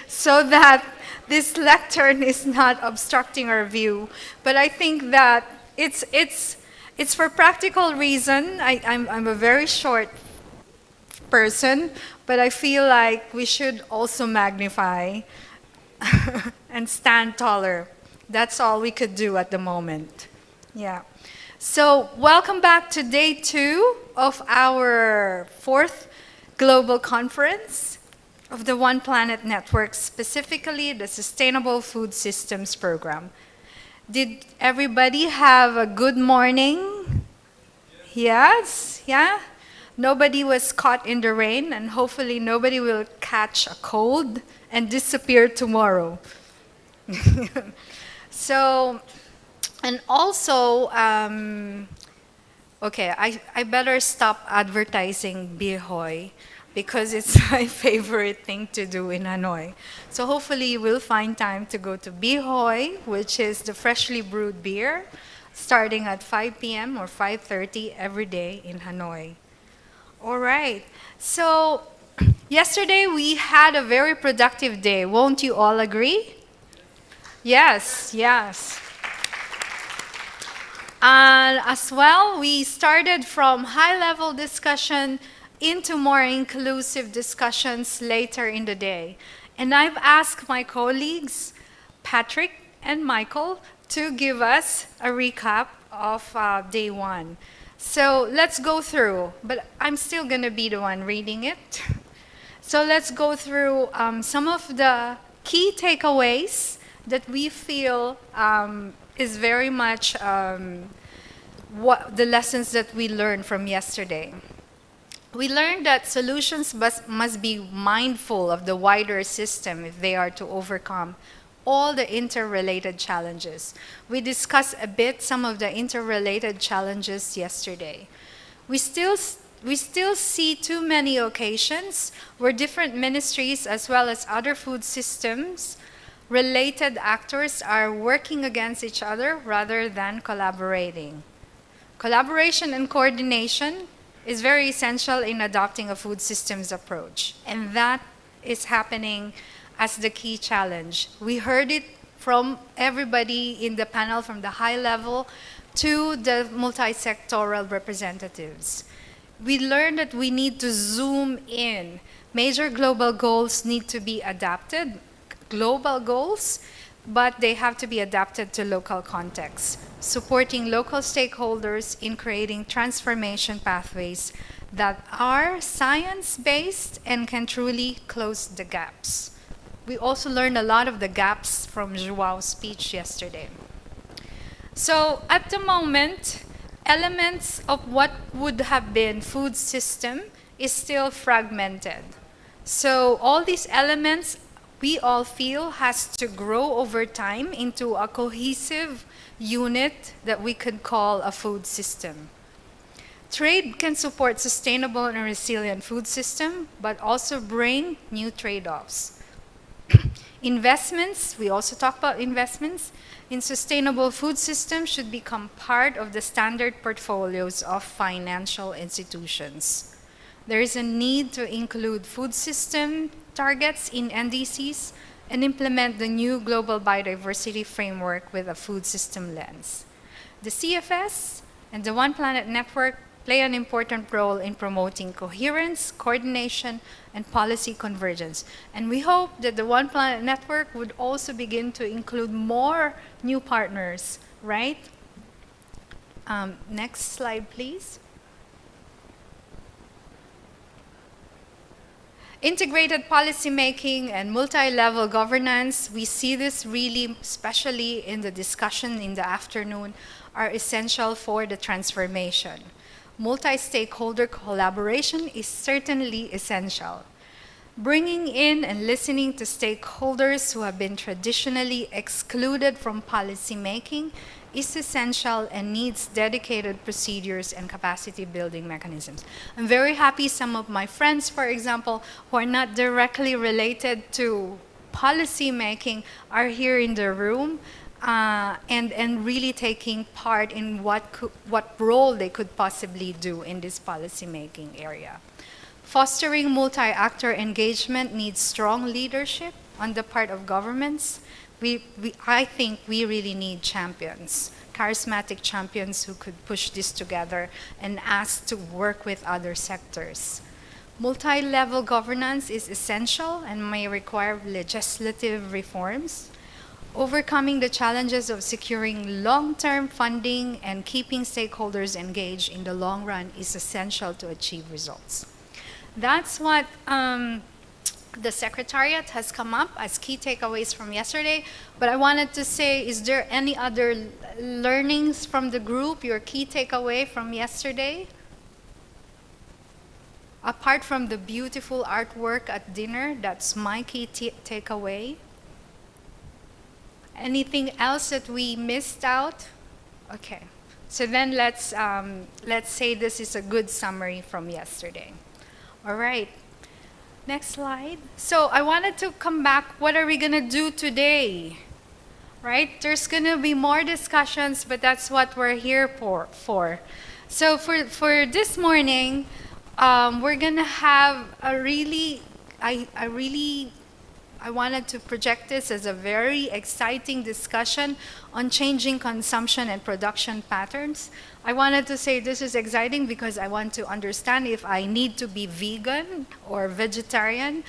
so that this lectern is not obstructing our view. But I think that it's for practical reason. I'm a very short person, but I feel like we should also magnify and stand taller. That's all we could do at the moment. Yeah. So welcome back to day 2 of our 4th global conference of the One Planet Network, specifically the Sustainable Food Systems Program. Did everybody have a good morning? Yes? Yeah? Nobody was caught in the rain, and hopefully nobody will catch a cold and disappear tomorrow. So, and also, okay, I better stop advertising Bihoy because it's my favorite thing to do in Hanoi. So hopefully you will find time to go to Bihoy, which is the freshly brewed beer, starting at 5 p.m. or 5:30 every day in Hanoi. All right, so yesterday we had a very productive day. Won't you all agree? Yes, yes. And as well, we started from high-level discussion into more inclusive discussions later in the day. And I've asked my colleagues, Patrick and Michael, to give us a recap of day 1. So let's go through, but I'm still going to be the one reading it. So let's go through some of the key takeaways that we feel is very much what the lessons that we learned from yesterday. We learned that solutions must be mindful of the wider system if they are to overcome all the interrelated challenges. We discussed a bit some of the interrelated challenges yesterday. We still see too many occasions where different ministries as well as other food systems related actors are working against each other rather than collaborating. Collaboration and coordination is very essential in adopting a food systems approach, and that is happening as the key challenge. We heard it from everybody in the panel, from the high level to the multi-sectoral representatives. We learned that we need to zoom in. Major global goals need to be adapted, global goals, but they have to be adapted to local contexts, supporting local stakeholders in creating transformation pathways that are science-based and can truly close the gaps. We also learned a lot of the gaps from Joao's speech yesterday. So at the moment, elements of what would have been food system is still fragmented. So all these elements we all feel has to grow over time into a cohesive unit that we could call a food system. Trade can support sustainable and resilient food system, but also bring new trade-offs. Investments, we also talk about investments, in sustainable food systems should become part of the standard portfolios of financial institutions. There is a need to include food system targets in NDCs and implement the new global biodiversity framework with a food system lens. The CFS and the One Planet Network play an important role in promoting coherence, coordination, and policy convergence. And we hope that the One Planet Network would also begin to include more new partners, right? Next slide, please. Integrated policymaking and multi-level governance, we see this really, especially in the discussion in the afternoon, are essential for the transformation. Multi-stakeholder collaboration is certainly essential. Bringing in and listening to stakeholders who have been traditionally excluded from policymaking is essential and needs dedicated procedures and capacity building mechanisms. I'm very happy some of my friends, for example, who are not directly related to policymaking are here in the room and really taking part in what role they could possibly do in this policymaking area. Fostering multi-actor engagement needs strong leadership, on the part of governments. I think we really need champions, charismatic champions who could push this together and ask to work with other sectors. Multi-level governance is essential and may require legislative reforms. Overcoming the challenges of securing long-term funding and keeping stakeholders engaged in the long run is essential to achieve results. That's what the Secretariat has come up as key takeaways from yesterday. But I wanted to say, is there any other learnings from the group, your key takeaway from yesterday? Apart from the beautiful artwork at dinner, that's my key takeaway. Anything else that we missed out? Okay, so then let's say this is a good summary from yesterday. All right, next slide. So I wanted to come back, what are we gonna do today? Right, there's gonna be more discussions, but that's what we're here for. So for this morning, we're gonna have a really, I wanted to project this as a very exciting discussion on changing consumption and production patterns. I wanted to say this is exciting because I want to understand if I need to be vegan or vegetarian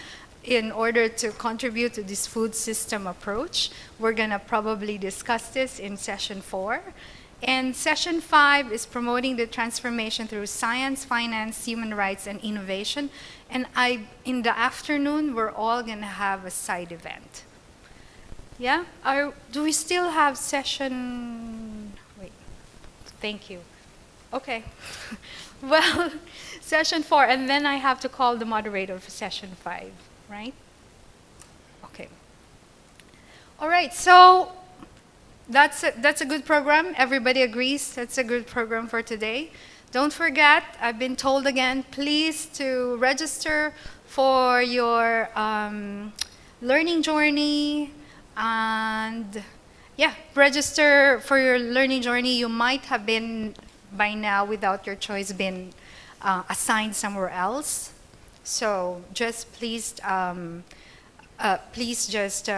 in order to contribute to this food system approach. We're gonna probably discuss this in session 4. And session 5 is promoting the transformation through science, finance, human rights, and innovation. And in the afternoon, we're all gonna have a side event. Yeah? Do we still have session? Wait, thank you. Okay. Well, session 4, and then I have to call the moderator for session 5, right? Okay. All right, so that's a good program. Everybody agrees that's a good program for today. Don't forget, I've been told again, please to register for your learning journey. And yeah, register for your learning journey. You might have been by now, without your choice, been assigned somewhere else. So just please just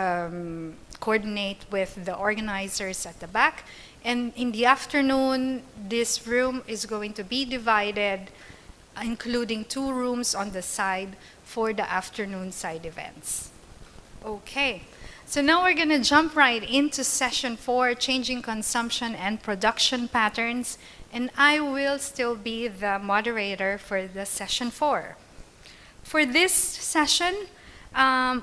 coordinate with the organizers at the back. And in the afternoon, this room is going to be divided, including 2 rooms on the side for the afternoon side events. Okay, so now we're gonna jump right into session 4, changing consumption and production patterns. And I will still be the moderator for the session 4. For this session,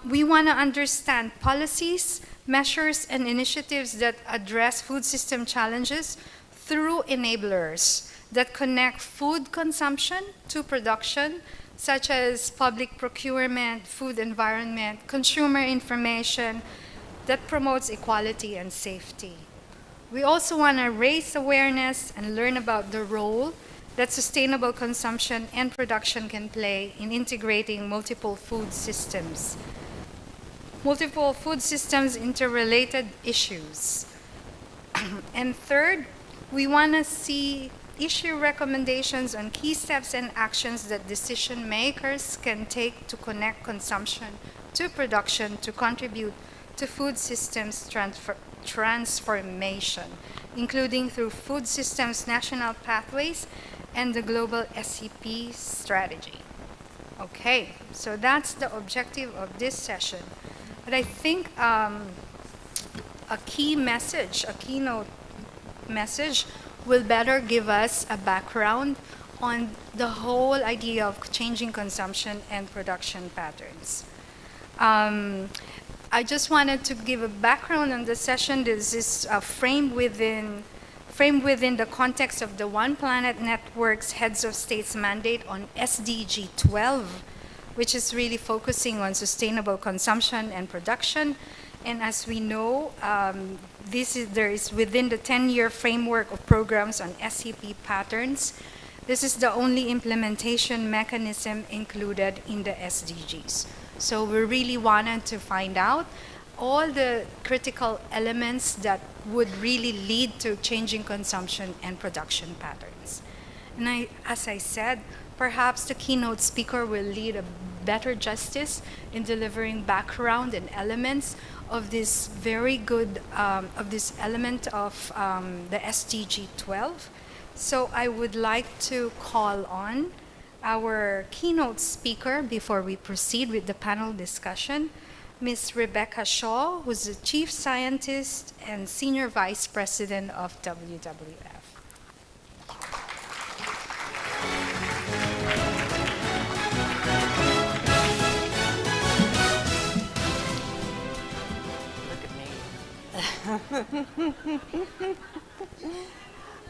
we wanna understand policies, measures, and initiatives that address food system challenges through enablers that connect food consumption to production, such as public procurement, food environment, consumer information that promotes equality and safety. We also want to raise awareness and learn about the role that sustainable consumption and production can play in integrating multiple food systems. Multiple food systems interrelated issues. And third, we want to see issue recommendations on key steps and actions that decision makers can take to connect consumption to production to contribute to food systems transformation, including through food systems national pathways and the global SCP strategy. Okay, so that's the objective of this session. But I think a key message, a keynote message will better give us a background on the whole idea of changing consumption and production patterns. I just wanted to give a background on the session. This is framed within the context of the One Planet Network's Heads of States mandate on SDG 12, which is really focusing on sustainable consumption and production. And as we know, there is within the 10-year framework of programs on SCP patterns. This is the only implementation mechanism included in the SDGs. So we really wanted to find out all the critical elements that would really lead to changing consumption and production patterns. And as I said, perhaps the keynote speaker will lead a better justice in delivering background and elements of this very good, of this element of the SDG 12. So I would like to call on our keynote speaker before we proceed with the panel discussion, Ms. Rebecca Shaw, who's the Chief Scientist and Senior Vice President of WWF.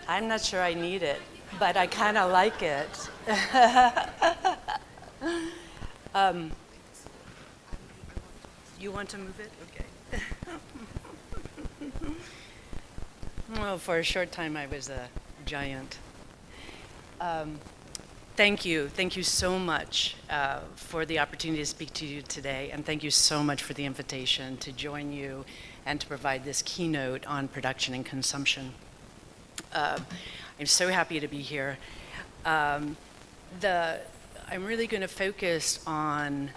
I'm not sure I need it, but I kind of like it. You want to move it? Okay. Well, for a short time, I was a giant. Thank you. Thank you so much for the opportunity to speak to you today, and thank you so much for the invitation to join you and to provide this keynote on production and consumption. I'm so happy to be here. I'm really going to focus on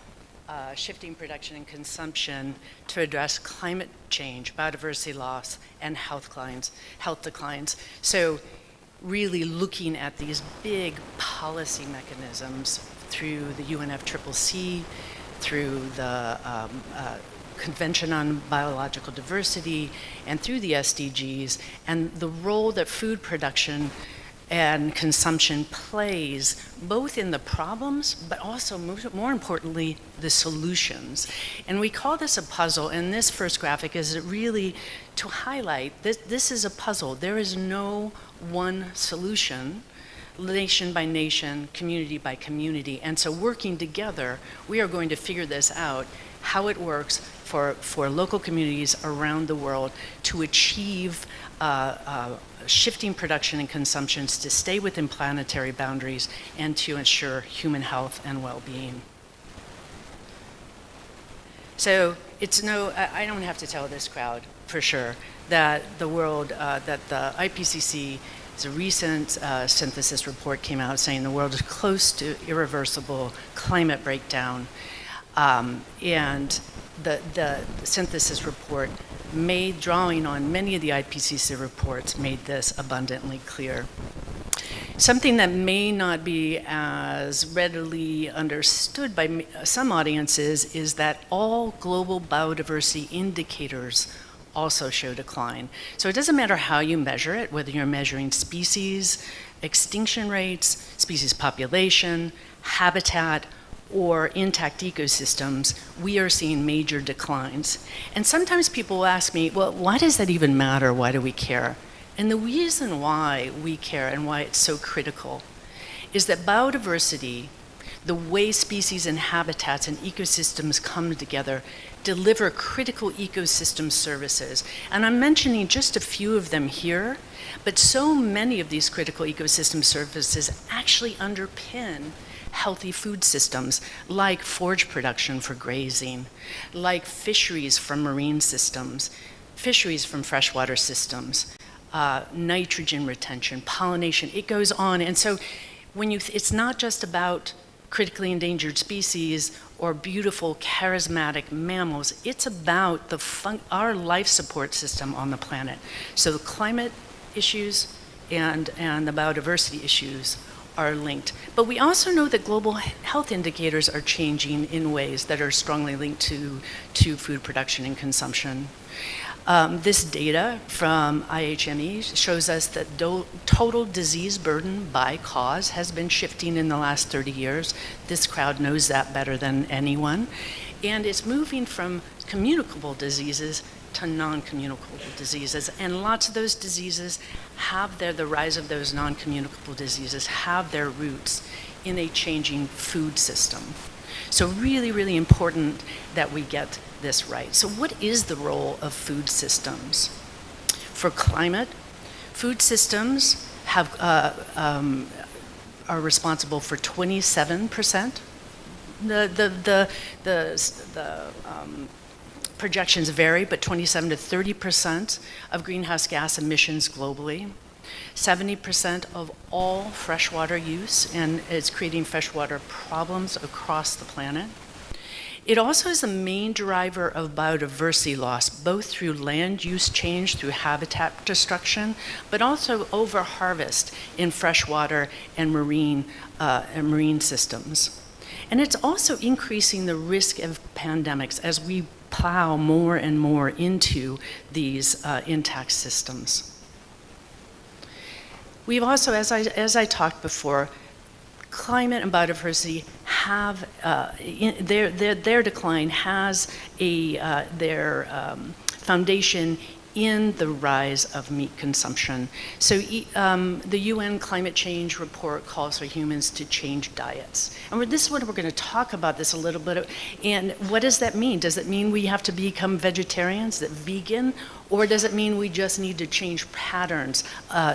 shifting production and consumption to address climate change, biodiversity loss, and health declines. So really looking at these big policy mechanisms through the UNFCCC, through the Convention on Biological Diversity, and through the SDGs, and the role that food production and consumption plays both in the problems, but also more importantly, the solutions. And we call this a puzzle, and this first graphic is really to highlight this is a puzzle. There is no one solution, nation by nation, community by community. And so working together, we are going to figure this out, how it works for local communities around the world to achieve shifting production and consumptions to stay within planetary boundaries and to ensure human health and well-being. So I don't have to tell this crowd for sure that the world, that the IPCC's recent synthesis report came out saying the world is close to irreversible climate breakdown. And the synthesis report drawing on many of the IPCC reports, made this abundantly clear. Something that may not be as readily understood by some audiences is that all global biodiversity indicators also show decline. So it doesn't matter how you measure it, whether you're measuring species, extinction rates, species population, habitat, or intact ecosystems, we are seeing major declines. And sometimes people will ask me, well, why does that even matter? Why do we care? And the reason why we care and why it's so critical is that biodiversity, the way species and habitats and ecosystems come together, deliver critical ecosystem services. And I'm mentioning just a few of them here, but so many of these critical ecosystem services actually underpin healthy food systems, like forage production for grazing, like fisheries from marine systems, fisheries from freshwater systems, nitrogen retention, pollination, it goes on. And so it's not just about critically endangered species or beautiful, charismatic mammals, it's about our life support system on the planet. So the climate issues and the biodiversity issues are linked. But we also know that global health indicators are changing in ways that are strongly linked to food production and consumption. This data from IHME shows us that total disease burden by cause has been shifting in the last 30 years. This crowd knows that better than anyone. And it's moving from communicable diseases to non-communicable diseases. And lots of those diseases the rise of those non-communicable diseases have their roots in a changing food system. So really, really important that we get this right. So what is the role of food systems? For climate, food systems are responsible for 27%. The projections vary, but 27 to 30% of greenhouse gas emissions globally. 70% of all freshwater use, and it's creating freshwater problems across the planet. It also is a main driver of biodiversity loss, both through land use change, through habitat destruction, but also overharvest in freshwater and marine systems. And it's also increasing the risk of pandemics as we plow more and more into these intact systems. We've also, as I talked before, climate and biodiversity have, their decline has their foundation in the rise of meat consumption. So the UN climate change report calls for humans to change diets. And this is what we're going to talk about this a little bit. And what does that mean? Does it mean we have to become vegetarians, that vegan? Or does it mean we just need to change patterns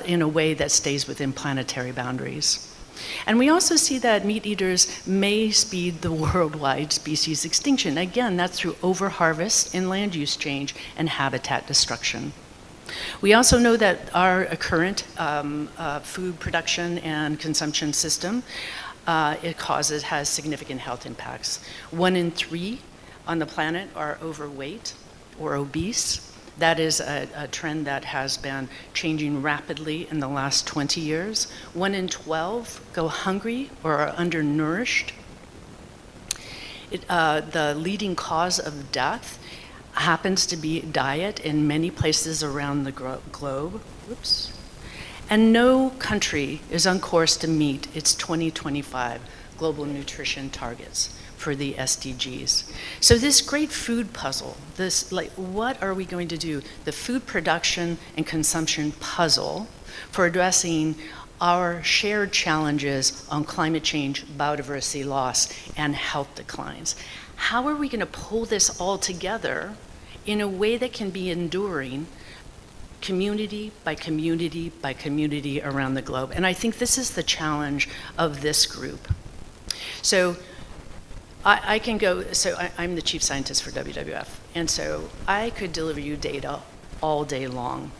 in a way that stays within planetary boundaries? And we also see that meat eaters may speed the worldwide species extinction. Again, that's through overharvest and land use change and habitat destruction. We also know that our current food production and consumption system has significant health impacts. 1 in 3 on the planet are overweight or obese. That is a trend that has been changing rapidly in the last 20 years. 1 in 12 go hungry or are undernourished. The leading cause of death happens to be diet in many places around the globe. Oops. And no country is on course to meet its 2025 global nutrition targets for the SDGs. So this great food puzzle, what are we going to do? The food production and consumption puzzle for addressing our shared challenges on climate change, biodiversity loss, and health declines. How are we going to pull this all together in a way that can be enduring community by community by community around the globe? And I think this is the challenge of this group. So I can go, I'm the chief scientist for WWF, and so I could deliver you data all day long,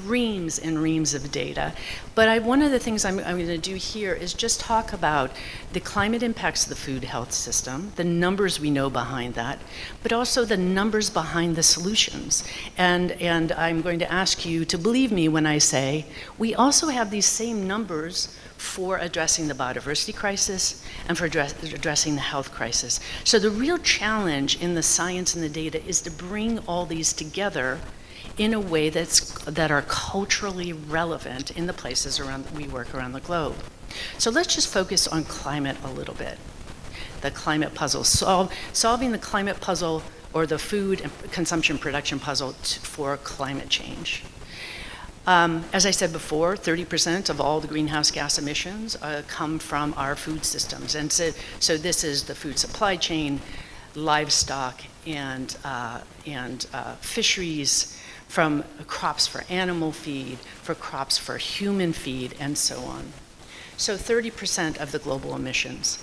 reams and reams of data. But one of the things I'm going to do here is just talk about the climate impacts of the food health system, the numbers we know behind that, but also the numbers behind the solutions. And I'm going to ask you to believe me when I say we also have these same numbers for addressing the biodiversity crisis and for addressing the health crisis. So the real challenge in the science and the data is to bring all these together in a way that are culturally relevant in the places we work around the globe. So let's just focus on climate a little bit. The climate puzzle, solving the climate puzzle or the food and consumption production puzzle for climate change. As I said before, 30% of all the greenhouse gas emissions come from our food systems. And so this is the food supply chain, livestock, and fisheries, from crops for animal feed, for crops for human feed, and so on. So 30% of the global emissions.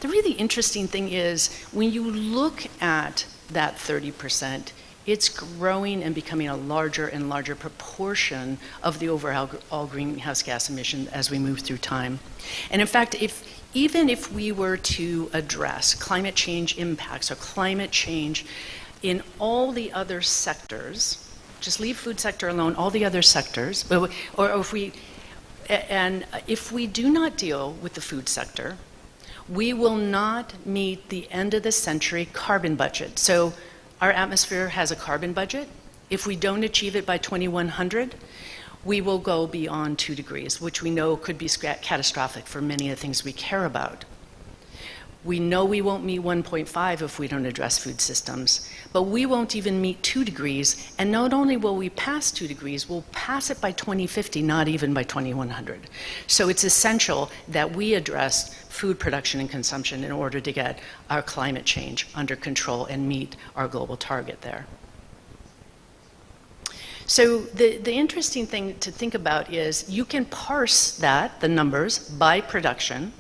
The really interesting thing is when you look at that 30%, it's growing and becoming a larger and larger proportion of the overall greenhouse gas emission as we move through time. And in fact, even if we were to address climate change impacts or climate change in all the other sectors, just leave food sector alone, all the other sectors, if we do not deal with the food sector, we will not meet the end of the century carbon budget. So our atmosphere has a carbon budget. If we don't achieve it by 2100, we will go beyond 2 degrees, which we know could be catastrophic for many of the things we care about. We know we won't meet 1.5 if we don't address food systems, but we won't even meet 2 degrees, and not only will we pass 2 degrees, we'll pass it by 2050, not even by 2100. So it's essential that we address food production and consumption in order to get our climate change under control and meet our global target there. So the interesting thing to think about is you can parse the numbers, by production,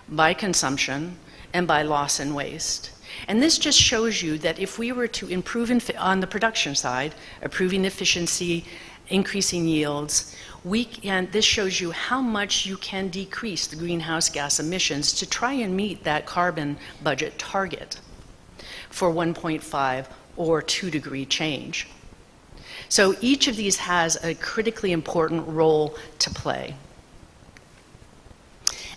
by consumption, and by loss and waste. And this just shows you that if we were to improve on the production side, improving efficiency increasing yields, this shows you how much you can decrease the greenhouse gas emissions to try and meet that carbon budget target for 1.5 or 2 degree change. So each of these has a critically important role to play.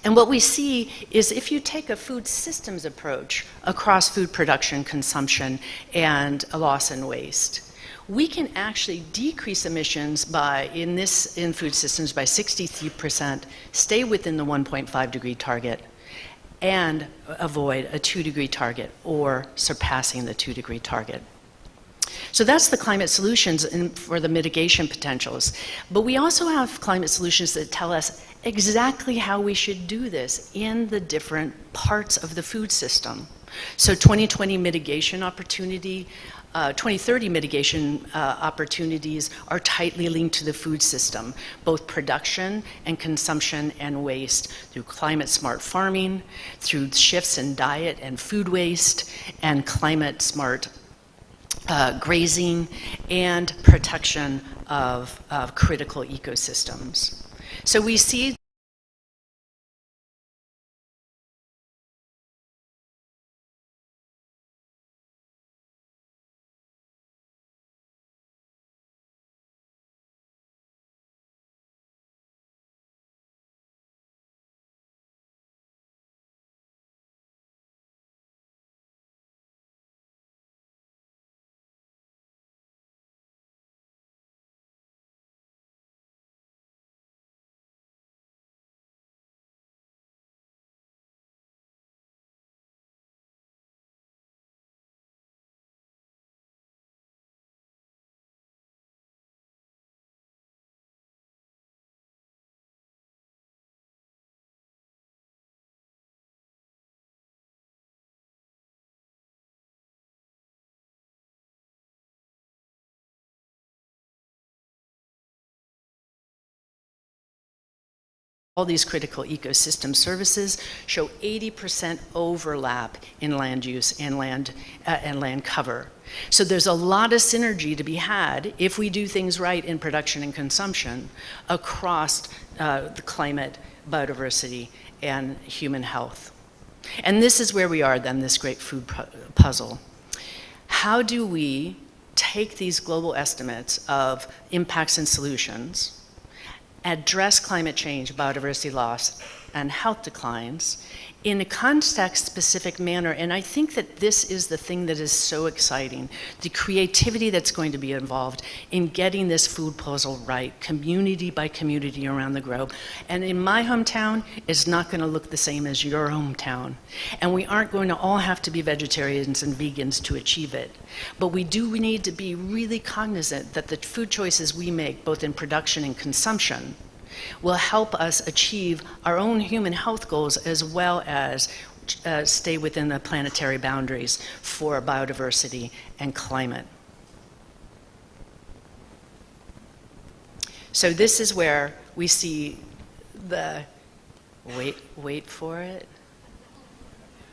And what we see is if you take a food systems approach across food production, consumption, and loss and waste, we can actually decrease emissions in food systems by 63%, stay within the 1.5 degree target, and avoid a 2 degree target or surpassing the 2 degree target. So that's the climate solutions for the mitigation potentials. But we also have climate solutions that tell us exactly how we should do this in the different parts of the food system. So 2020 mitigation opportunity, 2030 mitigation opportunities are tightly linked to the food system, both production and consumption and waste, through climate smart farming, through shifts in diet and food waste, and climate smart grazing, and protection of critical ecosystems. So we see all these critical ecosystem services show 80% overlap in land use and land cover. So there's a lot of synergy to be had if we do things right in production and consumption across the climate, biodiversity, and human health. And this is where we are then, this great food puzzle. How do we take these global estimates of impacts and solutions, address climate change, biodiversity loss, and health declines in a context-specific manner? And I think that this is the thing that is so exciting, the creativity that's going to be involved in getting this food puzzle right, community by community around the globe. And in my hometown, it's not going to look the same as your hometown. And we aren't going to all have to be vegetarians and vegans to achieve it. But we do need to be really cognizant that the food choices we make, both in production and consumption, will help us achieve our own human health goals as well as stay within the planetary boundaries for biodiversity and climate. So this is where we see the, wait for it,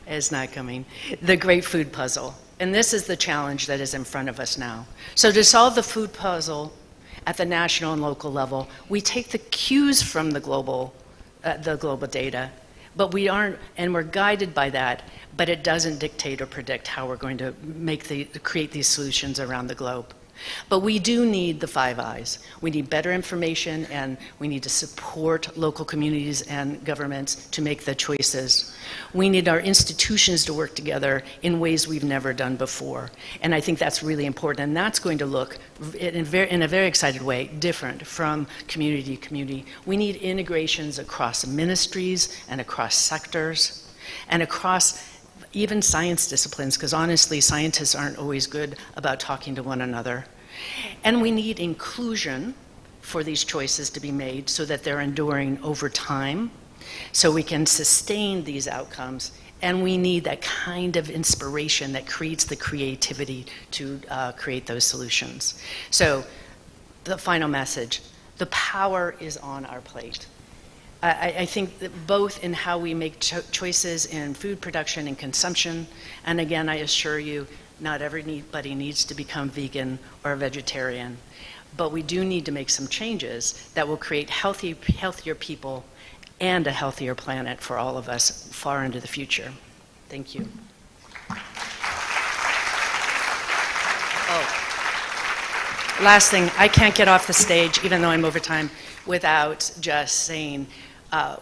it's not coming, the great food puzzle. And this is the challenge that is in front of us now. So to solve the food puzzle at the national and local level, we take the cues from the global data, but we're guided by that, but it doesn't dictate or predict how we're going to create these solutions around the globe. But we do need the 5 I's. We need better information, and we need to support local communities and governments to make the choices. We need our institutions to work together in ways we've never done before. And I think that's really important, and that's going to look, in a very excited way, different from community to community. We need integrations across ministries and across sectors and across even science disciplines, because honestly, scientists aren't always good about talking to one another. And we need inclusion for these choices to be made so that they're enduring over time, so we can sustain these outcomes. And we need that kind of inspiration that creates the creativity to create those solutions. So the final message, the power is on our plate. I think that both in how we make choices in food production and consumption, and again, I assure you, not everybody needs to become vegan or vegetarian, But we do need to make some changes that will create healthier people and a healthier planet for all of us far into the future. Thank you. Oh, last thing, I can't get off the stage, even though I'm over time, without just saying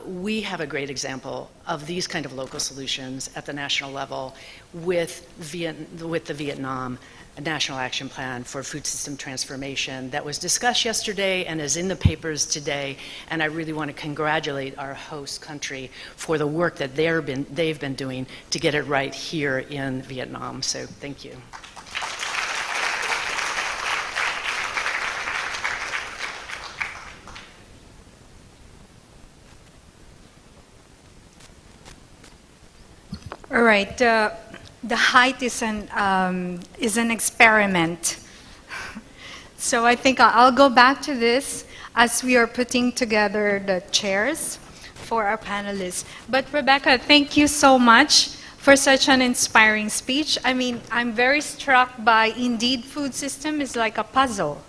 we have a great example of these kind of local solutions at the national level with the Vietnam National Action Plan for Food System Transformation that was discussed yesterday and is in the papers today. And I really want to congratulate our host country for the work that they've been doing to get it right here in Vietnam. So thank you. All right. The height is an experiment. So I think I'll go back to this as we are putting together the chairs for our panelists. But Rebecca, thank you so much for such an inspiring speech. I mean, I'm very struck by indeed food system is like a puzzle.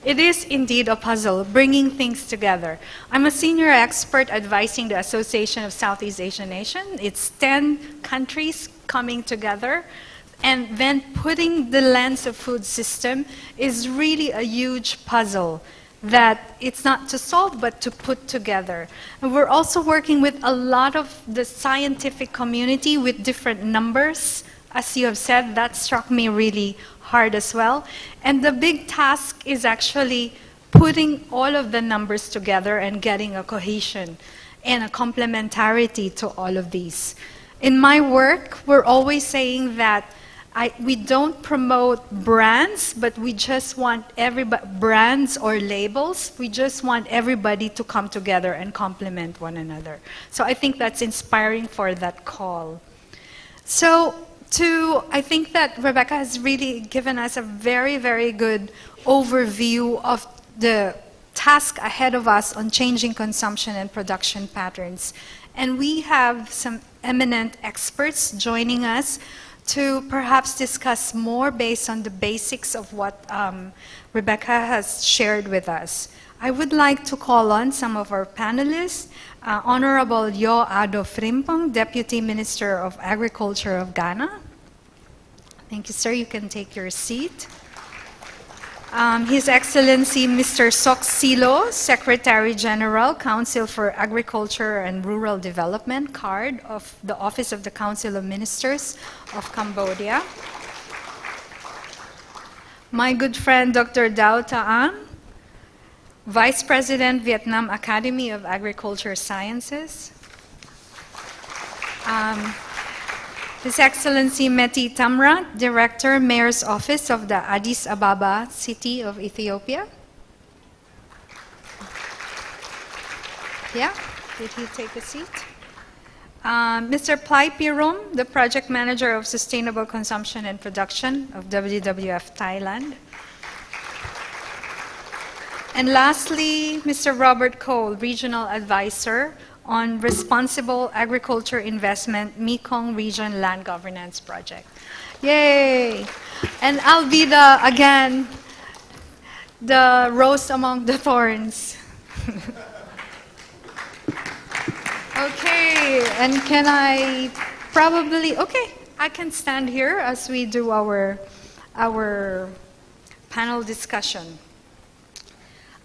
It is indeed a puzzle, bringing things together. I'm a senior expert advising the Association of Southeast Asian Nations. It's 10 countries coming together, and then putting the lens of food system is really a huge puzzle that it's not to solve but to put together. And we're also working with a lot of the scientific community with different numbers. As you have said, that struck me really hard as well. And the big task is actually putting all of the numbers together and getting a cohesion and a complementarity to all of these. In my work, we're always saying that we don't promote brands, but we just want brands or labels. We just want everybody to come together and complement one another. So I think that's inspiring for that call. So I think that Rebecca has really given us a very, very good overview of the task ahead of us on changing consumption and production patterns. And we have some eminent experts joining us to perhaps discuss more based on the basics of what Rebecca has shared with us. I would like to call on some of our panelists, Honorable Yo Ado Frimpong, Deputy Minister of Agriculture of Ghana. Thank you, sir. You can take your seat. His Excellency Mr. Sok Silo, Secretary General, Council for Agriculture and Rural Development, CARD, of the Office of the Council of Ministers of Cambodia. My good friend, Dr. Dao Taang, Vice President, Vietnam Academy of Agriculture Sciences. His Excellency Meti Tamrat, Director, Mayor's Office of the Addis Ababa City of Ethiopia. Yeah, did he take a seat? Mr. Plai Pirum, the Project Manager of Sustainable Consumption and Production of WWF Thailand. And lastly, Mr. Robert Cole, Regional Advisor on Responsible Agriculture Investment, Mekong Region Land Governance Project. Yay! And I'll be again, the rose among the thorns. Okay, and can I I can stand here as we do our panel discussion.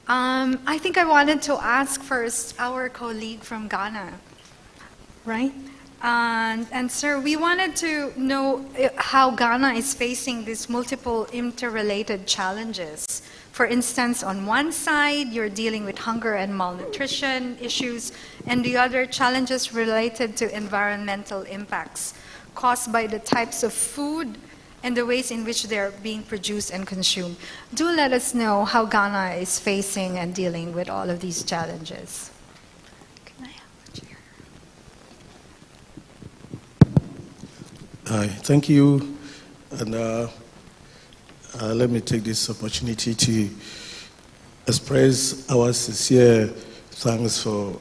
I think I wanted to ask first our colleague from Ghana, right? And sir, we wanted to know how Ghana is facing these multiple interrelated challenges. For instance, on one side, you're dealing with hunger and malnutrition issues, and the other challenges related to environmental impacts caused by the types of food and the ways in which they're being produced and consumed. Do let us know how Ghana is facing and dealing with all of these challenges. Can I have a chair? Hi, thank you. And let me take this opportunity to express our sincere thanks for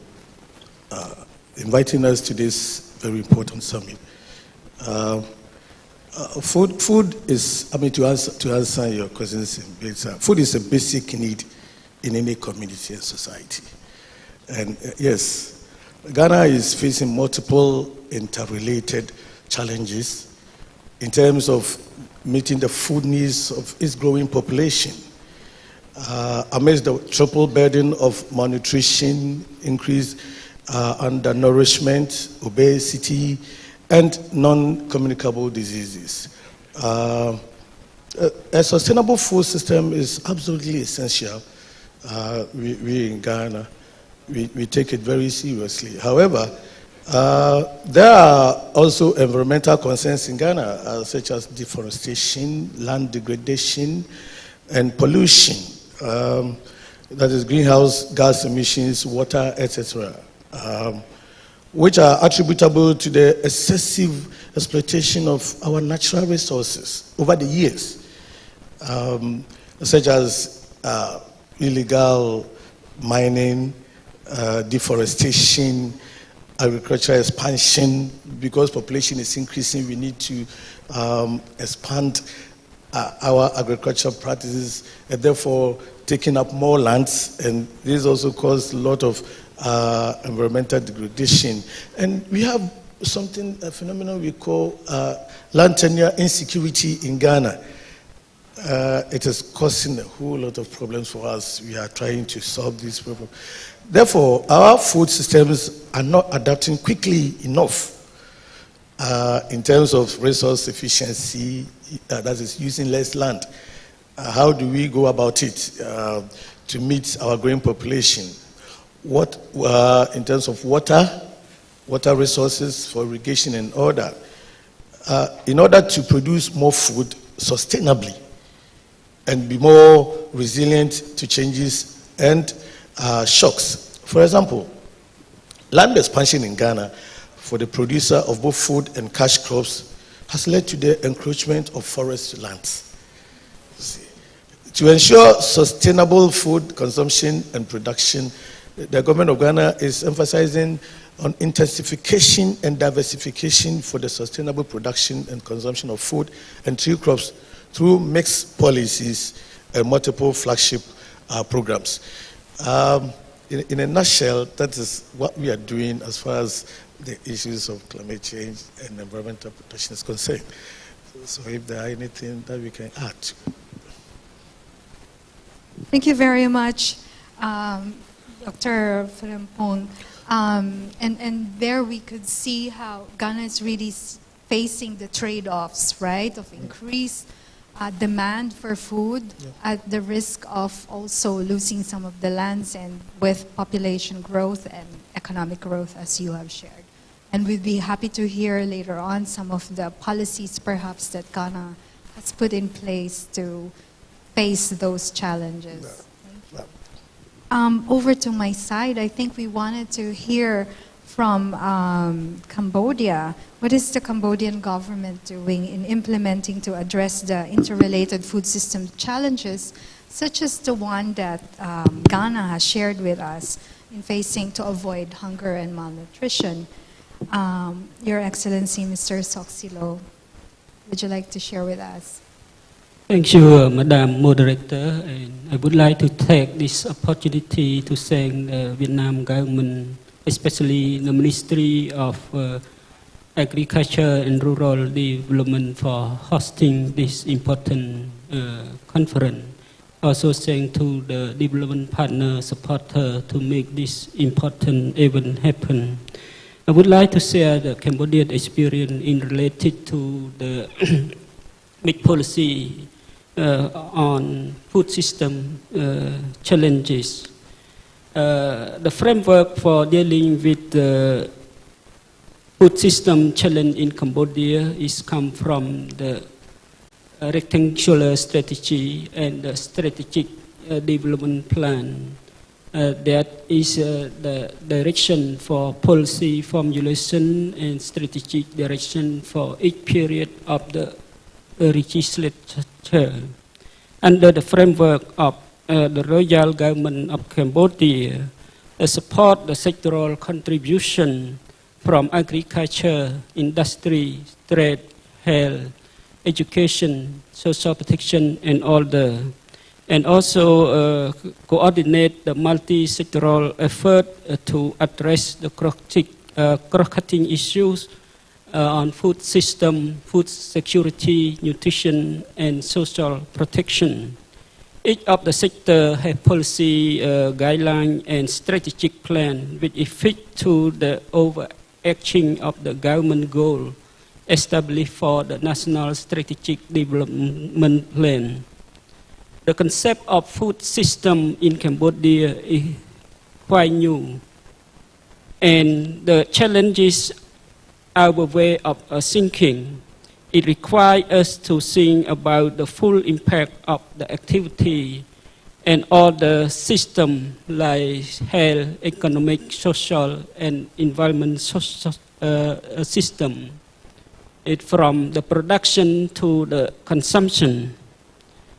inviting us to this very important summit. Food is, I mean, to answer your questions in bit, food is a basic need in any community and society. And yes, Ghana is facing multiple interrelated challenges in terms of meeting the food needs of its growing population. Amidst the triple burden of malnutrition, increased undernourishment, obesity, and non-communicable diseases. A sustainable food system is absolutely essential. We in Ghana, we take it very seriously. However, there are also environmental concerns in Ghana, such as deforestation, land degradation, and pollution. That is greenhouse gas emissions, water, etc., which are attributable to the excessive exploitation of our natural resources over the years, such as illegal mining, deforestation, agricultural expansion. Because population is increasing, we need to expand our agricultural practices, and therefore taking up more lands, and this also caused a lot of environmental degradation. And we have a phenomenon we call land tenure insecurity in Ghana. It is causing a whole lot of problems for us. We are trying to solve this problem. Therefore, our food systems are not adapting quickly enough in terms of resource efficiency, that is using less land. How do we go about it to meet our growing population? What, in terms of water resources for irrigation and order, in order to produce more food sustainably and be more resilient to changes and shocks. For example, land expansion in Ghana for the producer of both food and cash crops has led to the encroachment of forest lands. To ensure sustainable food consumption and production, the government of Ghana is emphasizing on intensification and diversification for the sustainable production and consumption of food and tree crops through mixed policies and multiple flagship programs. In a nutshell, that is what we are doing as far as the issues of climate change and environmental protection is concerned. So if there are anything that we can add. Thank you very much, Dr. Frimpong. And there we could see how Ghana is really facing the trade-offs, right, of increased demand for food at the risk of also losing some of the lands, and with population growth and economic growth, as you have shared. And we'd be happy to hear later on some of the policies perhaps that Ghana has put in place to face those challenges. Over to my side, I think we wanted to hear from Cambodia. What is the Cambodian government doing in implementing to address the interrelated food system challenges, such as the one that Ghana has shared with us in facing to avoid hunger and malnutrition? Your Excellency, Mr. Soxilo, would you like to share with us? Thank you, Madam Moderator, and I would like to take this opportunity to thank the Vietnam government, especially the Ministry of Agriculture and Rural Development, for hosting this important conference. Also thank to the development partner supporter to make this important event happen. I would like to share the Cambodian experience in related to the big policy on food system challenges. The framework for dealing with the food system challenge in Cambodia is come from the rectangular strategy and the strategic development plan. That is the direction for policy formulation and strategic direction for each period of the legislature. Under the framework of the Royal Government of Cambodia, support the sectoral contribution from agriculture, industry, trade, health, education, social protection, and all and also coordinate the multi-sectoral effort to address the cross-cutting issues on food system, food security, nutrition, and social protection. Each of the sector have policy guideline and strategic plan with effect to the overarching of the government goal established for the National Strategic Development Plan. The concept of food system in Cambodia is quite new, and the challenges our way of thinking. It requires us to think about the full impact of the activity and all the system like health, economic, social, and environment system. It from the production to the consumption.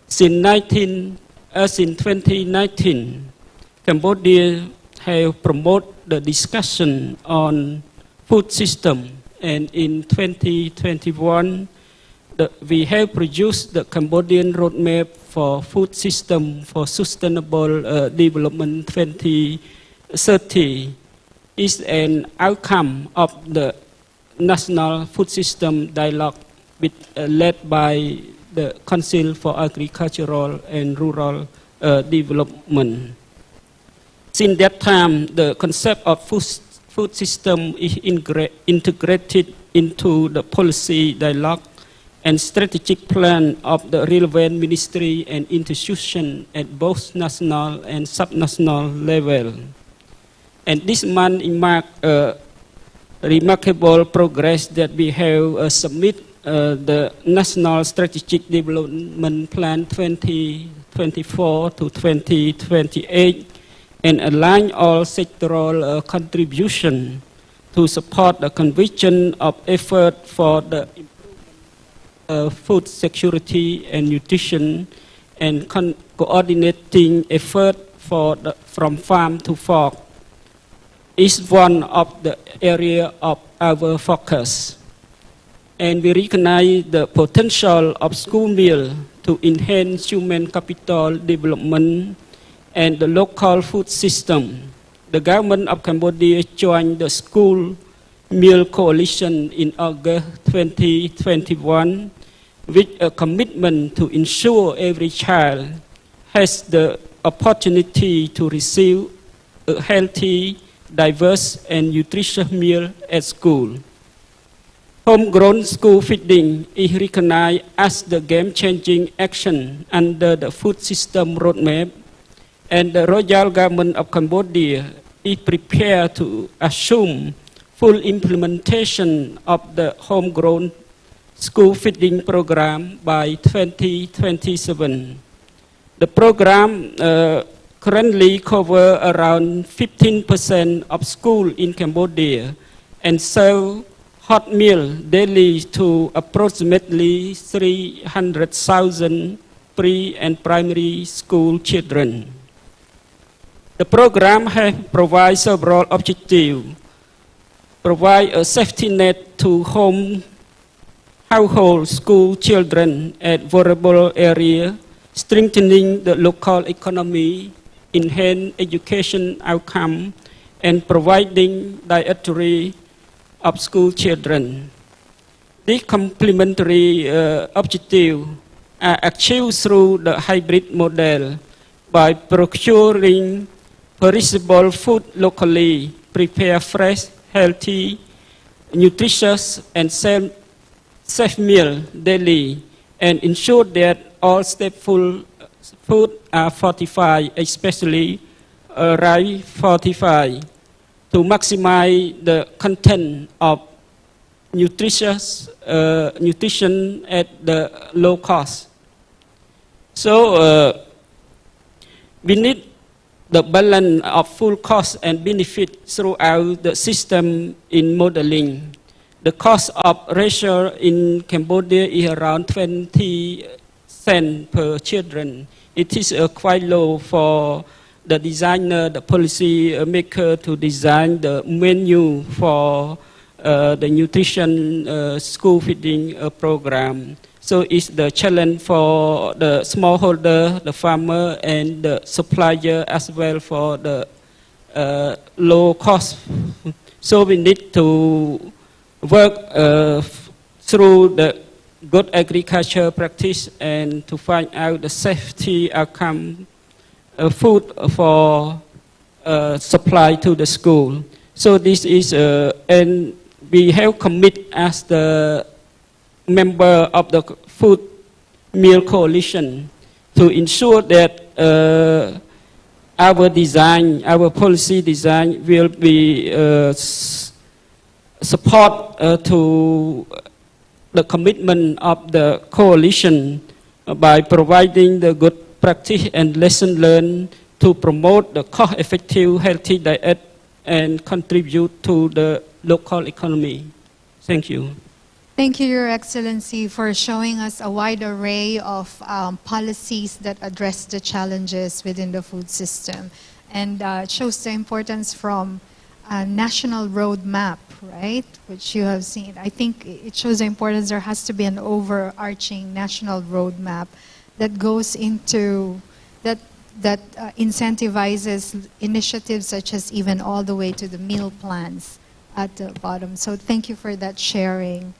Since 2019, Cambodia have promoted the discussion on food system, and in 2021, we have produced the Cambodian roadmap for food system for sustainable development 2030. Is an outcome of the National Food System Dialogue led by the Council for Agricultural and Rural Development. Since that time, the concept of food system is integrated into the policy dialogue and strategic plan of the relevant ministry and institution at both national and subnational level. And this month marked remarkable progress that we have submitted the National Strategic Development Plan 2024 to 2028 and align all sectoral contribution to support the conviction of effort for the food security and nutrition and coordinating effort from farm to fork is one of the area of our focus. And we recognize the potential of school meal to enhance human capital development and the local food system. The government of Cambodia joined the School Meal Coalition in August 2021 with a commitment to ensure every child has the opportunity to receive a healthy, diverse, and nutritious meal at school. Homegrown school feeding is recognized as the game-changing action under the food system roadmap, and the Royal Government of Cambodia is prepared to assume full implementation of the homegrown school feeding program by 2027. The program currently covers around 15% of schools in Cambodia and serve hot meal daily to approximately 300,000 pre and primary school children. The program has provided several objectives. Provide a safety net to household school children at vulnerable areas, strengthening the local economy, enhance education outcome, and providing dietary of school children. These complementary objectives are achieved through the hybrid model by procuring perishable food locally, prepare fresh, healthy, nutritious, and safe meal daily, and ensure that all staple food are fortified, especially rice fortified, to maximize the content of nutrition at the low cost. So we need the balance of full cost and benefit throughout the system in modeling. The cost of ratio in Cambodia is around 20 cents per children. It is quite low for the designer, the policy maker to design the menu for the nutrition school feeding program. So it's the challenge for the smallholder, the farmer, and the supplier as well for the low cost. So we need to work through the good agriculture practice and to find out the safety outcome food for supply to the school. So this is, and we have commit as the member of the Food Meal Coalition to ensure that our design, our policy design will be support to the commitment of the coalition by providing the good practice and lesson learned to promote the cost-effective healthy diet and contribute to the local economy. Thank you. Thank you, Your Excellency, for showing us a wide array of policies that address the challenges within the food system. And it shows the importance from a national roadmap, right, which you have seen. I think it shows the importance there has to be an overarching national roadmap that goes into, that incentivizes initiatives such as even all the way to the meal plans at the bottom. So thank you for that sharing.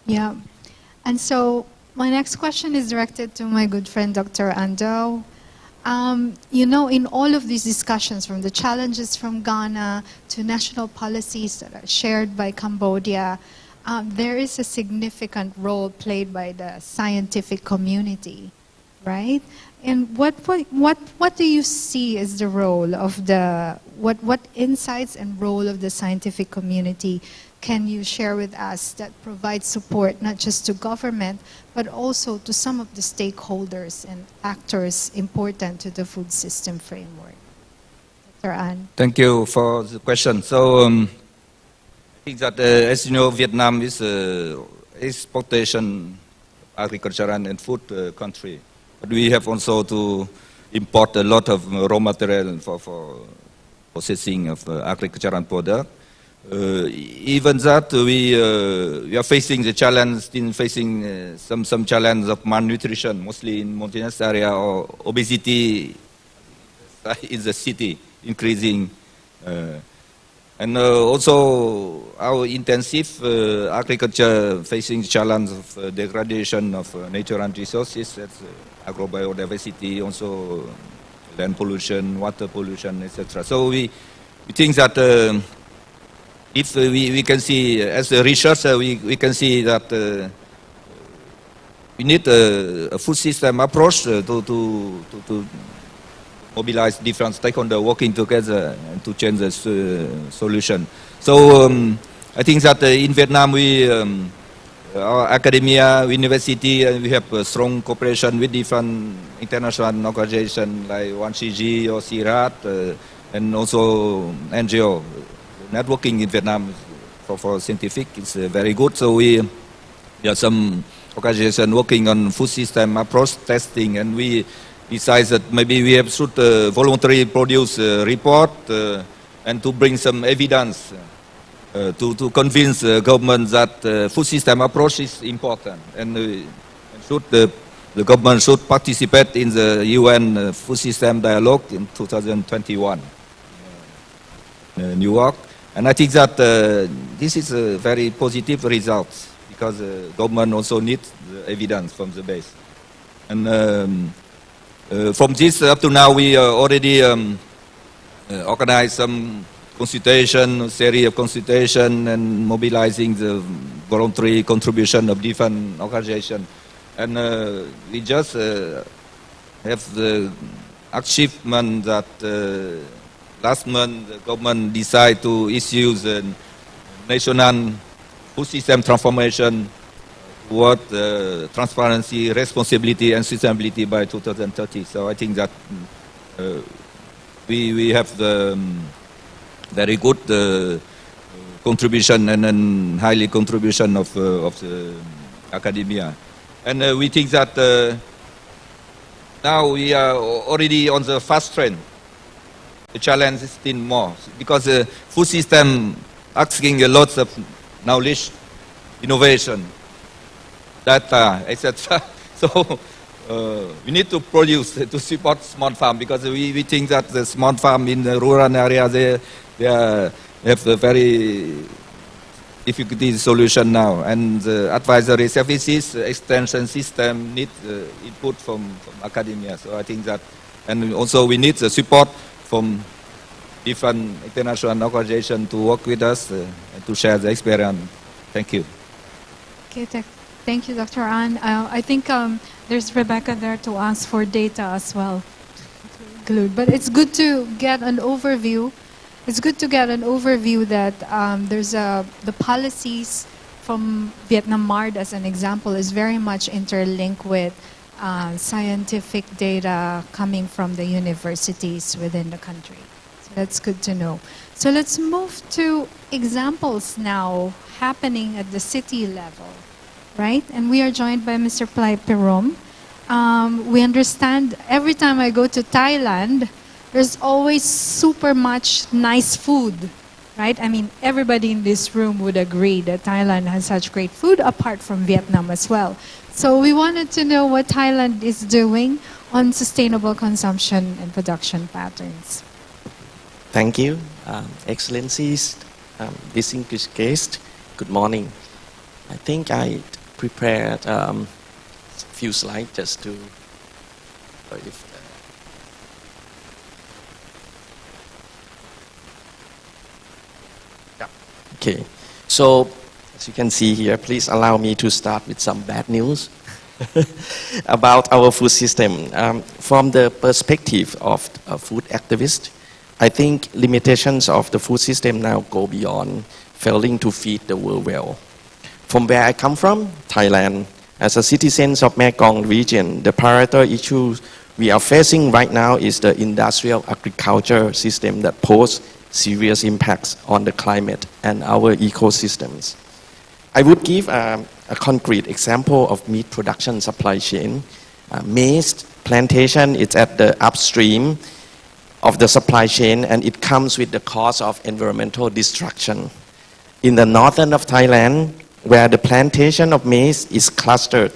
Yeah. And so my next question is directed to my good friend, Dr. Ando. You know, in all of these discussions, from the challenges from Ghana to national policies that are shared by Cambodia, there is a significant role played by the scientific community, right? And what do you see as the role of the, what insights and role of the scientific community can you share with us that provides support not just to government, but also to some of the stakeholders and actors important to the food system framework? Dr. An. Thank you for the question. So I think that, as you know, Vietnam is an exportation agriculture and food country. But we have also to import a lot of raw material for processing of agriculture and product. Even that we are facing the challenge, still facing some challenge of malnutrition, mostly in mountainous area, or obesity in the city increasing, and also our intensive agriculture facing challenge of degradation of nature and resources, that's agrobiodiversity, also land pollution, water pollution, etc. So we think that if we can see, as a researcher, we can see that we need a food system approach to mobilize different stakeholders working together and to change the solution. So I think that in Vietnam, our academia, university, we have a strong cooperation with different international organizations like 1CG or CIRAT, and also NGO. Networking in Vietnam for scientific is very good. So we have some organization working on food system approach testing, and we decided that maybe we should voluntarily produce a report and to bring some evidence to convince the government that food system approach is important, and the government should participate in the UN food system dialogue in 2021 in New York. And I think that this is a very positive result, because the government also needs the evidence from the base. And from this up to now, we already organized some consultation, series of consultation, and mobilizing the voluntary contribution of different organizations. And we just have the achievement that last month the government decided to issue the national food system transformation toward transparency, responsibility, and sustainability by 2030. So I think that we have the very good contribution and highly contribution of the academia. And we think that now we are already on the fast train. The challenge is still more, because the food system asking a lot of knowledge, innovation. data, etc. So we need to produce to support small farm, because we think that the small farm in the rural area they have a very difficulty solution now, and the advisory services extension system need input from academia. So I think that, and also we need the support from different international organizations to work with us and to share the experience. Thank you. Okay, thank you, Dr. An. I think there's Rebecca there to ask for data as well. But it's good to get an overview. It's good to get an overview that there's the policies from Vietnam MARD, as an example, is very much interlinked with scientific data coming from the universities within the country. So that's good to know. So let's move to examples now happening at the city level, right? And we are joined by Mr. Plai Pirom. We understand every time I go to Thailand, there's always super much nice food, right? I mean, everybody in this room would agree that Thailand has such great food, apart from Vietnam as well. So we wanted to know what Thailand is doing on sustainable consumption and production patterns. Thank you, Excellencies, distinguished guests. Good morning. I think I prepared a few slides just to. Okay, so as you can see here, please allow me to start with some bad news about our food system. From the perspective of food activists, I think limitations of the food system now go beyond failing to feed the world well. From where I come from, Thailand, as a citizen of Mekong region, the priority issue we are facing right now is the industrial agriculture system that poses serious impacts on the climate and our ecosystems. I would give a concrete example of meat production supply chain. Maize plantation is at the upstream of the supply chain, and it comes with the cost of environmental destruction. In the northern of Thailand, where the plantation of maize is clustered,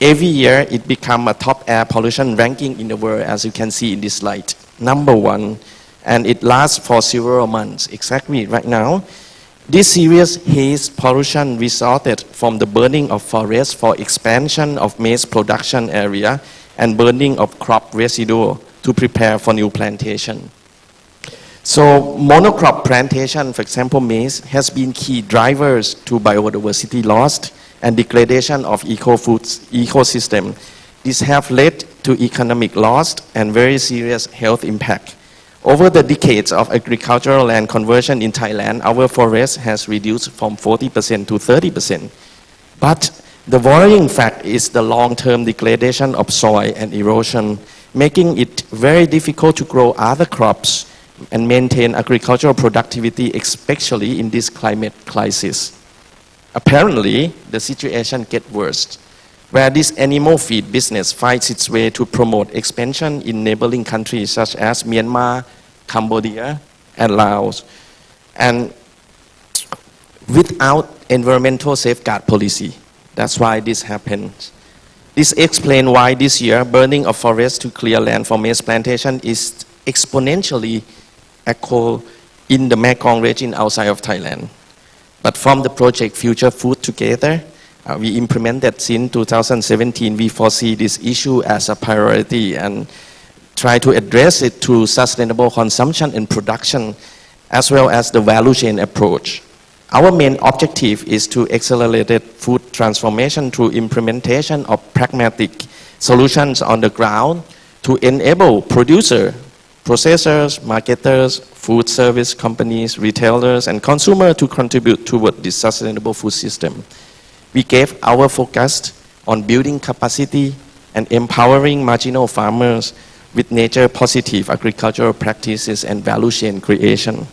every year it becomes a top air pollution ranking in the world, as you can see in this slide, #1, and it lasts for several months. Exactly right now, this serious haze pollution resulted from the burning of forests for expansion of maize production area and burning of crop residue to prepare for new plantation. So monocrop plantation, for example maize, has been key drivers to biodiversity loss and degradation of ecosystem. This have led to economic loss and very serious health impact. Over the decades of agricultural land conversion in Thailand, our forest has reduced from 40% to 30%. But the worrying fact is the long-term degradation of soil and erosion, making it very difficult to grow other crops and maintain agricultural productivity, especially in this climate crisis. Apparently, the situation gets worse, where this animal feed business fights its way to promote expansion in neighboring countries such as Myanmar, Cambodia, and Laos, and without environmental safeguard policy. That's why this happens. This explains why this year burning of forests to clear land for maize plantation is exponentially occurring in the Mekong region outside of Thailand. But from the project Future Food Together, we implemented since 2017, we foresee this issue as a priority and try to address it through sustainable consumption and production, as well as the value chain approach. Our main objective is to accelerate food transformation through implementation of pragmatic solutions on the ground to enable producers, processors, marketers, food service companies, retailers, and consumers to contribute toward this sustainable food system. We gave our focus on building capacity and empowering marginal farmers with nature-positive agricultural practices and value chain creation.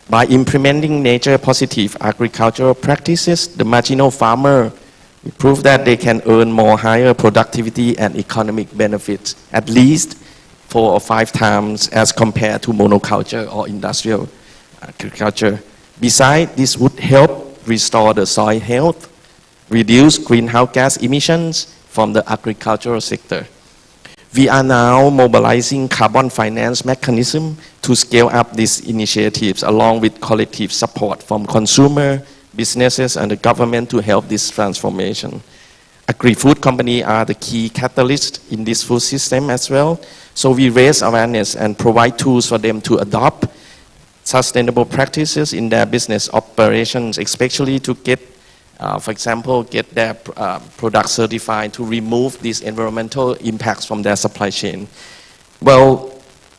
By implementing nature-positive agricultural practices, the marginal farmer prove that they can earn more higher productivity and economic benefits, at least 4 or 5 times as compared to monoculture or industrial agriculture. Besides, this would help restore the soil health, reduce greenhouse gas emissions from the agricultural sector. We are now mobilizing carbon finance mechanism to scale up these initiatives along with collective support from consumer, businesses, and the government to help this transformation. Agri-food companies are the key catalyst in this food system as well. So we raise awareness and provide tools for them to adopt sustainable practices in their business operations, especially to get, for example, get their products certified to remove these environmental impacts from their supply chain. Well,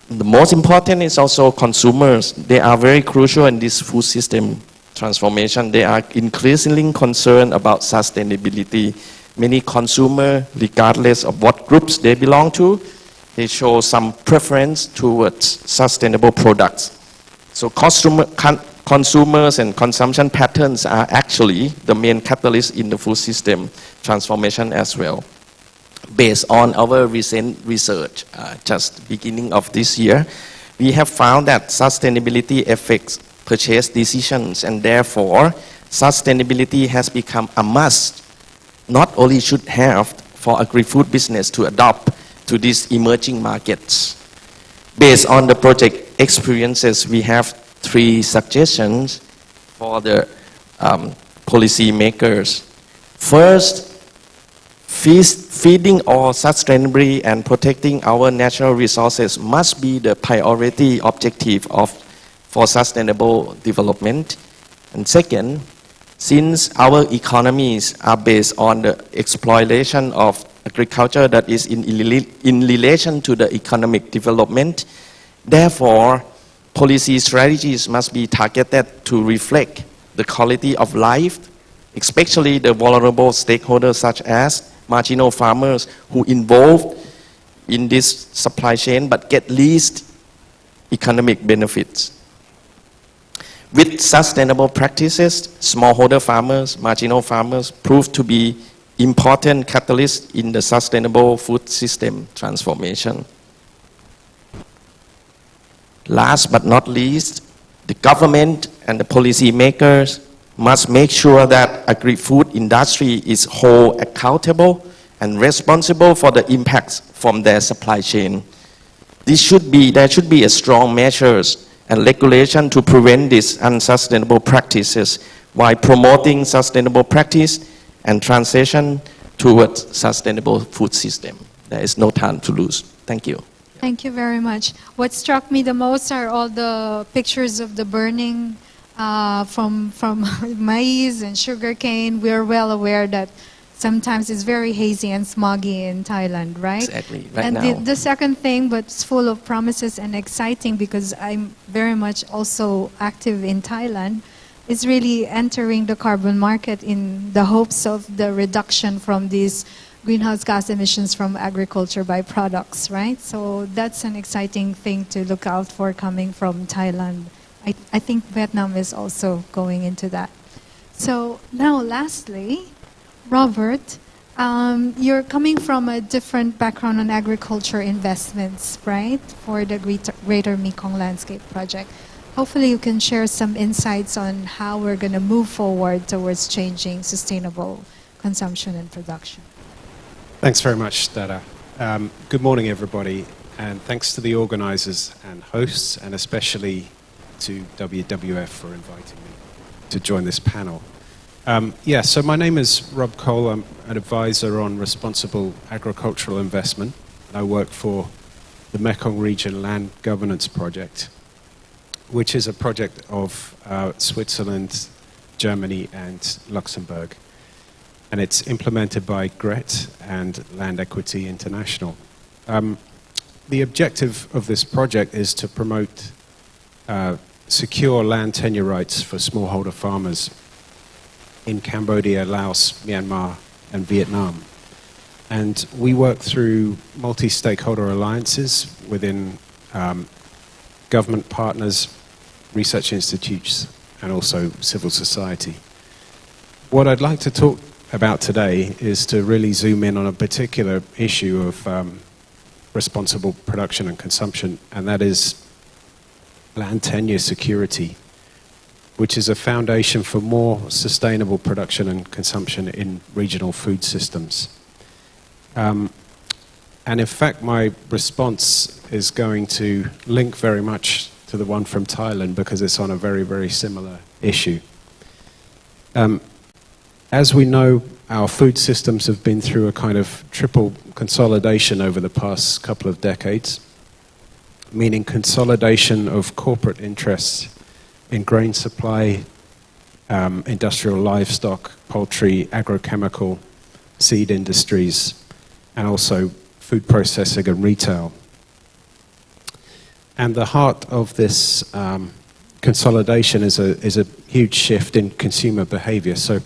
the most important is also consumers. They are very crucial in this food system transformation. They are increasingly concerned about sustainability. Many consumers, regardless of what groups they belong to, they show some preference towards sustainable products. So consumers and consumption patterns are actually the main catalyst in the food system transformation as well. Based on our recent research, just beginning of this year, we have found that sustainability affects purchase decisions, and therefore sustainability has become a must. Not only should have for agri-food business to adopt to these emerging markets. Based on the project experiences, we have 3 suggestions for the policy makers. First, feeding all sustainably and protecting our natural resources must be the priority objective for sustainable development. And second, since our economies are based on the exploitation of agriculture that is in relation to the economic development, therefore, policy strategies must be targeted to reflect the quality of life, especially the vulnerable stakeholders such as marginal farmers who involved in this supply chain but get least economic benefits. With sustainable practices, smallholder farmers, marginal farmers prove to be important catalysts in the sustainable food system transformation. Last but not least, the government and the policy makers must make sure that agri-food industry is whole accountable and responsible for the impacts from their supply chain. There should be a strong measures and regulation to prevent these unsustainable practices while promoting sustainable practice and transition towards sustainable food system. There is no time to lose. Thank you. Thank you very much. What struck me the most are all the pictures of the burning from maize and sugarcane. We're well aware that sometimes it's very hazy and smoggy in Thailand, right? Exactly, right and now. the second thing, but it's full of promises and exciting because I'm very much also active in Thailand, is really entering the carbon market in the hopes of the reduction from these greenhouse gas emissions from agriculture byproducts, right? So that's an exciting thing to look out for coming from Thailand. I think Vietnam is also going into that. So now lastly, Robert, you're coming from a different background on agriculture investments, right? For the Greater Mekong Landscape Project. Hopefully you can share some insights on how we're going to move forward towards changing sustainable consumption and production. Thanks very much, Dada. Good morning, everybody, and thanks to the organizers and hosts, and especially to WWF for inviting me to join this panel. So my name is Rob Cole. I'm an advisor on responsible agricultural investment. I work for the Mekong Region Land Governance Project, which is a project of Switzerland, Germany, and Luxembourg. And it's implemented by GRET and Land Equity International. The objective of this project is to promote secure land tenure rights for smallholder farmers in Cambodia, Laos, Myanmar, and Vietnam. And we work through multi-stakeholder alliances within government partners, research institutes, and also civil society. What I'd like to talk about today is to really zoom in on a particular issue of responsible production and consumption, and that is land tenure security which is a foundation for more sustainable production and consumption in regional food systems. And in fact, my response is going to link very much to the one from Thailand because it's on a very, very similar issue. As we know, our food systems have been through a kind of triple consolidation over the past couple of decades, meaning consolidation of corporate interests in grain supply, industrial livestock, poultry, agrochemical, seed industries, and also food processing and retail. And the heart of this consolidation is a huge shift in consumer behavior. So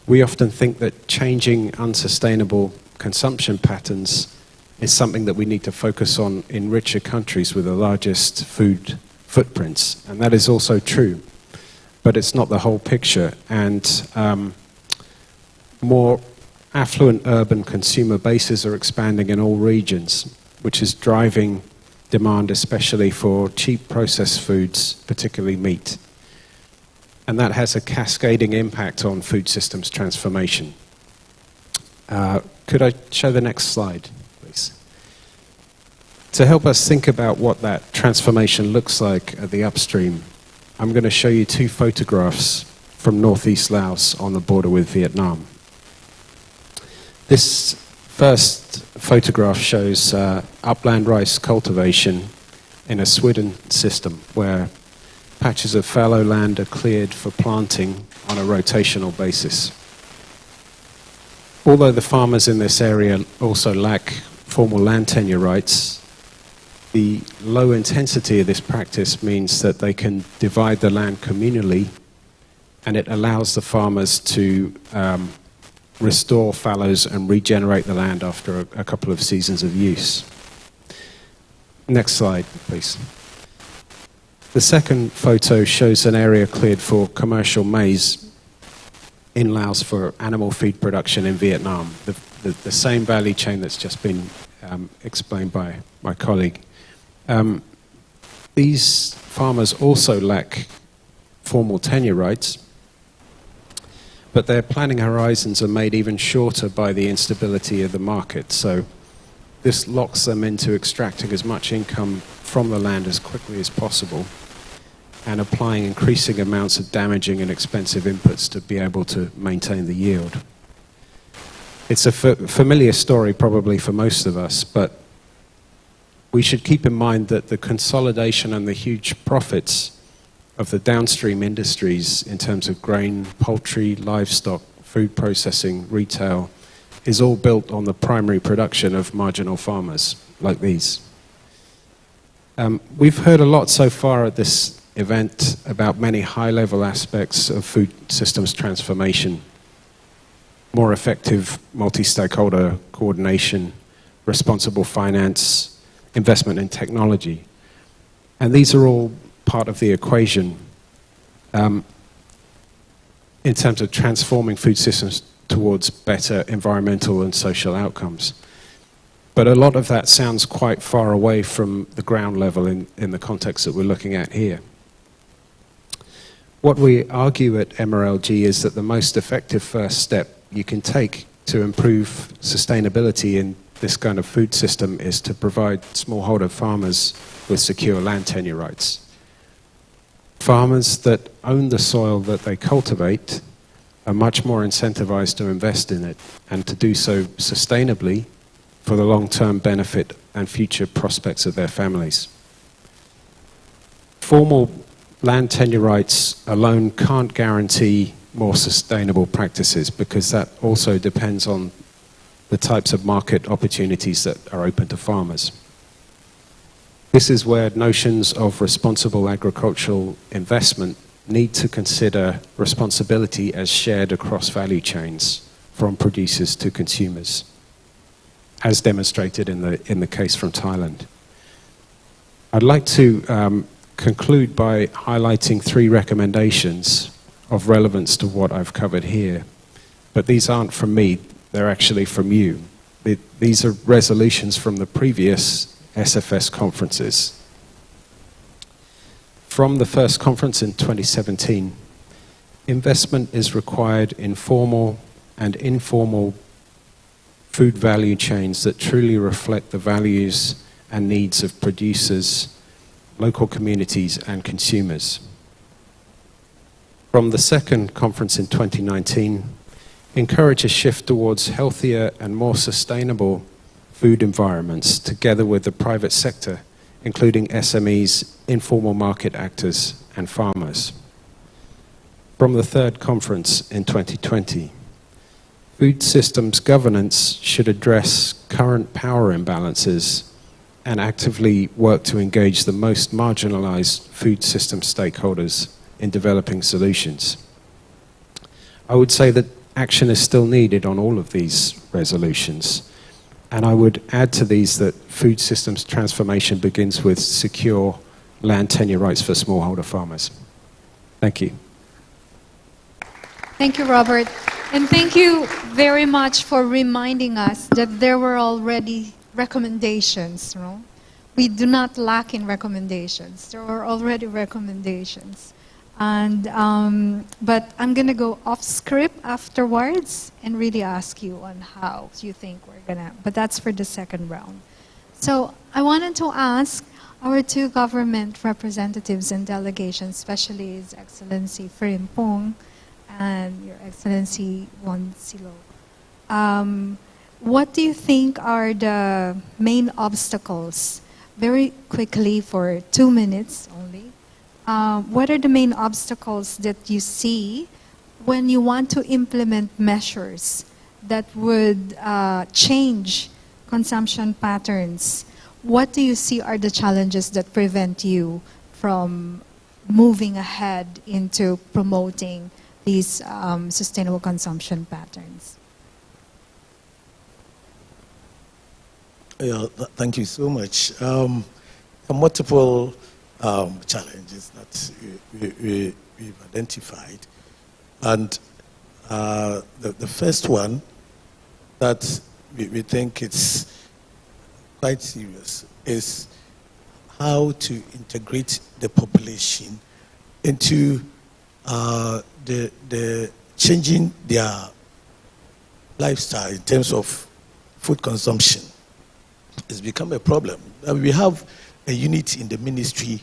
we often think that changing unsustainable consumption patterns is something that we need to focus on in richer countries with the largest food footprints. And that is also true. But it's not the whole picture. And more affluent urban consumer bases are expanding in all regions, which is driving demand especially for cheap processed foods, particularly meat. And that has a cascading impact on food systems transformation. Could I show the next slide, please? To help us think about what that transformation looks like at the upstream, I'm going to show you two photographs from northeast Laos on the border with Vietnam. This first photograph shows upland rice cultivation in a swidden system where patches of fallow land are cleared for planting on a rotational basis. Although the farmers in this area also lack formal land tenure rights, the low intensity of this practice means that they can divide the land communally, and it allows the farmers to restore fallows and regenerate the land after a couple of seasons of use. Next slide, please. The second photo shows an area cleared for commercial maize in Laos for animal feed production in Vietnam, the same value chain that's just been explained by my colleague. These farmers also lack formal tenure rights, but their planning horizons are made even shorter by the instability of the market. So this locks them into extracting as much income from the land as quickly as possible and applying increasing amounts of damaging and expensive inputs to be able to maintain the yield. It's a familiar story probably for most of us, but we should keep in mind that the consolidation and the huge profits of the downstream industries in terms of grain, poultry, livestock, food processing, retail, is all built on the primary production of marginal farmers like these. We've heard a lot so far at this event about many high-level aspects of food systems transformation: more effective multi-stakeholder coordination, responsible finance, investment in technology. And these are all part of the equation in terms of transforming food systems towards better environmental and social outcomes. But a lot of that sounds quite far away from the ground level in the context that we're looking at here. What we argue at MRLG is that the most effective first step you can take to improve sustainability in this kind of food system is to provide smallholder farmers with secure land tenure rights. Farmers that own the soil that they cultivate are much more incentivized to invest in it and to do so sustainably for the long-term benefit and future prospects of their families. Formal land tenure rights alone can't guarantee more sustainable practices because that also depends on the types of market opportunities that are open to farmers. This is where notions of responsible agricultural investment need to consider responsibility as shared across value chains from producers to consumers, as demonstrated in the case from Thailand. I'd like to conclude by highlighting 3 recommendations of relevance to what I've covered here. But these aren't from me, they're actually from you. These are resolutions from the previous SFS conferences. From the first conference in 2017, Investment is required in formal and informal food value chains that truly reflect the values and needs of producers, local communities, and consumers. From the second conference in 2019, encourage a shift towards healthier and more sustainable food environments together with the private sector, including SMEs, informal market actors, and farmers. From the third conference in 2020, food systems governance should address current power imbalances and actively work to engage the most marginalized food system stakeholders in developing solutions. I would say that action is still needed on all of these resolutions, and I would add to these that food systems transformation begins with secure land tenure rights for smallholder farmers. Thank you. Thank you, Robert. And thank you very much for reminding us that there were already recommendations. No? We do not lack in recommendations. There were already recommendations. And, but I'm going to go off script afterwards and really ask you on how you think we're going to, but that's for the second round. So I wanted to ask our two government representatives and delegations, especially His Excellency Frimpong and Your Excellency Won Silo. What do you think are the main obstacles? Very quickly for 2 minutes only. What are the main obstacles that you see when you want to implement measures that would change consumption patterns? What do you see are the challenges that prevent you from moving ahead into promoting these sustainable consumption patterns? Yeah, thank you so much. Multiple challenges that we've identified. And the first one that we think it's quite serious is how to integrate the population into the changing their lifestyle in terms of food consumption. It's become a problem. We have a unit in the ministry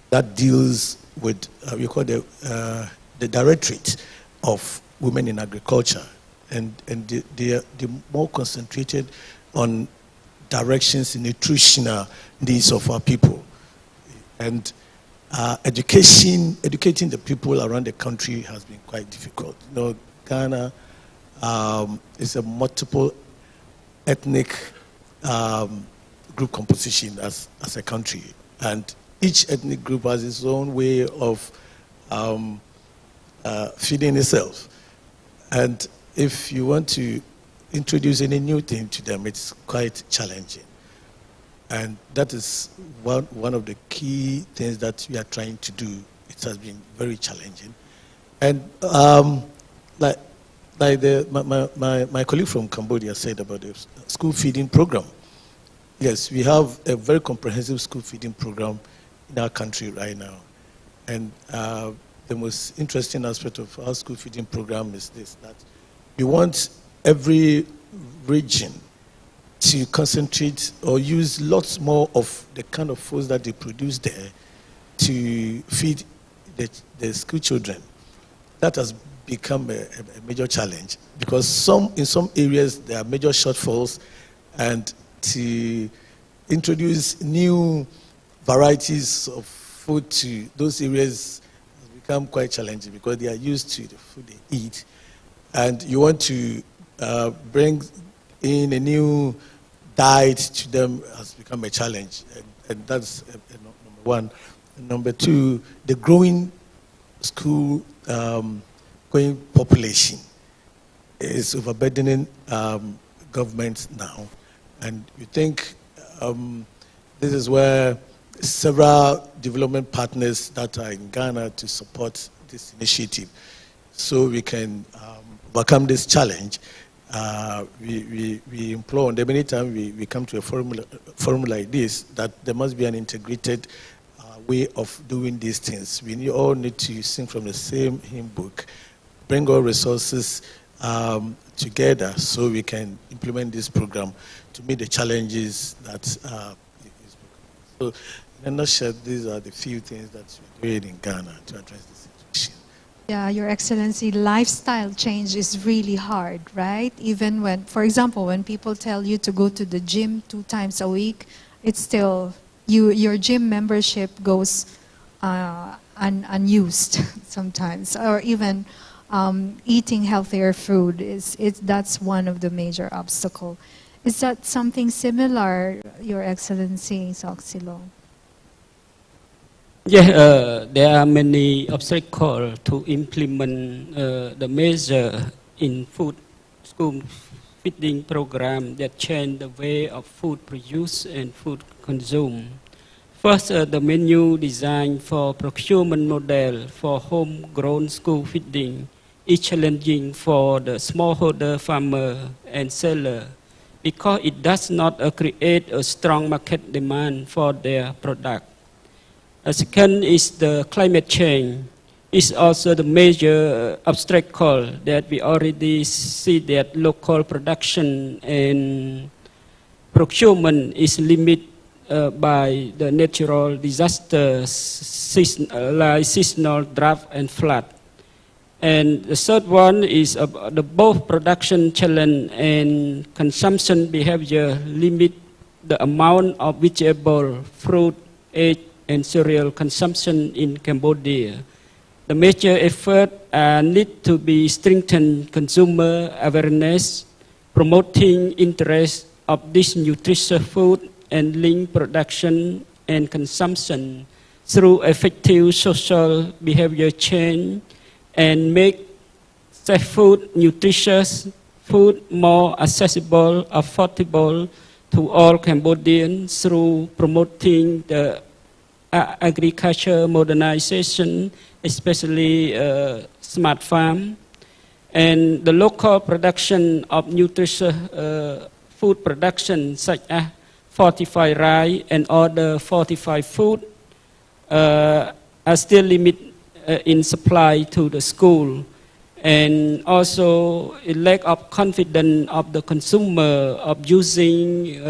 that deals with, we call the Directorate of Women in Agriculture, and they're more concentrated on directions in nutritional needs of our people. And educating the people around the country has been quite difficult. You know, Ghana is a multiple ethnic group composition as a country, and each ethnic group has its own way of feeding itself. And if you want to introduce any new thing to them, it's quite challenging. And that is one of the key things that we are trying to do. It has been very challenging. And like my colleague from Cambodia said about the school feeding program. Yes, we have a very comprehensive school feeding program in our country right now. And the most interesting aspect of our school feeding program is this, that we want every region to concentrate or use lots more of the kind of foods that they produce there to feed the school children. That has become a major challenge because in some areas there are major shortfalls, and to introduce new varieties of food to those areas has become quite challenging because they are used to the food they eat. And you want to bring in a new diet to them has become a challenge. And that's number one. And number two, the growing school going population is overburdening governments now. And we think this is where several development partners that are in Ghana to support this initiative so we can overcome this challenge. We implore, and many times we come to a forum like this, that there must be an integrated way of doing these things. We all need to sing from the same hymn book, bring all resources together so we can implement this program to meet the challenges that is. So, in a nutshell, these are the few things that we're doing in Ghana to address the situation. Yeah, Your Excellency, lifestyle change is really hard, right? Even when, for example, when people tell you to go to the gym 2 times a week, it's still, your gym membership goes unused sometimes. Or even eating healthier food, that's one of the major obstacles. Is that something similar, Your Excellency, Soxilo? Yeah, there are many obstacles to implement the measure in school feeding program that change the way of food produced and food consumed. First, the menu design for procurement model for homegrown school feeding is challenging for the smallholder farmer and seller because it does not create a strong market demand for their product. Second is the climate change. It's also the major obstacle that we already see that local production and procurement is limited by the natural disasters like seasonal drought and flood. And the third one is the both production challenge and consumption behavior limit the amount of vegetable, fruit, egg, and cereal consumption in Cambodia. The major effort need to be strengthen consumer awareness, promoting interest of this nutritious food and link production and consumption through effective social behavior change and make safe food, nutritious food more accessible, affordable to all Cambodians through promoting the agriculture modernization, especially smart farm, and the local production of nutritious food production such as fortified rice and other fortified food are still limited in supply to the school, and also a lack of confidence of the consumer of using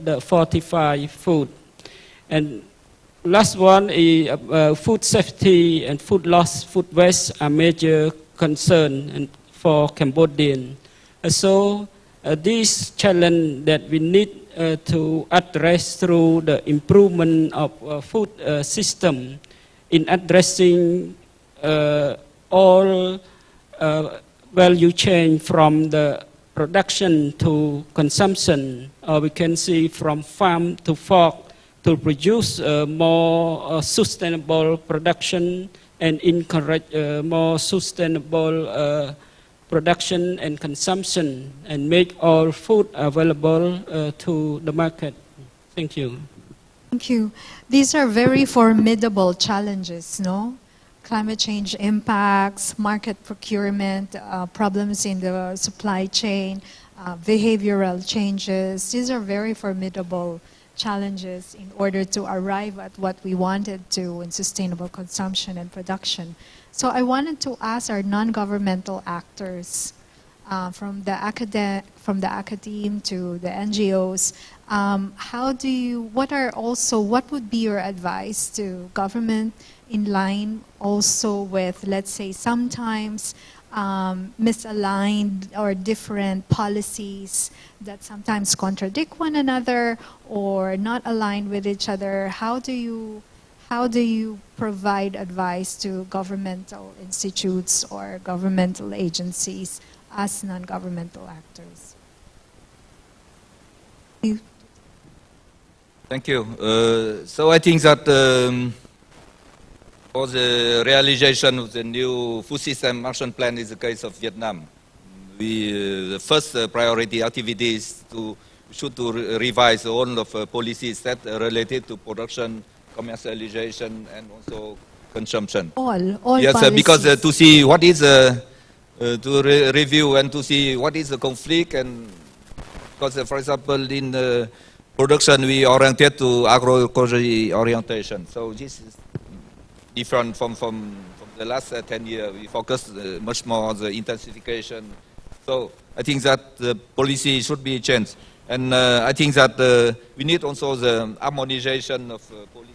the fortified food. And last one is food safety and food loss, food waste are major concern for Cambodian. So this challenge that we need to address through the improvement of food system in addressing all value chain from the production to consumption, or we can see from farm to fork, to produce more sustainable production and encourage more sustainable production and consumption and make all food available to the market. Thank you. Thank you. These are very formidable challenges, no? Climate change impacts, market procurement, problems in the supply chain, behavioral changes. These are very formidable challenges in order to arrive at what we wanted to in sustainable consumption and production. So I wanted to ask our non-governmental actors, from the academe to the NGOs, what would be your advice to government in line also with, let's say, sometimes misaligned or different policies that sometimes contradict one another or not aligned with each other? How do you provide advice to governmental institutes or governmental agencies as non-governmental actors? Thank you. So I think that for the realization of the new food system action plan is the case of Vietnam. The first priority activity is to revise all of policies that are related to production, commercialization, and also consumption. All yes, policies. Because to see what is review and to see what is the conflict, and because for example in production, we oriented to agroecology orientation. So this is different from the last 10 years. We focus much more on the intensification. So I think that the policy should be changed. And I think that we need also the harmonization of policy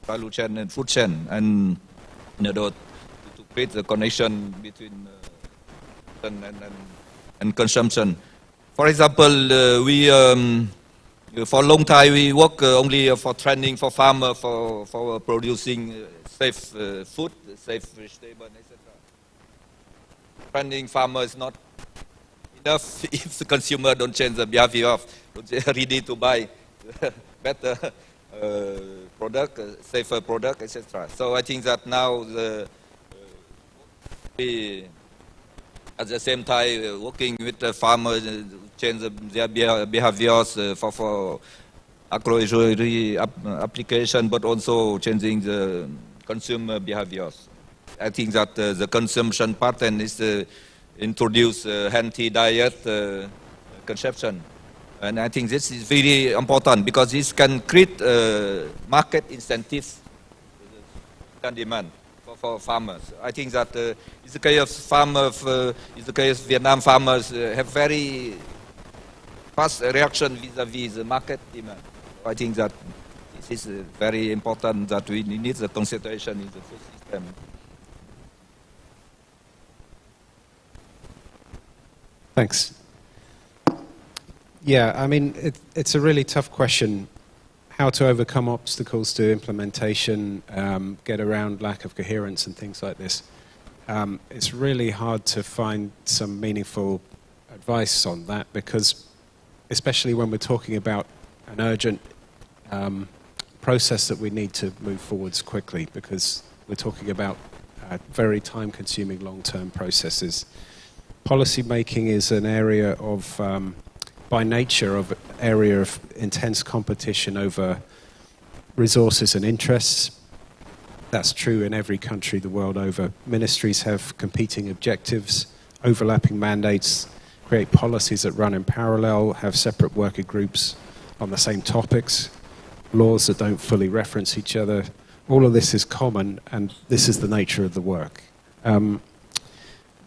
value chain and food chain, and in order to create the connection between and consumption. For example, we for a long time we work only for training for farmer for producing safe food, safe vegetable, etc. Training farmer is not enough if the consumer don't change the behavior of ready to buy better product, safer product, etc. So I think that now we at the same time working with the farmers change their behaviors for agroecology application, but also changing the consumer behaviors. I think that the consumption pattern is introduce healthy diet consumption. And I think this is very important because this can create market incentives and demand for farmers. I think that in the case of farmers, in the case of Vietnam farmers have very fast reaction vis-à-vis the market demand. I think that this is very important that we need the consideration in the food system. Thanks. Yeah, I mean, it's a really tough question, how to overcome obstacles to implementation, get around lack of coherence and things like this. It's really hard to find some meaningful advice on that because, especially when we're talking about an urgent process that we need to move forwards quickly, because we're talking about very time-consuming long-term processes. Policy making is an area of, by nature, of area of intense competition over resources and interests. That's true in every country the world over. Ministries have competing objectives, overlapping mandates, create policies that run in parallel, have separate working groups on the same topics, laws that don't fully reference each other. All of this is common, and this is the nature of the work.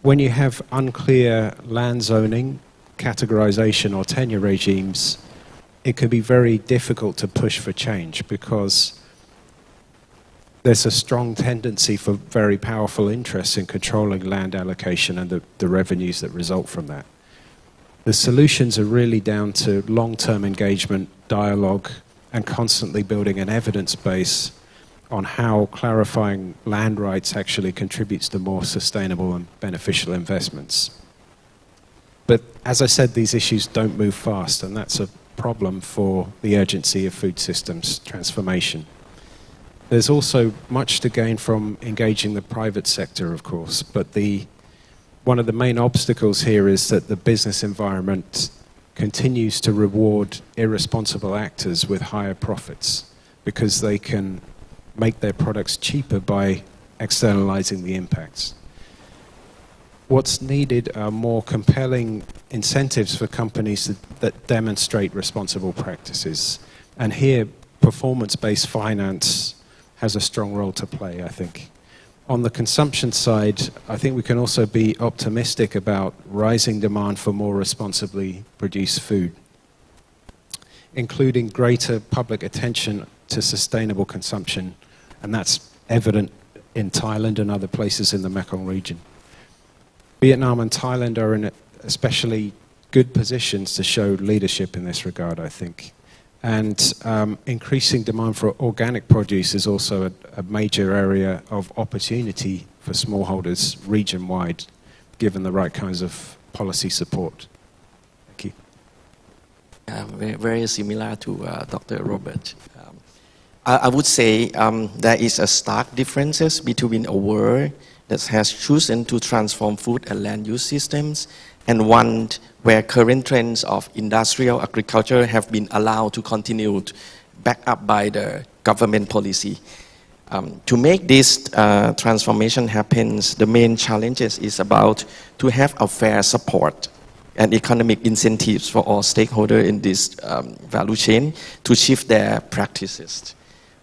When you have unclear land zoning, categorization or tenure regimes, it can be very difficult to push for change because there's a strong tendency for very powerful interests in controlling land allocation and the revenues that result from that. The solutions are really down to long-term engagement, dialogue, and constantly building an evidence base on how clarifying land rights actually contributes to more sustainable and beneficial investments. But as I said, these issues don't move fast, and that's a problem for the urgency of food systems transformation. There's also much to gain from engaging the private sector, of course, but one of the main obstacles here is that the business environment continues to reward irresponsible actors with higher profits because they can make their products cheaper by externalizing the impacts. What's needed are more compelling incentives for companies that demonstrate responsible practices. And here, performance-based finance has a strong role to play, I think. On the consumption side, I think we can also be optimistic about rising demand for more responsibly produced food, including greater public attention to sustainable consumption, and that's evident in Thailand and other places in the Mekong region. Vietnam and Thailand are in especially good positions to show leadership in this regard, I think. And increasing demand for organic produce is also a major area of opportunity for smallholders region-wide, given the right kinds of policy support. Thank you. Very similar to Dr. Robert. I would say there is a stark differences between a world that has chosen to transform food and land use systems and one where current trends of industrial agriculture have been allowed to continue, backed up by the government policy. To make this transformation happen, the main challenges is about to have a fair support and economic incentives for all stakeholders in this value chain to shift their practices.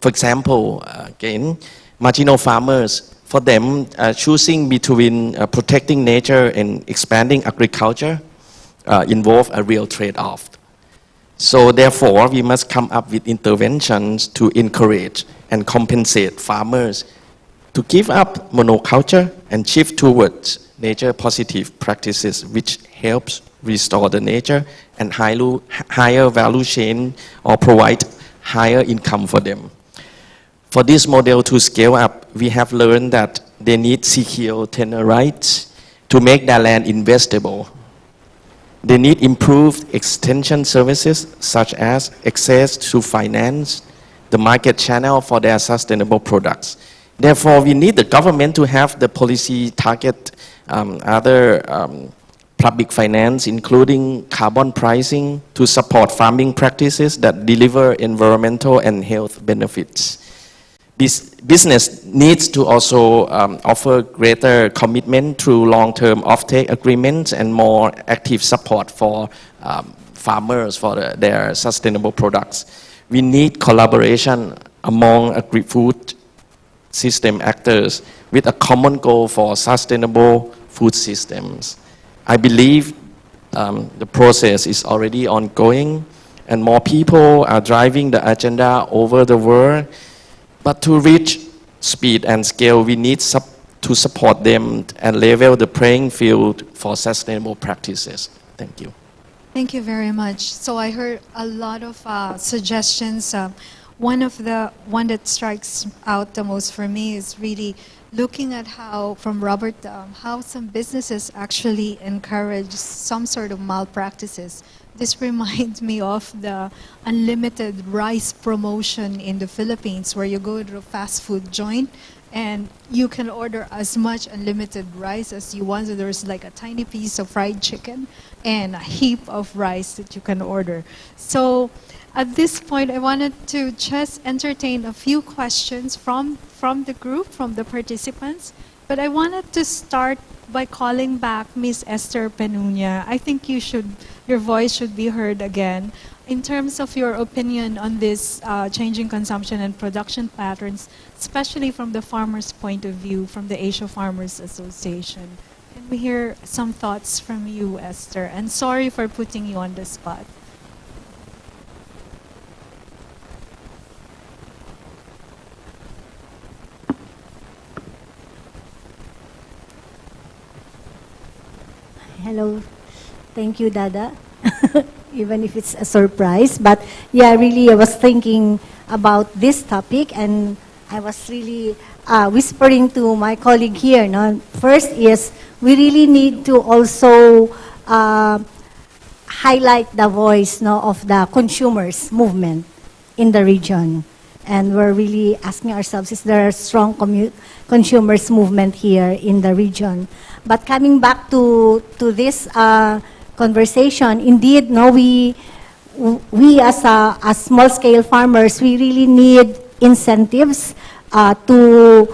For example, again, marginal farmers, for them, choosing between protecting nature and expanding agriculture involve a real trade-off. So therefore, we must come up with interventions to encourage and compensate farmers to give up monoculture and shift towards nature-positive practices, which helps restore the nature and higher value chain or provide higher income for them. For this model to scale up, we have learned that they need secure tenure rights to make their land investable. They need improved extension services such as access to finance, the market channel for their sustainable products. Therefore, we need the government to have the policy target other public finance, including carbon pricing, to support farming practices that deliver environmental and health benefits. Business needs to also offer greater commitment through long-term offtake agreements and more active support for farmers for their sustainable products. We need collaboration among agri-food system actors with a common goal for sustainable food systems. I believe the process is already ongoing and more people are driving the agenda over the world. But to reach speed and scale, we need to support them and level the playing field for sustainable practices. Thank you. Thank you very much. So I heard a lot of suggestions. One that strikes out the most for me is really looking at how, from Robert, how some businesses actually encourage some sort of malpractices. This reminds me of the unlimited rice promotion in the Philippines, where you go to a fast food joint and you can order as much unlimited rice as you want. So there's like a tiny piece of fried chicken and a heap of rice that you can order. So at this point, I wanted to just entertain a few questions from the group, from the participants. But I wanted to start by calling back Ms. Esther Penunia. I think your voice should be heard again. In terms of your opinion on this changing consumption and production patterns, especially from the farmers' point of view, from the Asia Farmers Association. Can we hear some thoughts from you, Esther? And sorry for putting you on the spot. Hello. Thank you, Dada. Even if it's a surprise. But yeah, really, I was thinking about this topic and I was really whispering to my colleague here. No? First is, we really need to also highlight the voice of the consumers movement in the region. And we're really asking ourselves, is there a strong consumers movement here in the region? But coming back to this conversation, indeed, we as small-scale farmers, we really need incentives to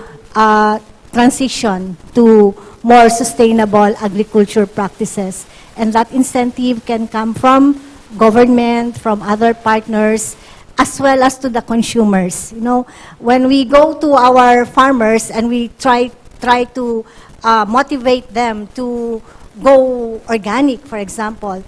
transition to more sustainable agriculture practices. And that incentive can come from government, from other partners, as well as to the consumers. When we go to our farmers and we try to motivate them to go organic, for example,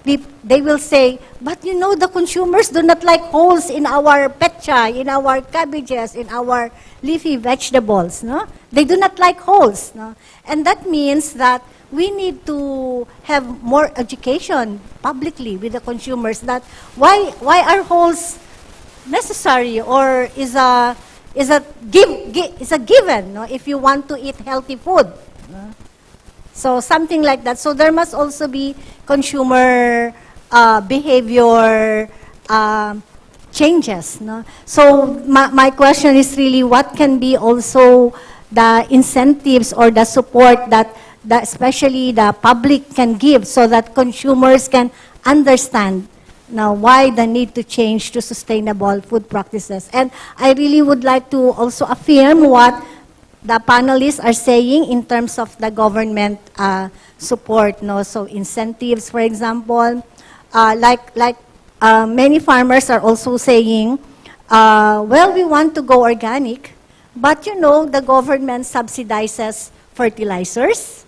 they will say, but the consumers do not like holes in our petcha, in our cabbages, in our leafy vegetables. No? They do not like holes. No? And that means that we need to have more education publicly with the consumers that why are holes necessary or is a given, no? If you want to eat healthy food. No? So something like that. So there must also be consumer behavior changes. No? So my question is really, what can be also the incentives or the support that especially the public can give so that consumers can understand now why the need to change to sustainable food practices. And I really would like to also affirm what the panelists are saying in terms of the government support, no? So incentives, for example, many farmers are also saying, well, we want to go organic, but you know, the government subsidizes fertilizers,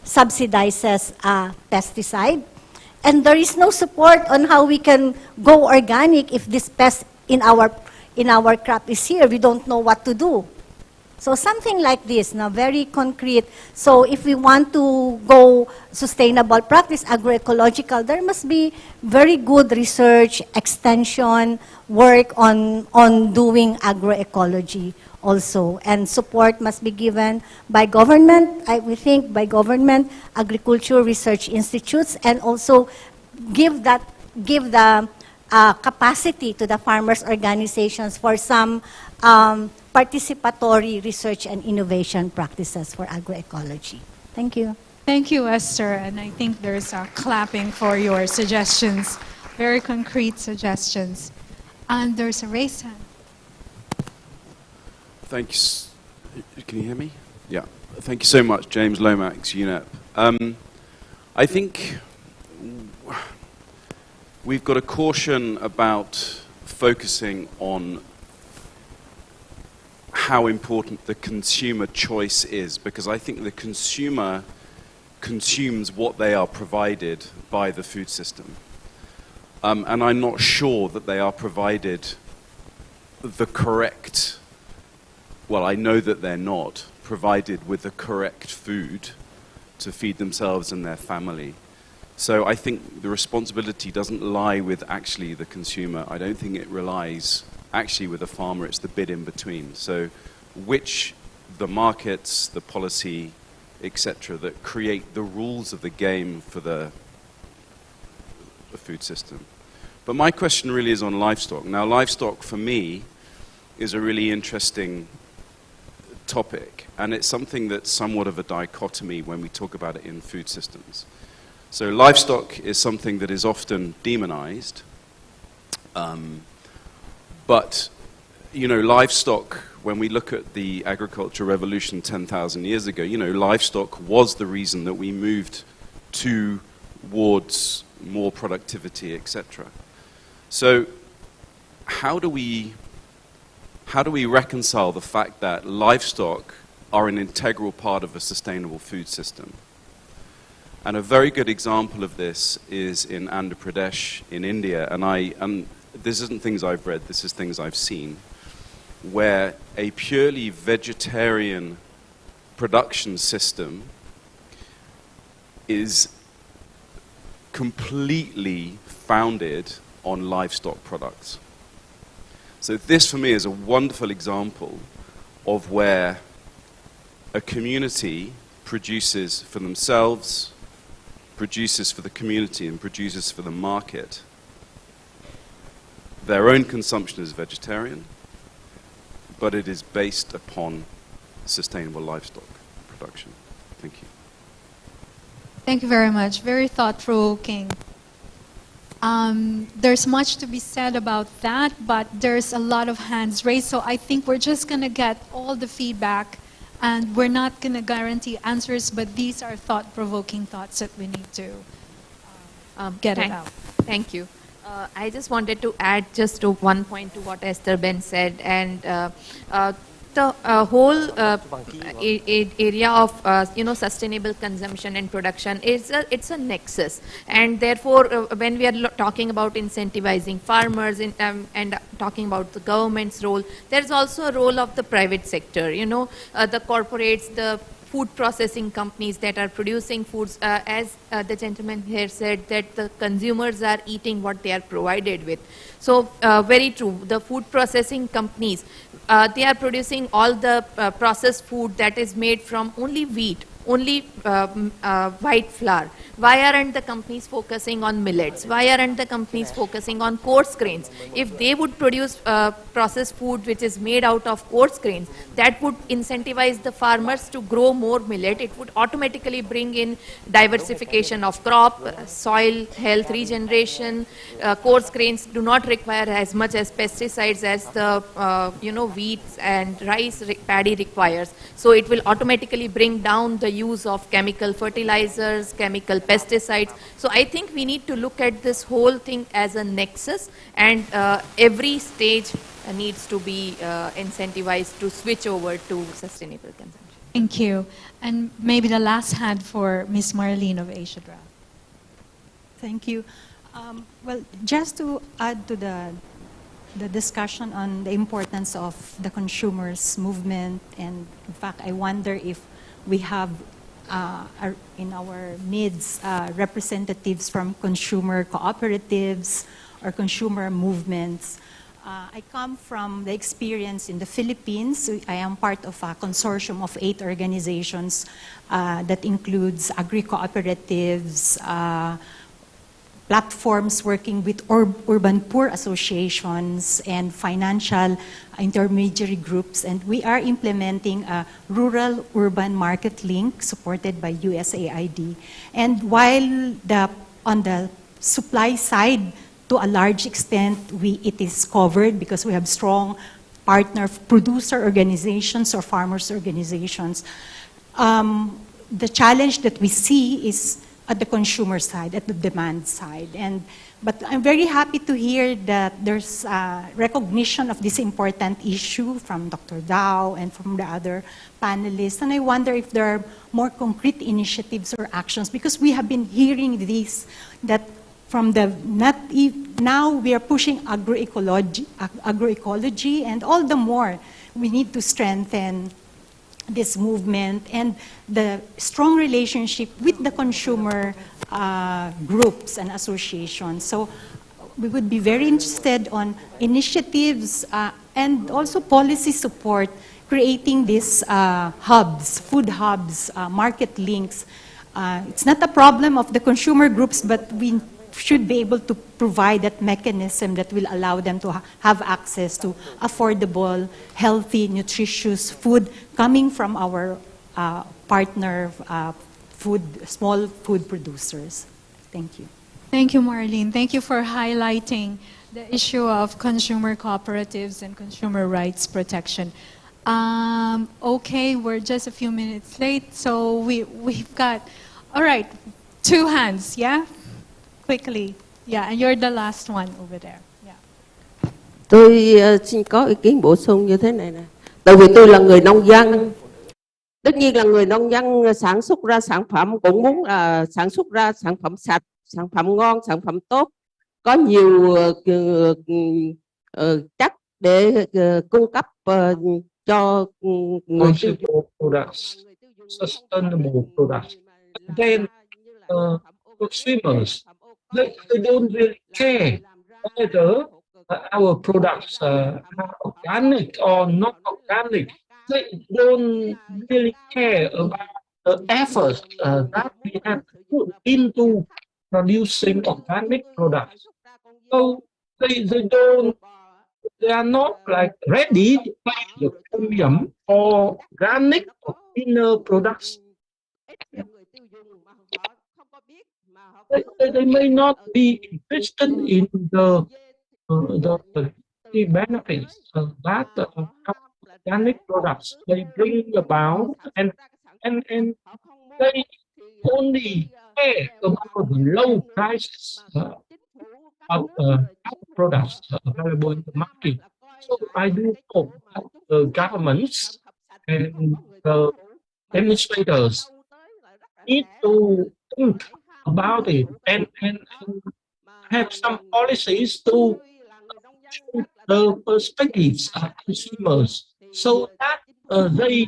subsidizes pesticide, and there is no support on how we can go organic if this pest in our crop is here. We don't know what to do. So something like this, now very concrete. So if we want to go sustainable practice, agroecological, there must be very good research, extension, work on doing agroecology also. And support must be given by government, we think by government, agriculture research institutes, and also give the capacity to the farmers' organizations for some participatory research and innovation practices for agroecology. Thank you. Thank you, Esther. And I think there's a clapping for your suggestions, very concrete suggestions. And there's a raised hand. Thanks. Can you hear me? Yeah. Thank you so much, James Lomax, UNEP. I think we've got a caution about focusing on how important the consumer choice is, because I think the consumer consumes what they are provided by the food system. And I'm not sure that they are provided the correct, well, I know that they're not provided with the correct food to feed themselves and their family. So I think the responsibility doesn't lie with actually the consumer. I don't think it relies actually with the farmer. It's the bit in between. So which the markets, the policy, etc., that create the rules of the game for the food system. But my question really is on livestock. Now, livestock for me is a really interesting topic, and it's something that's somewhat of a dichotomy when we talk about it in food systems. So livestock is something that is often demonized, but you know, livestock, when we look at the agricultural revolution 10,000 years ago, you know, livestock was the reason that we moved towards more productivity, etc. So how do we reconcile the fact that livestock are an integral part of a sustainable food system? And a very good example of this is in Andhra Pradesh in India, and this isn't things I've read, this is things I've seen, where a purely vegetarian production system is completely founded on livestock products. So this for me is a wonderful example of where a community produces for themselves, produces for the community, and produces for the market. Their own consumption is vegetarian, but it is based upon sustainable livestock production. Thank you. Thank you very much. Very thought-provoking. There's much to be said about that, but there's a lot of hands raised, so I think we're just going to get all the feedback, and we're not going to guarantee answers, but these are thought-provoking thoughts that we need to get it out. Thank you. I just wanted to add just to one point to what Esther Ben said, and the whole area of sustainable consumption and production it's a nexus, and therefore when we are talking about incentivizing farmers and talking about the government's role, there's also a role of the private sector. The corporates, the food processing companies that are producing foods, as the gentleman here said, that the consumers are eating what they are provided with. So very true. The food processing companies, they are producing all the processed food that is made from only wheat, only white flour, Why aren't the companies focusing on millets? Why aren't the companies focusing on coarse grains? If they would produce processed food which is made out of coarse grains, that would incentivize the farmers to grow more millet. It would automatically bring in diversification of crop, soil health, regeneration. Coarse grains do not require as much as pesticides as the wheat and rice paddy requires. So it will automatically bring down the use of chemical fertilizers, chemical pesticides. So I think we need to look at this whole thing as a nexus, and every stage needs to be incentivized to switch over to sustainable consumption. Thank you. And maybe the last hand for Ms. Marlene of Asia Draft. Thank you. Well, just to add to the discussion on the importance of the consumers' movement, and in fact, I wonder if we have in our midst representatives from consumer cooperatives or consumer movements. I come from the experience in the Philippines. I am part of a consortium of 8 organizations that includes agri-cooperatives, platforms working with urban poor associations and financial intermediary groups. And we are implementing a rural-urban market link supported by USAID. And while on the supply side, to a large extent, it is covered because we have strong partner producer organizations or farmers organizations. The challenge that we see is at the consumer side, at the demand side. But I'm very happy to hear that there's recognition of this important issue from Dr. Dao and from the other panelists. And I wonder if there are more concrete initiatives or actions, because we have been hearing this, that from now we are pushing agroecology, and all the more we need to strengthen this movement and the strong relationship with the consumer groups and associations. So we would be very interested on initiatives and also policy support, creating these hubs, food hubs, market links. It's not a problem of the consumer groups, but we should be able to provide that mechanism that will allow them to have access to affordable, healthy, nutritious food coming from our partner small food producers. Thank you. Thank you, Marlene. Thank you for highlighting the issue of consumer cooperatives and consumer rights protection. Okay, we're just a few minutes late, so we've got, all right, 2 hands, yeah? Quickly. Yeah, and you're the last one over there. Yeah. Tôi xin có ý kiến bổ sung như thế này nè. Tại vì tôi là người nông dân. Tất nhiên là người nông dân sản xuất ra sản phẩm cũng muốn là sản xuất ra sản phẩm sạch, sản phẩm ngon, sản phẩm tốt, có nhiều chất để cung cấp cho người tiêu dùng. Sustainable products. Then consumers, they don't really care whether our products are organic or not organic. They don't really care about the efforts that we have put into producing organic products. So they are not like ready to pay the premium for organic or cleaner products. They may not be interested in the benefits that organic products they bring about, and they only care about the low prices of products available in the market. So I do hope that the governments and the demonstrators need to think about it and have some policies to change the perspectives of consumers, so that they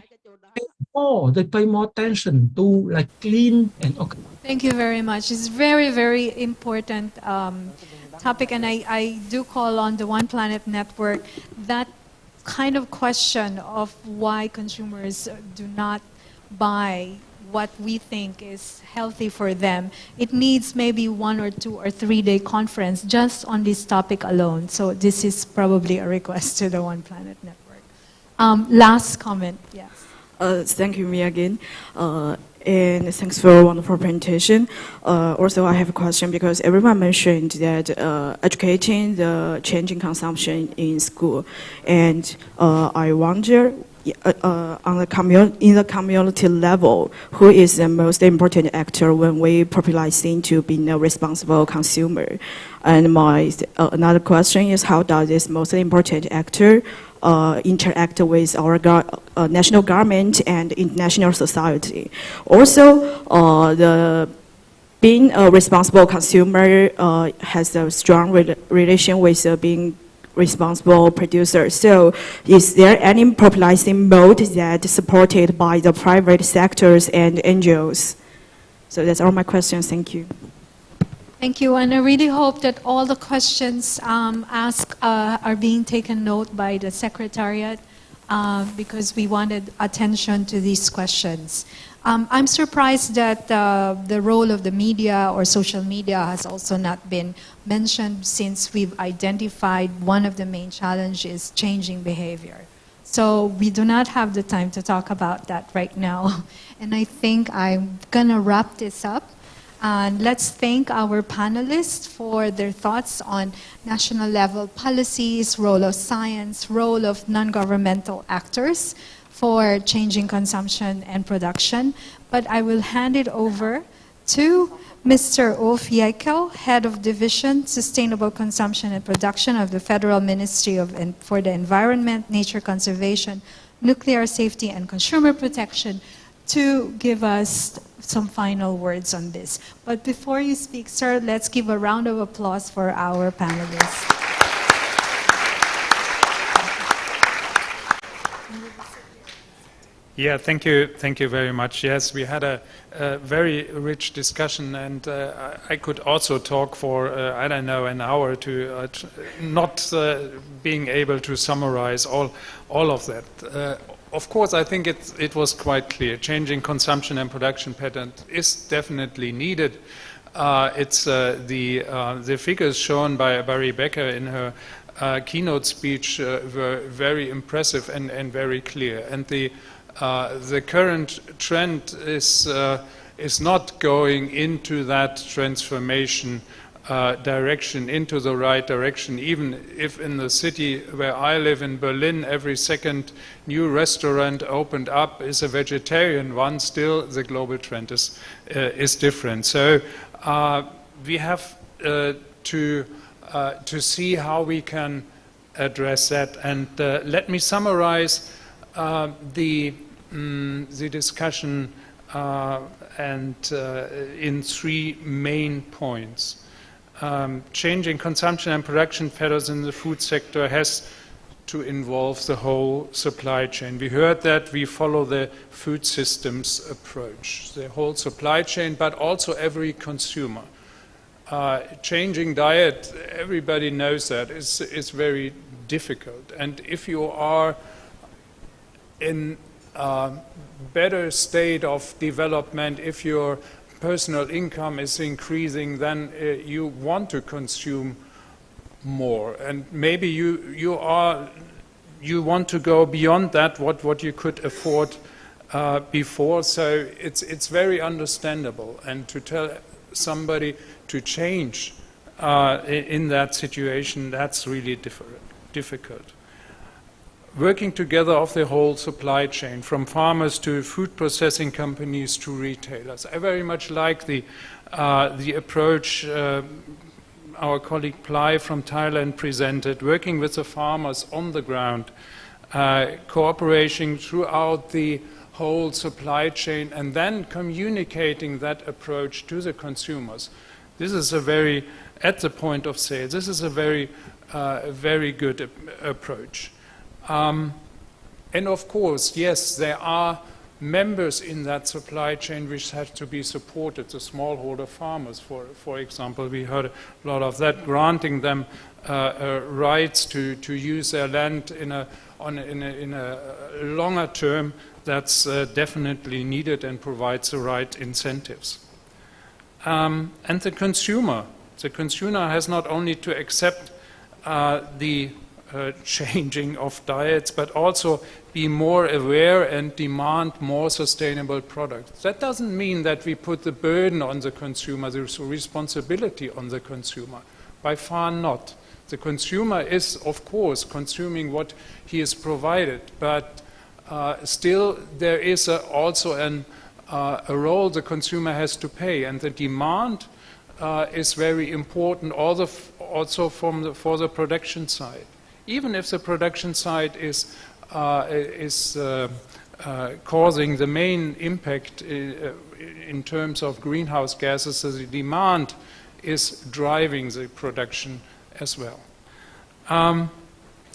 pay more attention to like clean and organic. Thank you very much. It's very, very important topic, and I do call on the One Planet Network that kind of question of why consumers do not buy what we think is healthy for them, it needs maybe 1 or 2 or 3 day conference just on this topic alone. So this is probably a request to the One Planet Network. Last comment, yes. Thank you, me again. And thanks for a wonderful presentation. Also, I have a question because everyone mentioned that educating the changing consumption in school. And I wonder, in the community level, who is the most important actor when we popularizing to be a responsible consumer? And my another question is, how does this most important actor interact with our national government and international society? Also, being a responsible consumer has a strong relation with being responsible producer. So is there any popularizing mode that is supported by the private sectors and NGOs? So that's all my questions. Thank you. Thank you, and I really hope that all the questions asked are being taken note by the Secretariat because we wanted attention to these questions. I'm surprised that the role of the media or social media has also not been mentioned, since we've identified one of the main challenges, changing behavior. So we do not have the time to talk about that right now. And I think I'm gonna wrap this up. And let's thank our panelists for their thoughts on national level policies, role of science, role of non-governmental actors for changing consumption and production. But I will hand it over to Mr. Ulf Jäkel, Head of Division Sustainable Consumption and Production of the Federal Ministry for the Environment, Nature Conservation, Nuclear Safety and Consumer Protection, to give us some final words on this. But before you speak, sir, let's give a round of applause for our panelists. Yeah, thank you very much. Yes, we had a very rich discussion, and I could also talk for, I don't know, an hour to not being able to summarize all of that. Of course, I think it was quite clear. Changing consumption and production patterns is definitely needed. It's the figures shown by Rebecca in her keynote speech were very impressive and very clear. And the current trend is not going into that transformation direction, into the right direction. Even if in the city where I live in Berlin, every second new restaurant opened up is a vegetarian one, still the global trend is different. So we have to see how we can address that. And let me summarize the discussion in 3 main points. Changing consumption and production patterns in the food sector has to involve the whole supply chain. We heard that we follow the food systems approach, the whole supply chain, but also every consumer. Changing diet, everybody knows that, is very difficult. And if you are in a better state of development, if your personal income is increasing, then you want to consume more, and maybe you want to go beyond that what you could afford before. So it's very understandable, and to tell somebody to change in that situation, that's really difficult. Working together of the whole supply chain, from farmers to food processing companies to retailers. I very much like the approach our colleague Plai from Thailand presented, working with the farmers on the ground, cooperating throughout the whole supply chain, and then communicating that approach to the consumers. This is at the point of sale, this is a very good approach. And of course, yes, there are members in that supply chain which have to be supported, the smallholder farmers, for example. We heard a lot of that, granting them rights to use their land in a longer term. That's definitely needed and provides the right incentives. And the consumer has not only to accept the changing of diets, but also be more aware and demand more sustainable products. That doesn't mean that we put the burden on the consumer, the responsibility on the consumer. By far not. The consumer is, of course, consuming what he is provided, but still there is also a role the consumer has to play, and the demand is very important also for the production side. Even if the production side is causing the main impact in terms of greenhouse gases, the demand is driving the production as well.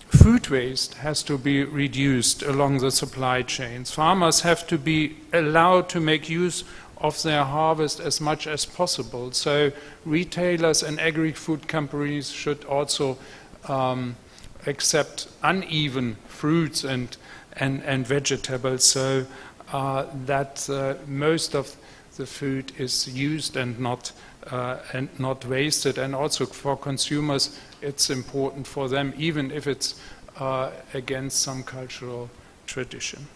Food waste has to be reduced along the supply chains. Farmers have to be allowed to make use of their harvest as much as possible. So retailers and agri-food companies should also accept uneven fruits and vegetables, so that most of the food is used and not wasted. And also for consumers, it's important for them, even if it's against some cultural tradition.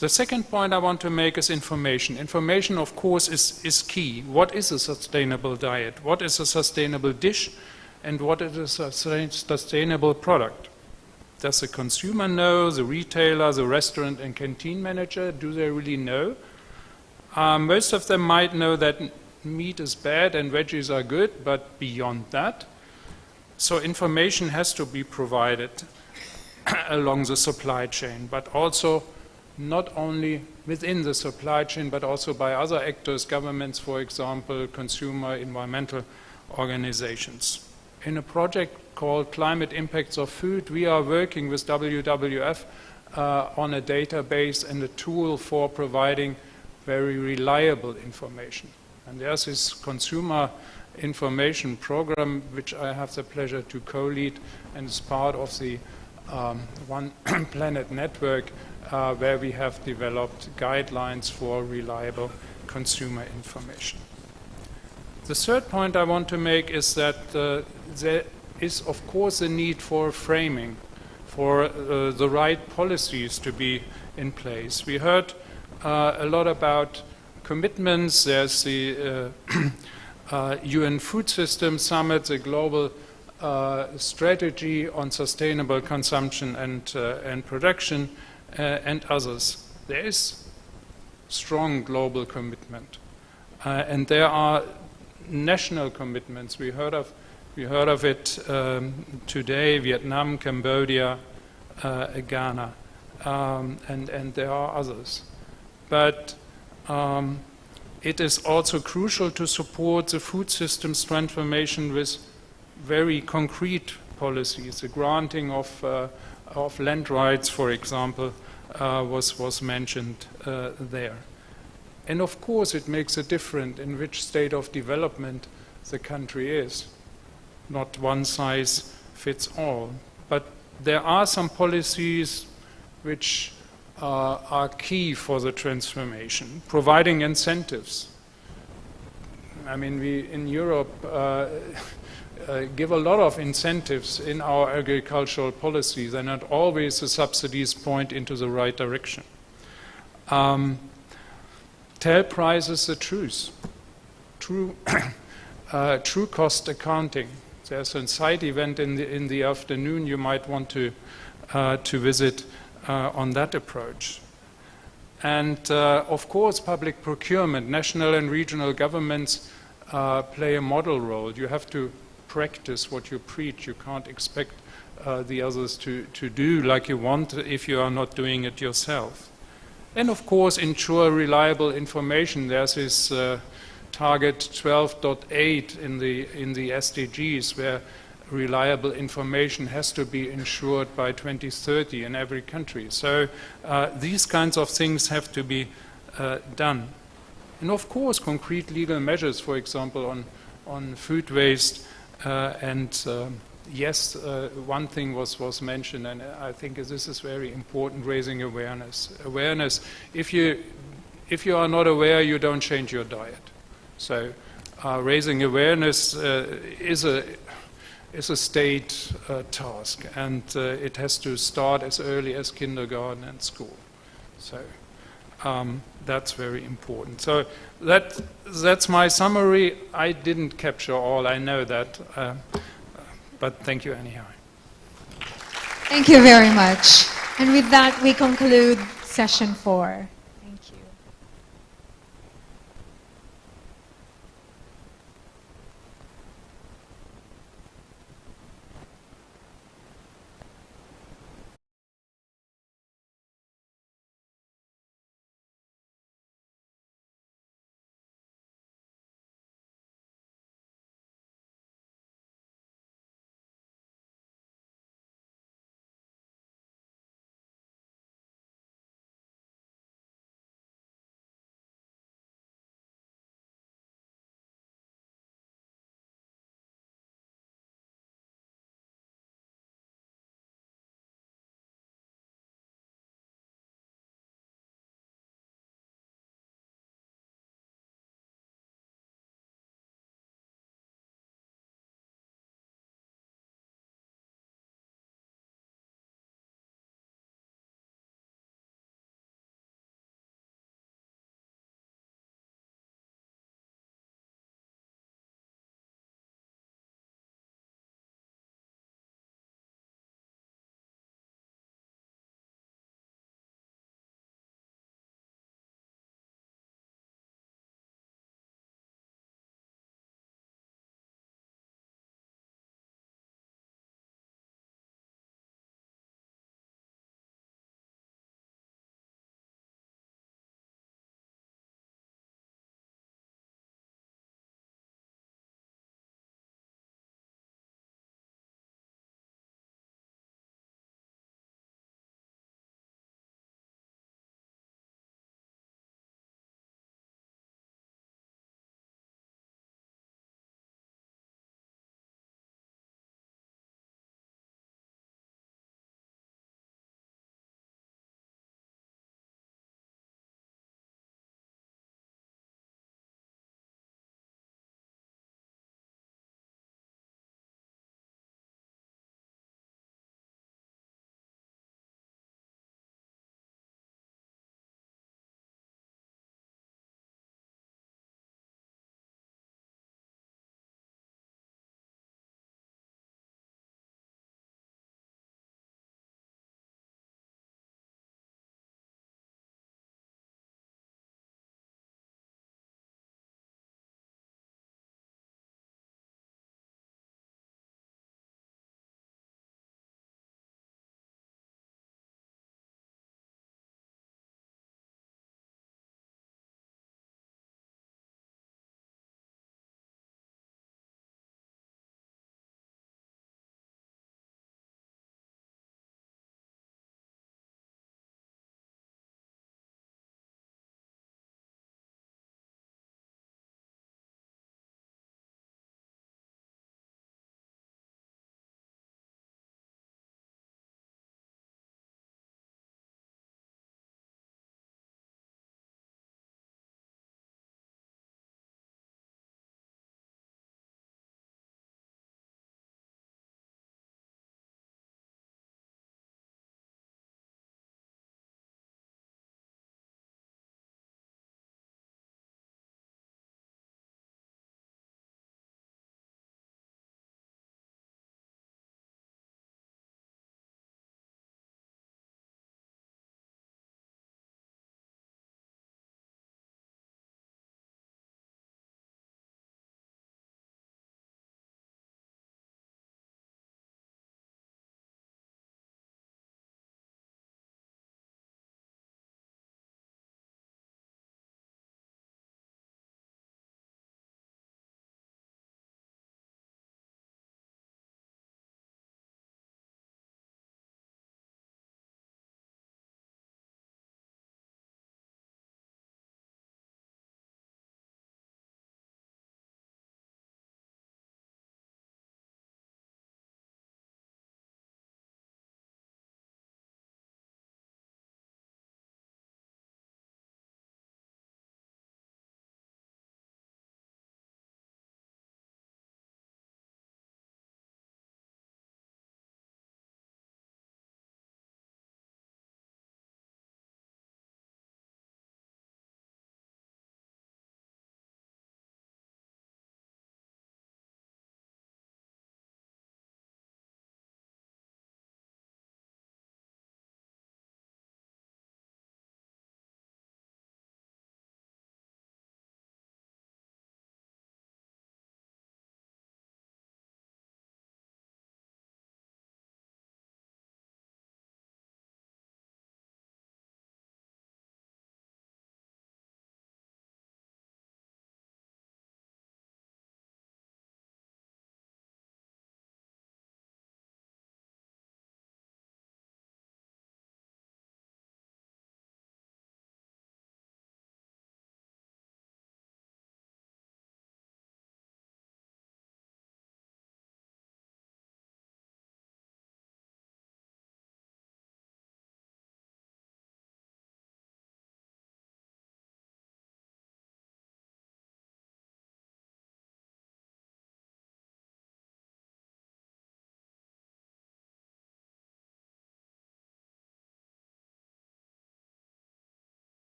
The second point I want to make is information. Information, of course, is key. What is a sustainable diet? What is a sustainable dish? And what is a sustainable product? Does the consumer know, the retailer, the restaurant and canteen manager? Do they really know? Most of them might know that meat is bad and veggies are good, but beyond that. So information has to be provided along the supply chain, but also not only within the supply chain, but also by other actors, governments, for example, consumer, environmental organizations. In a project called Climate Impacts of Food, we are working with WWF on a database and a tool for providing very reliable information. And there's this consumer information program, which I have the pleasure to co-lead, and is part of the One Planet Network, where we have developed guidelines for reliable consumer information. The third point I want to make is that there is, of course, a need for framing, for the right policies to be in place. We heard a lot about commitments. There's the UN Food System Summit, the global strategy on sustainable consumption and production, and others. There is strong global commitment, and there are national commitments. We heard of it today: Vietnam, Cambodia, Ghana, and there are others. But it is also crucial to support the food system's transformation with very concrete policies. The granting of land rights, for example, was mentioned there. And of course it makes a difference in which state of development the country is. Not one size fits all. But there are some policies which are key for the transformation. Providing incentives. I mean, we in Europe give a lot of incentives in our agricultural policies, and not always the subsidies point into the right direction. Tell prices the truth. True cost accounting. There's a side event in the afternoon you might want to visit on that approach. And of course, public procurement. National and regional governments play a model role. You have to practice what you preach. You can't expect the others to do like you want if you are not doing it yourself. And of course, ensure reliable information. There's this target 12.8 in the SDGs, where reliable information has to be ensured by 2030 in every country. So these kinds of things have to be done. And of course, concrete legal measures, for example, on food waste yes, one thing was mentioned, and I think this is very important, raising awareness. Awareness, if you are not aware, you don't change your diet. So raising awareness is a state task, and it has to start as early as kindergarten and school. So that's very important. So that's my summary. I didn't capture all, I know that, but thank you anyhow. Thank you very much. And with that, we conclude session 4.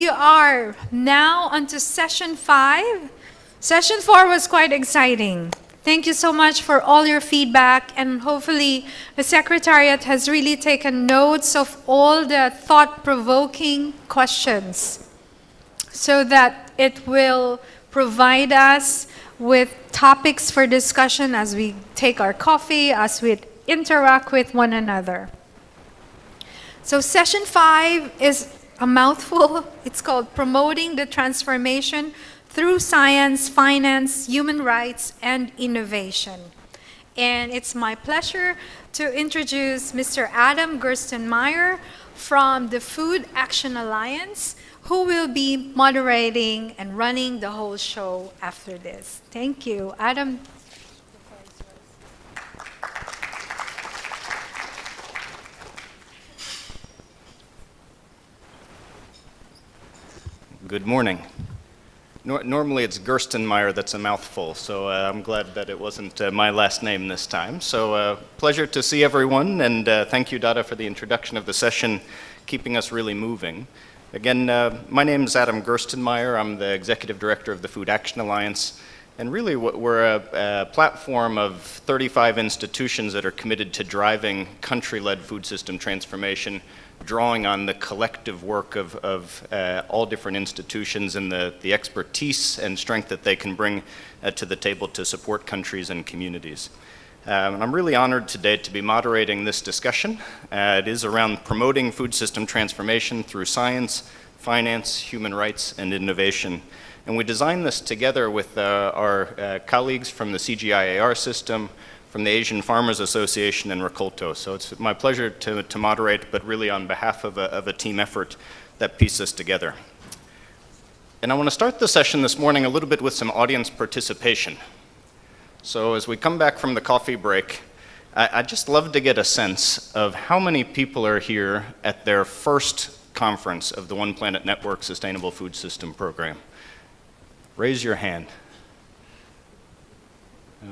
We are now onto session 5. Session 4 was quite exciting. Thank you so much for all your feedback, and hopefully the Secretariat has really taken notes of all the thought-provoking questions so that it will provide us with topics for discussion as we take our coffee, as we interact with one another. So session 5 is a mouthful. It's called Promoting the Transformation Through Science, Finance, Human Rights, and Innovation. And it's my pleasure to introduce Mr. Adam Gerstenmaier from the Food Action Alliance, who will be moderating and running the whole show after this. Thank you. Adam. Good morning. Normally it's Gerstenmaier that's a mouthful, so I'm glad that it wasn't my last name this time. So pleasure to see everyone, and thank you, Dada, for the introduction of the session, keeping us really moving. Again, my name is Adam Gerstenmaier. I'm the Executive Director of the Food Action Alliance, and really we're a platform of 35 institutions that are committed to driving country-led food system transformation, drawing on the collective work of all different institutions and the expertise and strength that they can bring to the table to support countries and communities. And I'm really honored today to be moderating this discussion. It is around promoting food system transformation through science, finance, human rights, and innovation. And we designed this together with our colleagues from the CGIAR system, from the Asian Farmers Association, and Recolto. So it's my pleasure to moderate, but really on behalf of a team effort that pieced this together. And I want to start the session this morning a little bit with some audience participation. So as we come back from the coffee break, I'd just love to get a sense of how many people are here at their first conference of the One Planet Network Sustainable Food System Program. Raise your hand.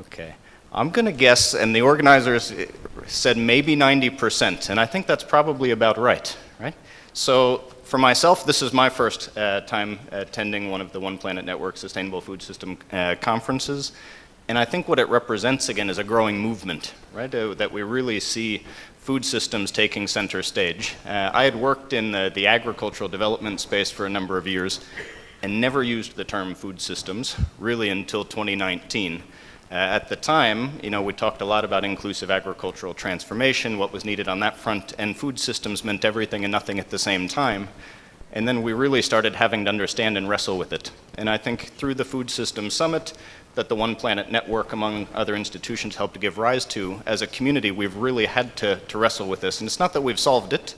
Okay. I'm going to guess, and the organizers said maybe 90%, and I think that's probably about right? So for myself, this is my first time attending one of the One Planet Network Sustainable Food System conferences, and I think what it represents, again, is a growing movement, right? That we really see food systems taking center stage. I had worked in the agricultural development space for a number of years and never used the term food systems, really until 2019. At the time, we talked a lot about inclusive agricultural transformation, what was needed on that front, and food systems meant everything and nothing at the same time. And then we really started having to understand and wrestle with it. And I think through the Food Systems Summit that the One Planet Network, among other institutions, helped to give rise to, as a community, we've really had to wrestle with this. And it's not that we've solved it,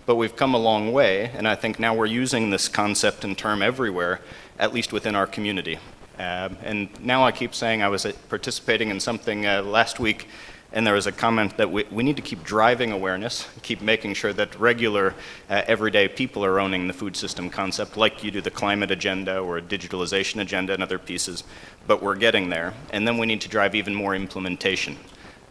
but we've come a long way. And I think now we're using this concept and term everywhere, at least within our community. And now I keep saying I was participating in something last week, and there was a comment that we need to keep driving awareness, keep making sure that regular, everyday people are owning the food system concept, like you do the climate agenda or digitalization agenda and other pieces, but we're getting there. And then we need to drive even more implementation.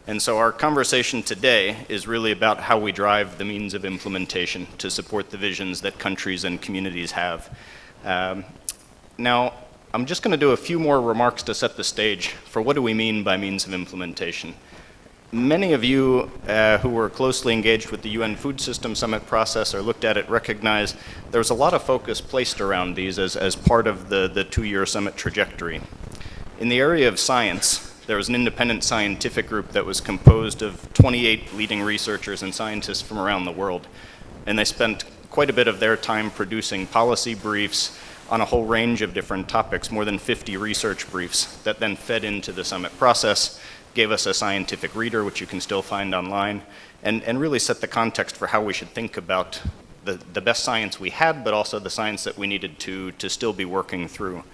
And so our conversation today is really about how we drive the means of implementation to support the visions that countries and communities have. Now, I'm just going to do a few more remarks to set the stage for what do we mean by means of implementation. Many of you who were closely engaged with the UN Food System Summit process or looked at it recognize there was a lot of focus placed around these as part of the two-year summit trajectory. In the area of science, there was an independent scientific group that was composed of 28 leading researchers and scientists from around the world, and they spent quite a bit of their time producing policy briefs on a whole range of different topics, more than 50 research briefs that then fed into the summit process, gave us a scientific reader, which you can still find online, and really set the context for how we should think about the best science we had, but also the science that we needed to still be working through.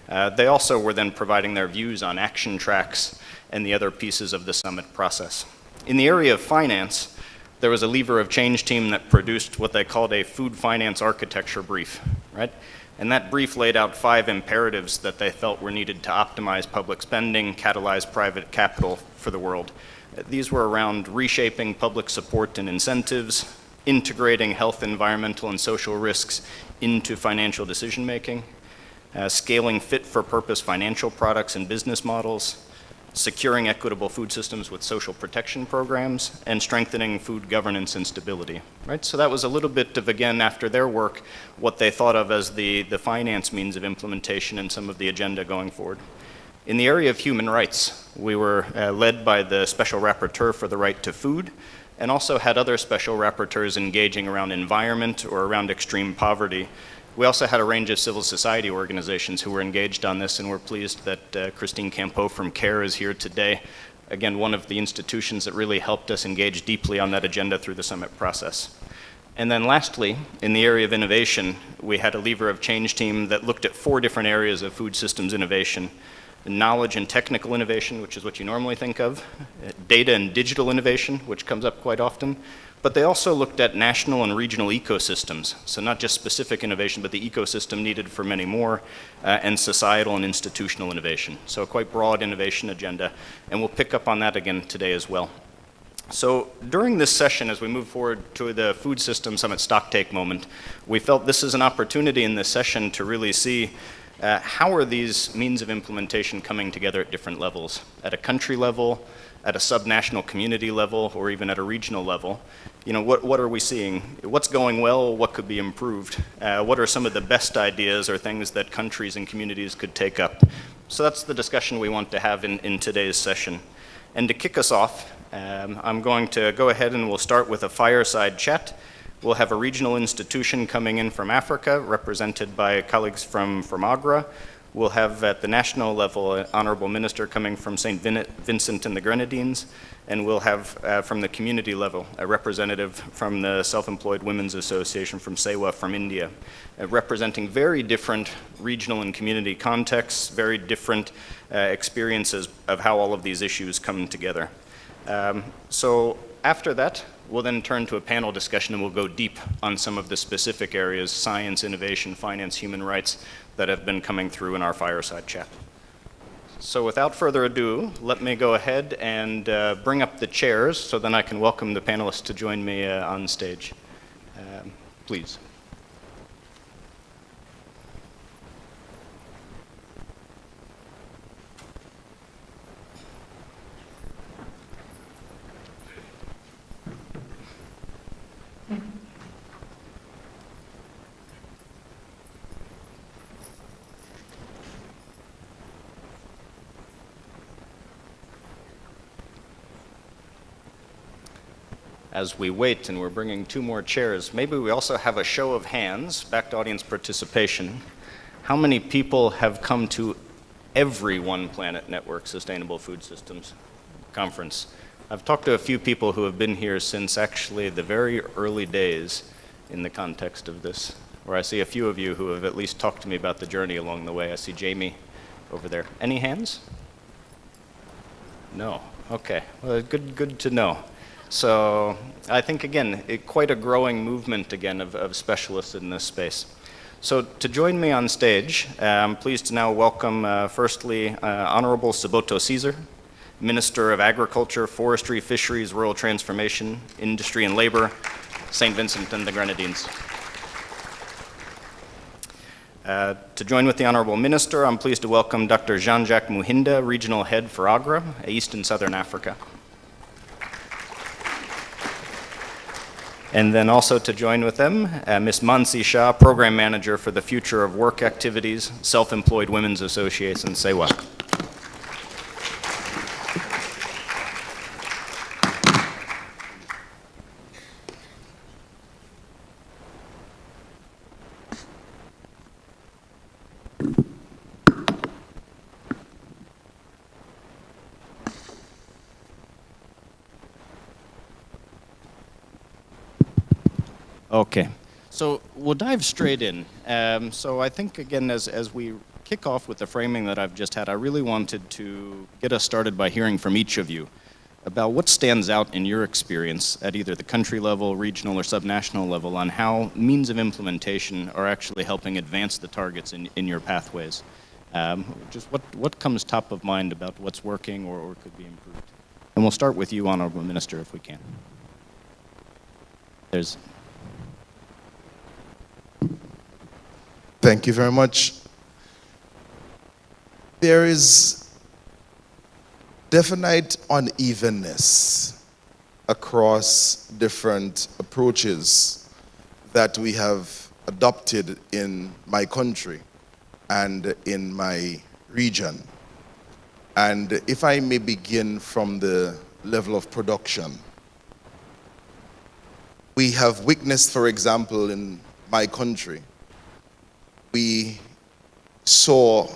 They also were then providing their views on action tracks and the other pieces of the summit process. In the area of finance, there was a lever of change team that produced what they called a food finance architecture brief, right? And that brief laid out 5 imperatives that they felt were needed to optimize public spending, catalyze private capital for the world. These were around reshaping public support and incentives, integrating health, environmental, and social risks into financial decision making, scaling fit-for-purpose financial products and business models, securing equitable food systems with social protection programs, and strengthening food governance and stability, right? So that was a little bit of, again, after their work, what they thought of as the finance means of implementation and some of the agenda going forward. In the area of human rights, we were led by the Special Rapporteur for the Right to Food, and also had other special rapporteurs engaging around environment or around extreme poverty. We also had a range of civil society organizations who were engaged on this, and we're pleased that Christine Campeau from CARE is here today. Again, one of the institutions that really helped us engage deeply on that agenda through the summit process. And then lastly, in the area of innovation, we had a lever of change team that looked at 4 different areas of food systems innovation: knowledge and technical innovation, which is what you normally think of, data and digital innovation, which comes up quite often, but they also looked at national and regional ecosystems, so not just specific innovation, but the ecosystem needed for many more, and societal and institutional innovation. So a quite broad innovation agenda, and we'll pick up on that again today as well. So during this session, as we move forward to the Food System Summit Stocktake moment, we felt this is an opportunity in this session to really see how are these means of implementation coming together at different levels, at a country level, at a subnational community level, or even at a regional level. You know, what are we seeing? What's going well? What could be improved? What are some of the best ideas or things that countries and communities could take up? So that's the discussion we want to have in today's session. And to kick us off, I'm going to go ahead and we'll start with a fireside chat. We'll have a regional institution coming in from Africa, represented by colleagues from Agra. We'll have at the national level an honorable minister coming from St. Vincent and the Grenadines, and we'll have from the community level a representative from the Self-Employed Women's Association from Sewa from India, representing very different regional and community contexts, very different experiences of how all of these issues come together. So after that, we'll then turn to a panel discussion and we'll go deep on some of the specific areas, science, innovation, finance, human rights, that have been coming through in our fireside chat. So without further ado, let me go ahead and bring up the chairs so then I can welcome the panelists to join me on stage. Please. As we wait and we're bringing 2 more chairs, maybe we also have a show of hands, backed audience participation. How many people have come to every One Planet Network Sustainable Food Systems conference? I've talked to a few people who have been here since actually the very early days in the context of this, where I see a few of you who have at least talked to me about the journey along the way. I see Jamie over there. Any hands? No. Okay. Well, good to know. So I think, again, quite a growing movement, again, of specialists in this space. So to join me on stage, I'm pleased to now welcome, firstly, Honorable Saboto Caesar, Minister of Agriculture, Forestry, Fisheries, Rural Transformation, Industry and Labor, St. Vincent and the Grenadines. To join with the Honorable Minister, I'm pleased to welcome Dr. Jean-Jacques Muhinda, Regional Head for Agra, East and Southern Africa. And then also to join with them, Ms. Mansi Shah, Program Manager for the Future of Work Activities, Self-Employed Women's Association, Sewa. Okay, so we'll dive straight in. So I think, again, as we kick off with the framing that I've just had, I really wanted to get us started by hearing from each of you about what stands out in your experience at either the country level, regional, or subnational level on how means of implementation are actually helping advance the targets in your pathways. Just what comes top of mind about what's working or could be improved? And we'll start with you, Honorable Minister, if we can. Thank you very much. There is definite unevenness across different approaches that we have adopted in my country and in my region. And if I may begin from the level of production, we have witnessed, for example, in my country, we saw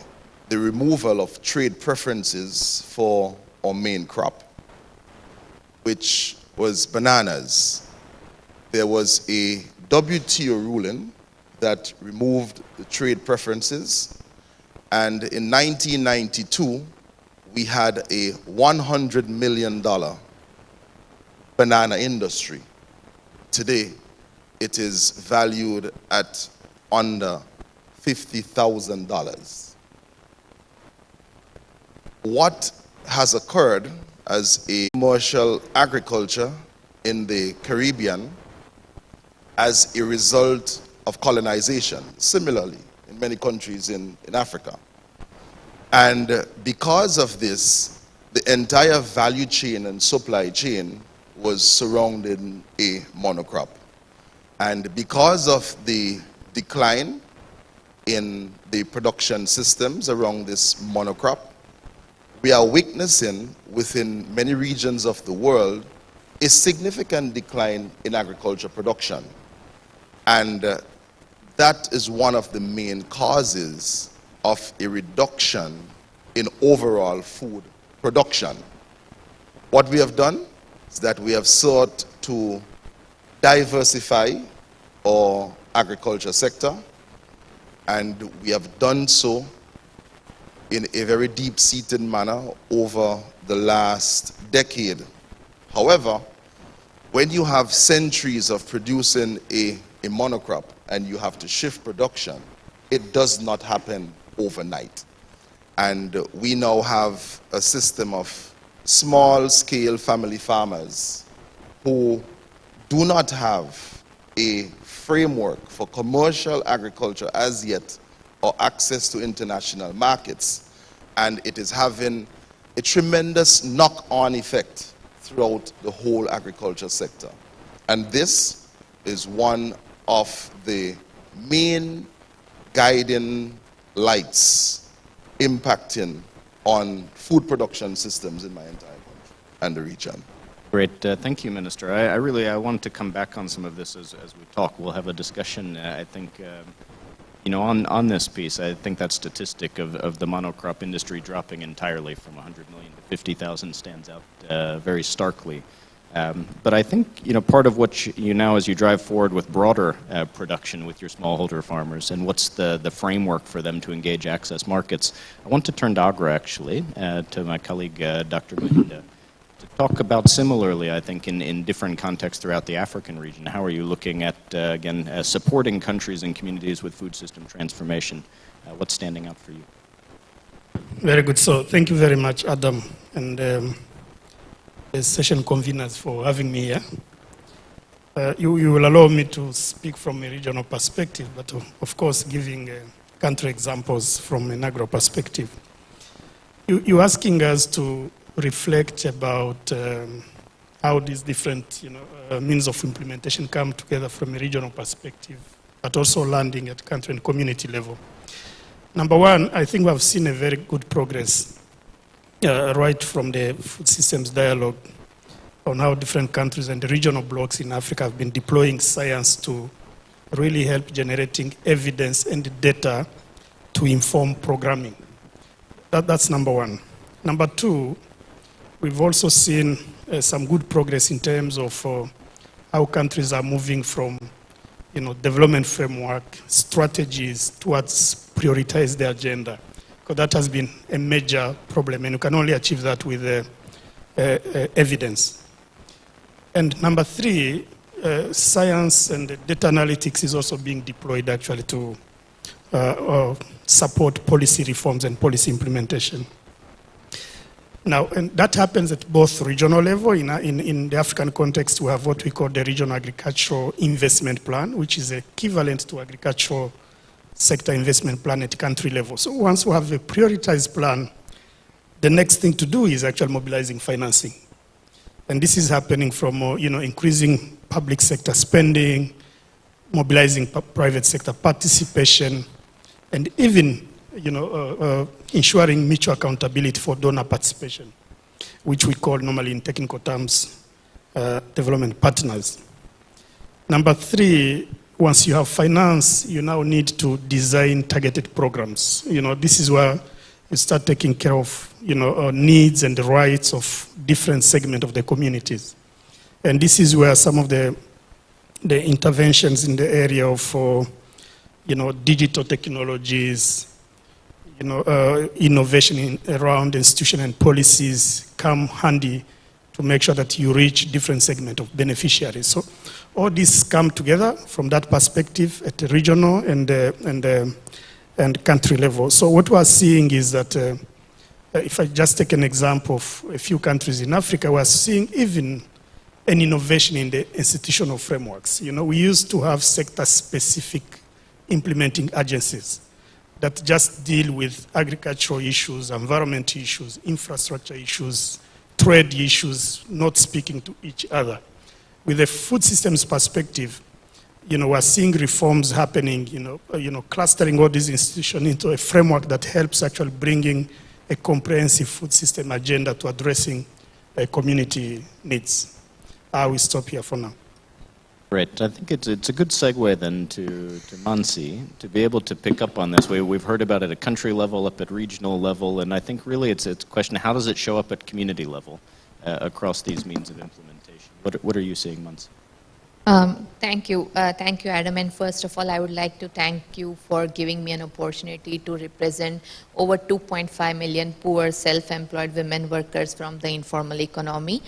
the removal of trade preferences for our main crop, which was bananas. There was a WTO ruling that removed the trade preferences, and in 1992, we had a $100 million banana industry. Today, it is valued at under $50,000. What has occurred as a commercial agriculture in the Caribbean as a result of colonization, similarly in many countries in Africa. And because of this, the entire value chain and supply chain was surrounding a monocrop. And because of the decline in the production systems around this monocrop, we are witnessing within many regions of the world a significant decline in agriculture production. And that is one of the main causes of a reduction in overall food production. What we have done is that we have sought to diversify our agriculture sector, and we have done so in a very deep-seated manner over the last decade. However, when you have centuries of producing a monocrop and you have to shift production, it does not happen overnight. And we now have a system of small-scale family farmers who do not have a framework for commercial agriculture as yet, or access to international markets, and it is having a tremendous knock-on effect throughout the whole agriculture sector. And this is one of the main guiding lights impacting on food production systems in my entire country and the region. Great. Thank you, Minister. I want to come back on some of this as we talk. We'll have a discussion, I think, on this piece. I think that statistic of the monocrop industry dropping entirely from 100 million to 50,000 stands out very starkly. But I think, part of what you now, as you drive forward with broader production with your smallholder farmers, and what's the framework for them to engage access markets, I want to turn to Agra, actually, to my colleague, Dr. Gohinda, to talk about similarly, I think, in different contexts throughout the African region. How are you looking at, again, supporting countries and communities with food system transformation? What's standing out for you? Very good. So thank you very much, Adam, and the session conveners for having me here. You will allow me to speak from a regional perspective, but of course giving country examples from an agro perspective. You're asking us to reflect about how these different means of implementation come together from a regional perspective, but also landing at country and community level. Number one, I think we have seen a very good progress right from the food systems dialogue on how different countries and the regional blocks in Africa have been deploying science to really help generating evidence and data to inform programming. That's number one. Number two, we've also seen some good progress in terms of how countries are moving from development framework strategies towards prioritize the agenda. Because that has been a major problem, and you can only achieve that with evidence. And number three, science and data analytics is also being deployed actually to support policy reforms and policy implementation. Now, and that happens at both regional level. In the African context, we have what we call the Regional Agricultural Investment Plan, which is equivalent to agricultural sector investment plan at country level. So once we have a prioritized plan, the next thing to do is actually mobilizing financing. And this is happening from increasing public sector spending, mobilizing private sector participation, and even ensuring mutual accountability for donor participation, which we call normally in technical terms development partners. Number 3, once you have finance, you now need to design targeted programs. This is where you start taking care of needs and the rights of different segments of the communities. And this is where some of the interventions in the area of digital technologies, innovation around institution and policies come handy to make sure that you reach different segments of beneficiaries. So all these come together from that perspective at the regional and country level. So what we are seeing is that if I just take an example of a few countries in Africa, we are seeing even an innovation in the institutional frameworks. We used to have sector-specific implementing agencies that just deal with agricultural issues, environment issues, infrastructure issues, trade issues, not speaking to each other. With a food systems perspective, we're seeing reforms happening, clustering all these institutions into a framework that helps actually bringing a comprehensive food system agenda to addressing community needs. I will stop here for now. Great. I think it's a good segue then to Mansi to be able to pick up on this. We've heard about it at country level, up at regional level, and I think really it's a question, how does it show up at community level across these means of implementation? What are you seeing, Mansi? Thank you, Adam. And first of all, I would like to thank you for giving me an opportunity to represent over 2.5 million poor self-employed women workers from the informal economy.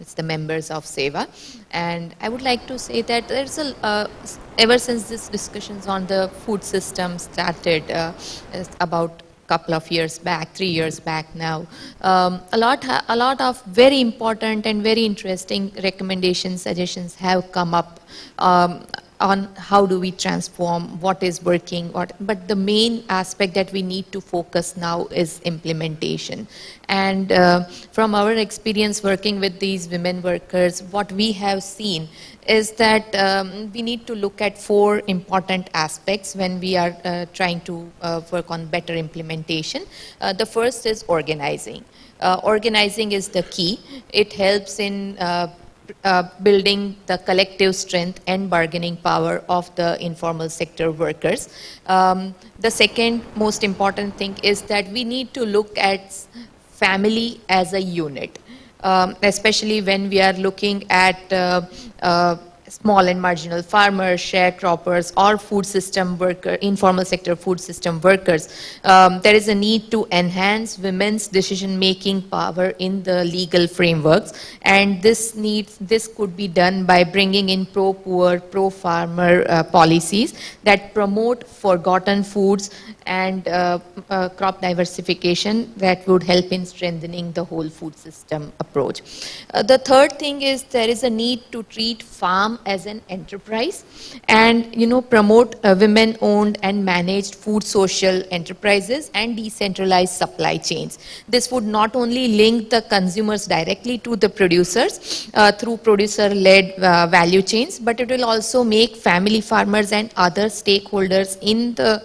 It's the members of SEVA. And I would like to say that there's ever since this discussions on the food system started about couple of years back, 3 years back now, a lot of very important and very interesting recommendations, suggestions have come up on how do we transform, what is working, but the main aspect that we need to focus now is implementation. And from our experience working with these women workers, what we have seen is that we need to look at 4 important aspects when we are trying to work on better implementation. The first is organizing. Organizing is the key. It helps in building the collective strength and bargaining power of the informal sector workers. The second most important thing is that we need to look at family as a unit, especially when we are looking at small and marginal farmers, sharecroppers, or food system workers, informal sector food system workers. There is a need to enhance women's decision-making power in the legal frameworks, and this could be done by bringing in pro-poor, pro-farmer policies that promote forgotten foods and crop diversification that would help in strengthening the whole food system approach. The third thing is there is a need to treat farm as an enterprise and promote women-owned and managed food social enterprises and decentralized supply chains. This would not only link the consumers directly to the producers through producer-led value chains, but it will also make family farmers and other stakeholders in the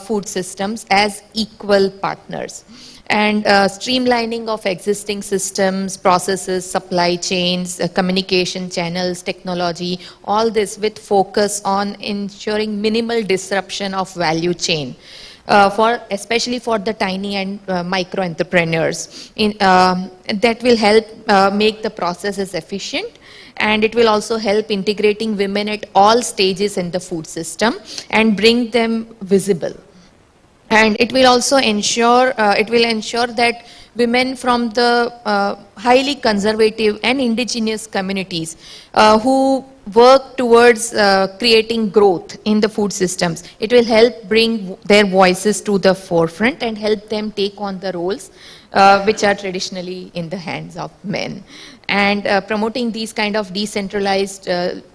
food systems as equal partners. And streamlining of existing systems, processes, supply chains, communication channels, technology, all this with focus on ensuring minimal disruption of value chain. Especially for the tiny and micro entrepreneurs. That will help make the processes efficient, and it will also help integrating women at all stages in the food system and bring them visible. And it will also ensure that women from the highly conservative and indigenous communities who work towards creating growth in the food systems. It will help bring their voices to the forefront and help them take on the roles which are traditionally in the hands of men. And promoting these kind of decentralized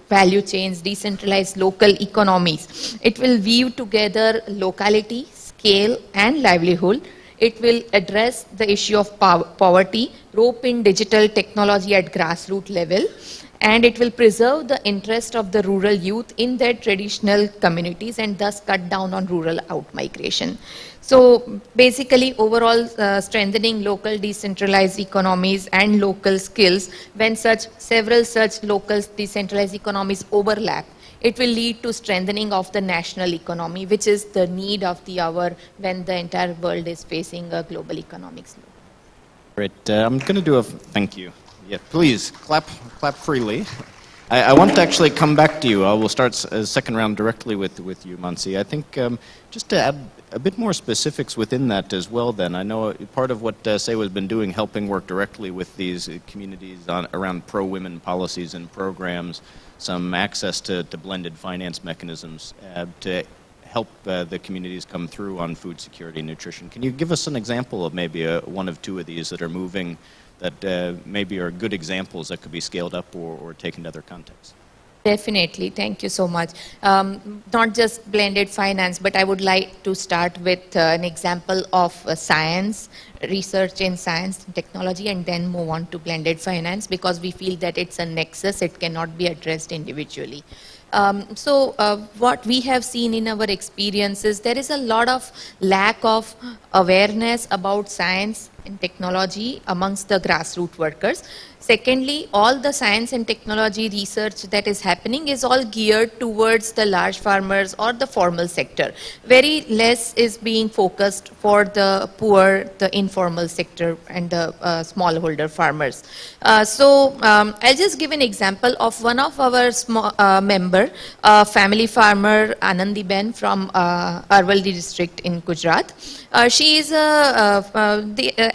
value chains, decentralized local economies, it will weave together locality, scale and livelihood. It will address the issue of poverty, rope in digital technology at grassroots level, and it will preserve the interest of the rural youth in their traditional communities and thus cut down on rural outmigration. So basically overall strengthening local decentralized economies and local skills, when several such local decentralized economies overlap, it will lead to strengthening of the national economy, which is the need of the hour when the entire world is facing a global economic slowdown. Great. I'm going to do a thank you. Yeah, please clap freely. I want to actually come back to you. I will start a second round directly with you, Mansi. I think just to add a bit more specifics within that as well then. I know part of what SEWA has been doing, helping work directly with these communities around pro-women policies and programs, some access to blended finance mechanisms to help the communities come through on food security and nutrition. Can you give us an example of maybe one of two of these that are moving that maybe are good examples that could be scaled up or taken to other contexts? Definitely, thank you so much. Not just blended finance, but I would like to start with an example of science, research in science and technology, and then move on to blended finance because we feel that it's a nexus, it cannot be addressed individually. What we have seen in our experiences, there is a lot of lack of awareness about science and technology amongst the grassroots workers. Secondly, all the science and technology research that is happening is all geared towards the large farmers or the formal sector. Very less is being focused for the poor, the informal sector and the smallholder farmers. I'll just give an example of one of our member, family farmer Anandi Ben from Arvaldi district in Gujarat. She is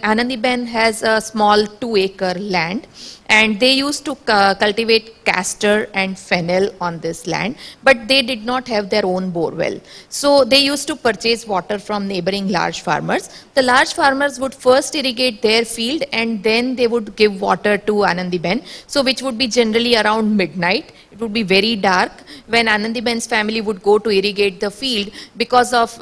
Anandi Ben has a small 2-acre land, and they used to cultivate castor and fennel on this land, but they did not have their own borewell. So they used to purchase water from neighboring large farmers. The large farmers would first irrigate their field and then they would give water to Anandi Ben, so which would be generally around midnight. It would be very dark when Anandi Ben's family would go to irrigate the field. Because of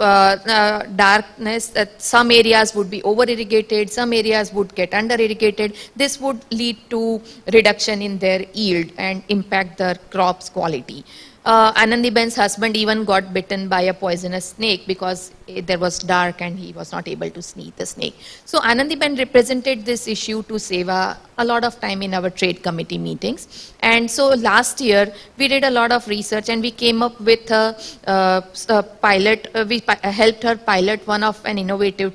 darkness, some areas would be over irrigated, some areas would get under irrigated. This would lead to reduction in their yield and impact the crop's quality. Anandi Ben's husband even got bitten by a poisonous snake because there was dark and he was not able to sneak the snake. So Anandi Ben represented this issue to SEWA a lot of time in our trade committee meetings. And so last year we did a lot of research and we came up with a pilot. We helped her pilot one of an innovative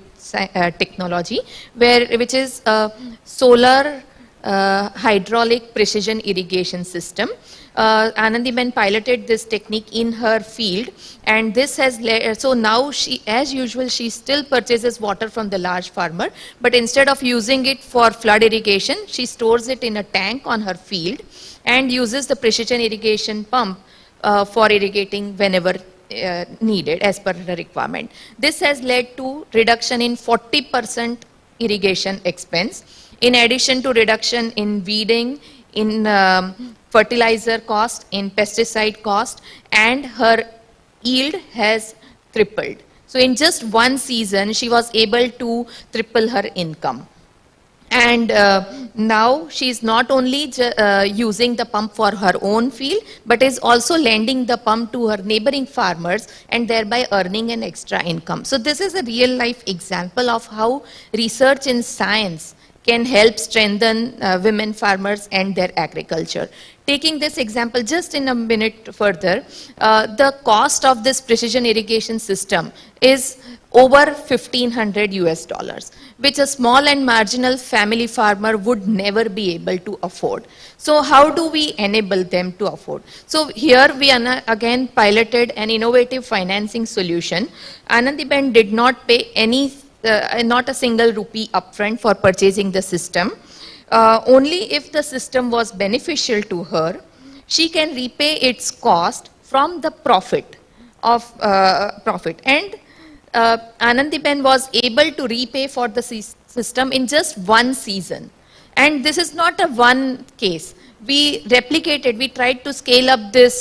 technology which is a solar hydraulic precision irrigation system. Anandi Ben piloted this technique in her field, and this has led, so now she, as usual, she still purchases water from the large farmer, but instead of using it for flood irrigation, she stores it in a tank on her field and uses the precision irrigation pump for irrigating whenever needed as per the requirement. This has led to reduction in 40% irrigation expense, in addition to reduction in weeding, in fertilizer cost, in pesticide cost, and her yield has tripled. So in just one season, she was able to triple her income. And now she is not only using the pump for her own field, but is also lending the pump to her neighboring farmers and thereby earning an extra income. So this is a real life example of how research in science can help strengthen women farmers and their agriculture. Taking this example just in a minute further, the cost of this precision irrigation system is over $1,500, which a small and marginal family farmer would never be able to afford. So how do we enable them to afford? So here we again piloted an innovative financing solution. Anandi Ben did not pay not a single rupee upfront for purchasing the system. Only if the system was beneficial to her, she can repay its cost from the profit of profit. And Anandiben was able to repay for the system in just one season. And this is not a one case. We replicated, we tried to scale up this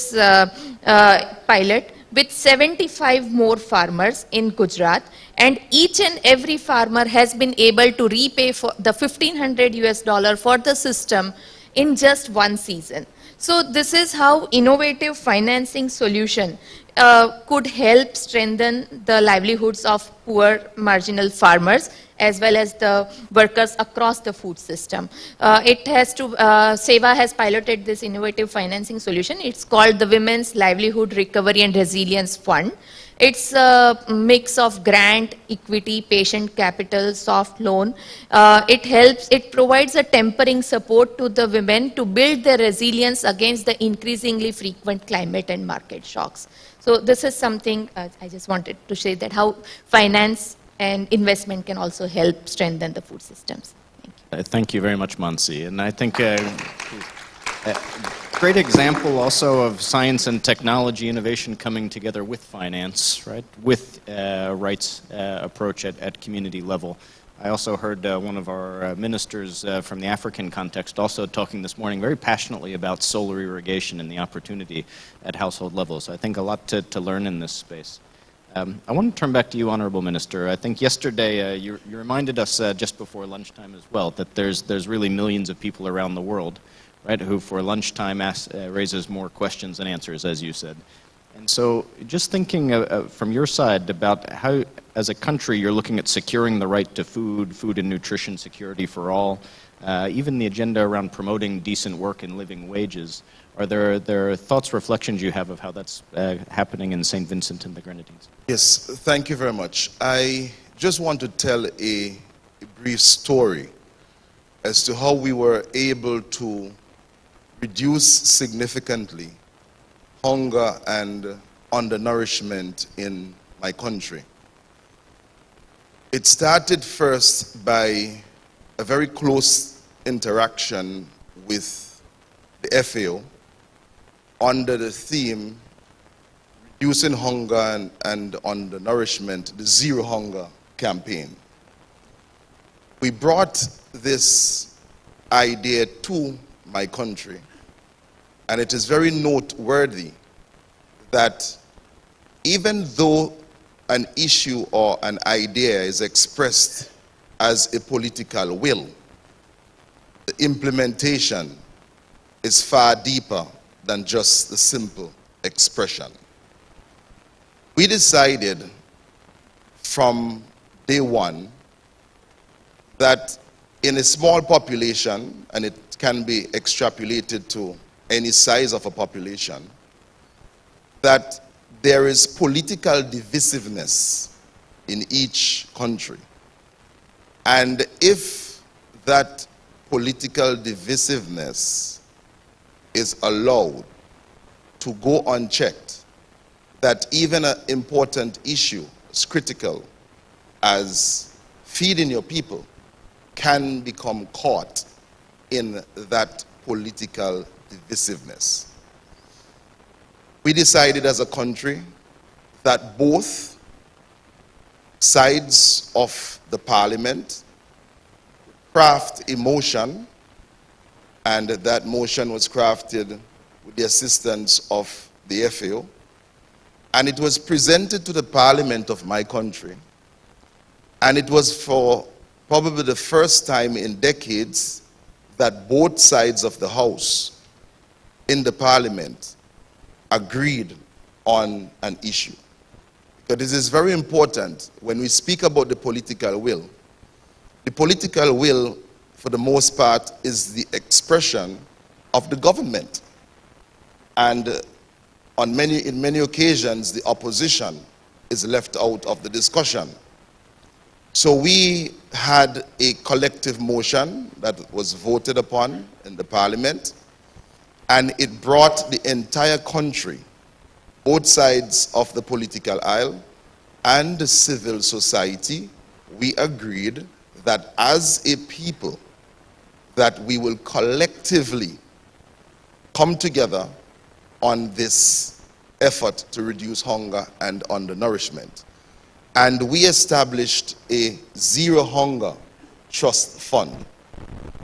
pilot with 75 more farmers in Gujarat, and each and every farmer has been able to repay for the $1,500 for the system in just one season. So this is how innovative financing solution could help strengthen the livelihoods of poor marginal farmers as well as the workers across the food system. SEWA has piloted this innovative financing solution. It's called the Women's Livelihood Recovery and Resilience Fund. It's a mix of grant, equity, patient capital, soft loan. It provides a tempering support to the women to build their resilience against the increasingly frequent climate and market shocks. So this is something I just wanted to say, that how finance and investment can also help strengthen the food systems. Thank you. Thank you very much, Mansi. And I think a great example also of science and technology innovation coming together with finance, right? With rights approach at community level. I also heard one of our ministers from the African context also talking this morning very passionately about solar irrigation and the opportunity at household level. So I think a lot to learn in this space. I want to turn back to you, Honorable Minister. I think yesterday you reminded us just before lunchtime as well that there's really millions of people around the world, right, who for lunchtime raises more questions than answers, as you said. And so just thinking from your side about how, as a country, you're looking at securing the right to food and nutrition security for all, even the agenda around promoting decent work and living wages. Are there thoughts, reflections you have of how that's happening in St. Vincent and the Grenadines? Yes, thank you very much. I just want to tell a brief story as to how we were able to reduce significantly hunger and undernourishment in my country. It started first by a very close interaction with the FAO under the theme Reducing Hunger and Undernourishment, the Zero Hunger campaign. We brought this idea to my country, and it is very noteworthy that even though an issue or an idea is expressed as a political will, the implementation is far deeper than just the simple expression. We decided from day one that in a small population, and it can be extrapolated to any size of a population, that there is political divisiveness in each country. And if that political divisiveness is allowed to go unchecked, that even an important issue, as critical as feeding your people, can become caught in that political divisiveness. We decided as a country that both sides of the parliament craft a motion, and that motion was crafted with the assistance of the FAO, and it was presented to the parliament of my country, and it was for probably the first time in decades that both sides of the house in the parliament agreed on an issue. Because this is very important when we speak about the political will. The political will, for the most part, is the expression of the government. And in many occasions, the opposition is left out of the discussion. So we had a collective motion that was voted upon in the parliament, and it brought the entire country, both sides of the political aisle and the civil society. We agreed that as a people, that we will collectively come together on this effort to reduce hunger and undernourishment. And we established a Zero Hunger Trust Fund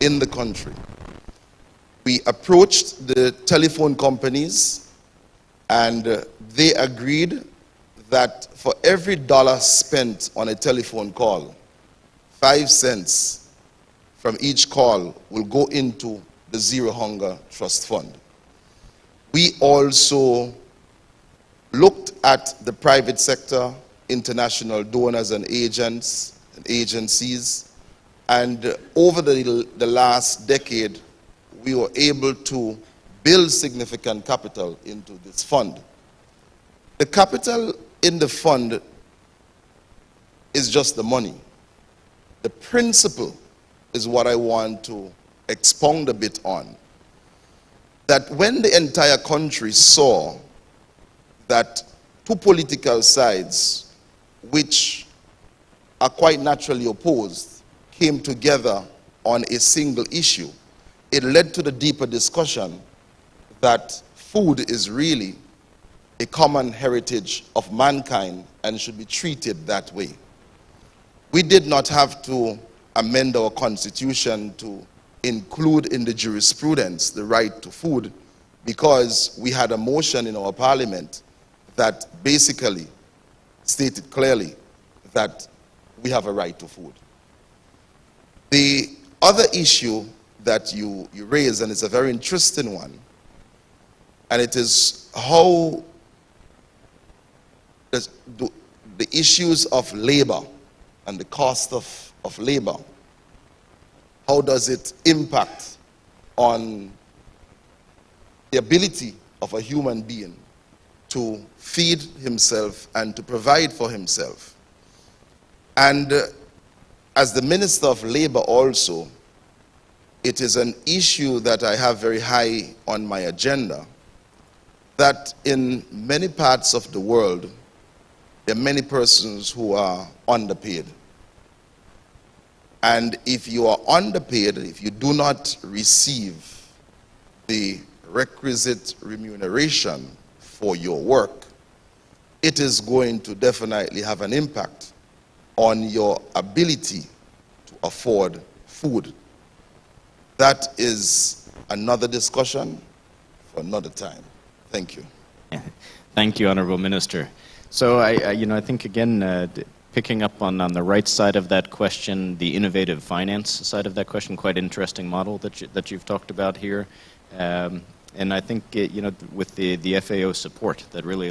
in the country. We approached the telephone companies, and they agreed that for every dollar spent on a telephone call, 5 cents from each call will go into the Zero Hunger Trust Fund. We also looked at the private sector, international donors and agents and agencies, and over the last decade, we were able to build significant capital into this fund. The capital in the fund is just the money. The principle is what I want to expound a bit on. That when the entire country saw that two political sides, which are quite naturally opposed, came together on a single issue, it led to the deeper discussion that food is really a common heritage of mankind and should be treated that way. We did not have to amend our constitution to include in the jurisprudence the right to food, because we had a motion in our parliament that basically stated clearly that we have a right to food. The other issue that you raised, and it's a very interesting one, and it is how the issues of labor and the cost of labor, how does it impact on the ability of a human being to feed himself and to provide for himself. And as the Minister of Labor also, it is an issue that I have very high on my agenda, that in many parts of the world, there are many persons who are underpaid. And if you are underpaid, if you do not receive the requisite remuneration for your work, it is going to definitely have an impact on your ability to afford food. That is another discussion for another time. Thank you. Thank you, Honorable Minister. So I think again, picking up on the right side of that question, the innovative finance side of that question, quite interesting model that you've talked about here. And I think, with the FAO support that really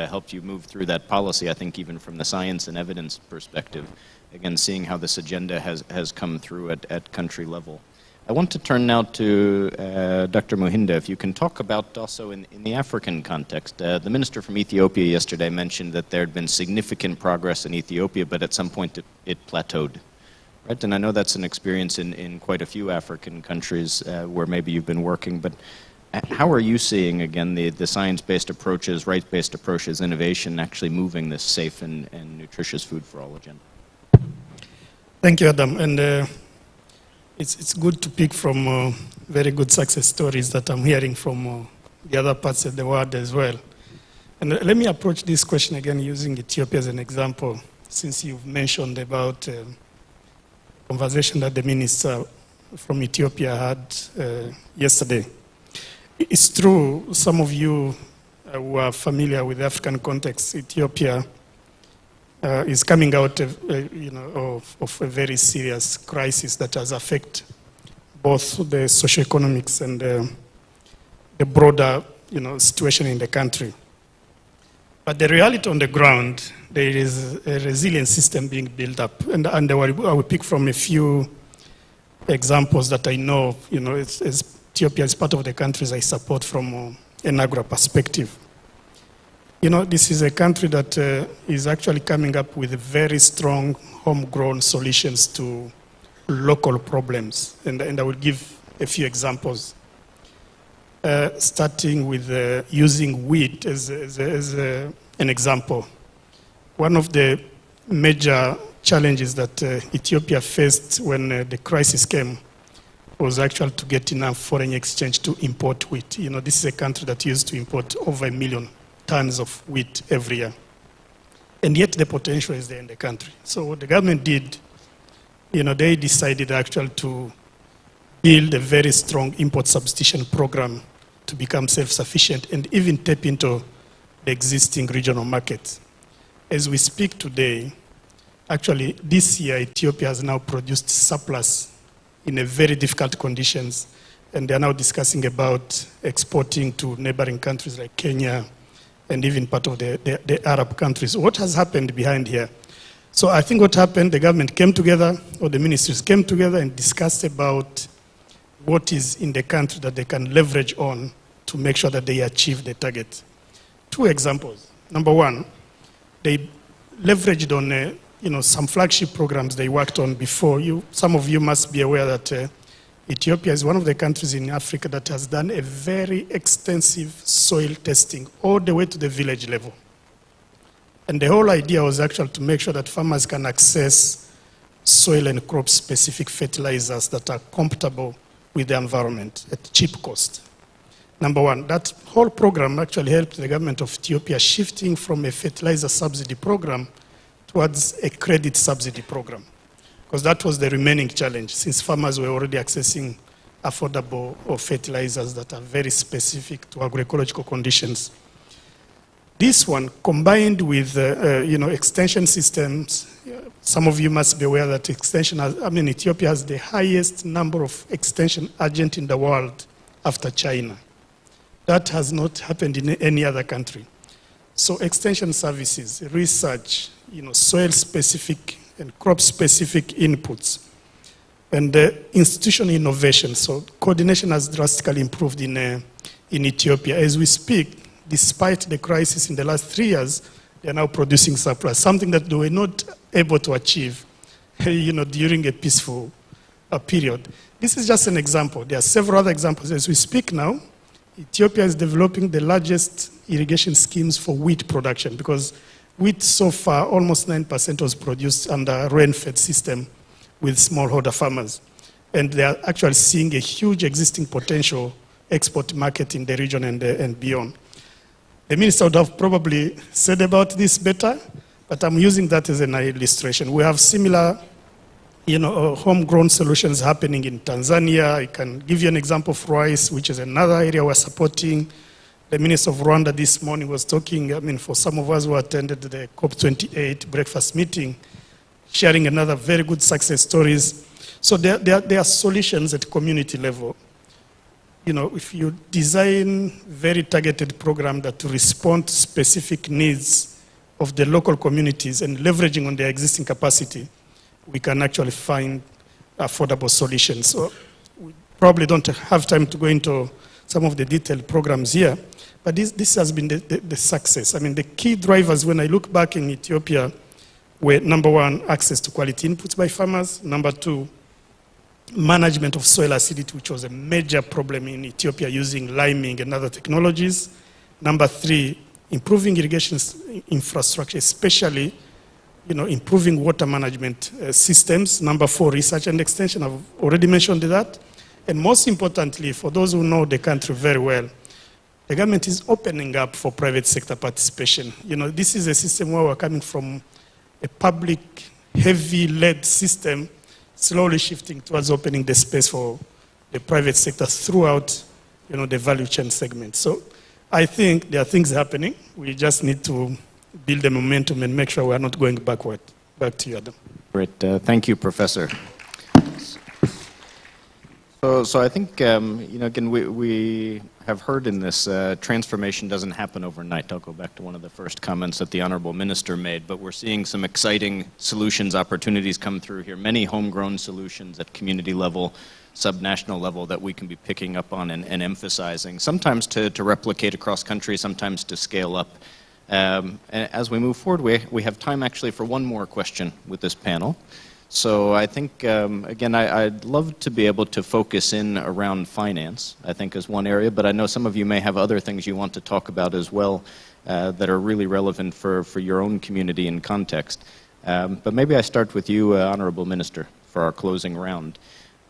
helped you move through that policy, I think even from the science and evidence perspective, again, seeing how this agenda has come through at country level. I want to turn now to Dr. Muhinda, if you can talk about also in the African context. The minister from Ethiopia yesterday mentioned that there had been significant progress in Ethiopia, but at some point it plateaued. Right? And I know that's an experience in quite a few African countries where maybe you've been working, but how are you seeing, again, the science-based approaches, rights-based approaches, innovation, actually moving this safe and nutritious food for all agenda? Thank you, Adam. And it's good to pick from very good success stories that I'm hearing from the other parts of the world as well. And let me approach this question again using Ethiopia as an example, since you've mentioned about conversation that the minister from Ethiopia had yesterday. It's true, some of you who are familiar with the African context, Ethiopia is coming out of a very serious crisis that has affected both the socioeconomics and the broader situation in the country. But the reality on the ground, there is a resilient system being built up. And I will pick from a few examples that I know, Ethiopia is part of the countries I support from an agro perspective. This is a country that is actually coming up with very strong homegrown solutions to local problems. And I will give a few examples. Starting with using wheat as an example. One of the major challenges that Ethiopia faced when the crisis came was actually to get enough foreign exchange to import wheat. You know, this is a country that used to import over 1 million tons of wheat every year. And yet the potential is there in the country. So what the government did, you know, they decided actually to build a very strong import substitution program to become self-sufficient and even tap into the existing regional markets. As we speak today, actually this year Ethiopia has now produced surplus in a very difficult conditions, and they are now discussing about exporting to neighboring countries like Kenya and even part of the Arab countries. What has happened behind here? So I think what happened, the government came together, or the ministries came together and discussed about what is in the country that they can leverage on to make sure that they achieve the target. 2 examples. Number 1, they leveraged on some flagship programs they worked on before. Some of you must be aware that Ethiopia is one of the countries in Africa that has done a very extensive soil testing all the way to the village level. And the whole idea was actually to make sure that farmers can access soil and crop-specific fertilizers that are compatible with the environment at cheap cost. Number 1, that whole program actually helped the government of Ethiopia shifting from a fertilizer subsidy program towards a credit subsidy program, because that was the remaining challenge, since farmers were already accessing affordable fertilizers that are very specific to agroecological conditions. This one, combined with extension systems, some of you must be aware that Ethiopia has the highest number of extension agents in the world after China. That has not happened in any other country. So extension services, research, soil-specific and crop-specific inputs, and institutional innovation. So coordination has drastically improved in Ethiopia. As we speak, despite the crisis in the last 3 years, they are now producing surplus, something that they were not able to achieve during a peaceful period. This is just an example. There are several other examples. As we speak now, Ethiopia is developing the largest irrigation schemes for wheat production, because wheat so far, almost 9% was produced under rain-fed system with smallholder farmers. And they are actually seeing a huge existing potential export market in the region and beyond. The minister would have probably said about this better, but I'm using that as an illustration. We have similar homegrown solutions happening in Tanzania. I can give you an example of rice, which is another area we're supporting. The Minister of Rwanda this morning was talking, for some of us who attended the COP28 breakfast meeting, sharing another very good success stories. So there are solutions at community level. If you design very targeted program that to respond to specific needs of the local communities and leveraging on their existing capacity, we can actually find affordable solutions. So we probably don't have time to go into some of the detailed programs here, but this has been the success. The key drivers when I look back in Ethiopia were, number 1, access to quality inputs by farmers. Number 2, management of soil acidity, which was a major problem in Ethiopia using liming and other technologies. Number 3, improving irrigation infrastructure, especially improving water management systems. Number 4, research and extension. I've already mentioned that. And most importantly, for those who know the country very well, the government is opening up for private sector participation. This is a system where we're coming from a public, heavy-led system, slowly shifting towards opening the space for the private sector throughout, the value chain segment. So I think there are things happening. We just need to build the momentum and make sure we are not going backward. Back to you, Adam. Great. Thank you, Professor. So I think, again, we have heard in this, transformation doesn't happen overnight. I'll go back to one of the first comments that the Honorable Minister made, but we're seeing some exciting solutions, opportunities come through here, many homegrown solutions at community level, subnational level that we can be picking up on and emphasizing, sometimes to replicate across country, sometimes to scale up. And as we move forward, we have time actually for one more question with this panel. So I think, again, I'd love to be able to focus in around finance, I think, as one area, but I know some of you may have other things you want to talk about as well that are really relevant for your own community and context. But maybe I start with you, Honorable Minister, for our closing round.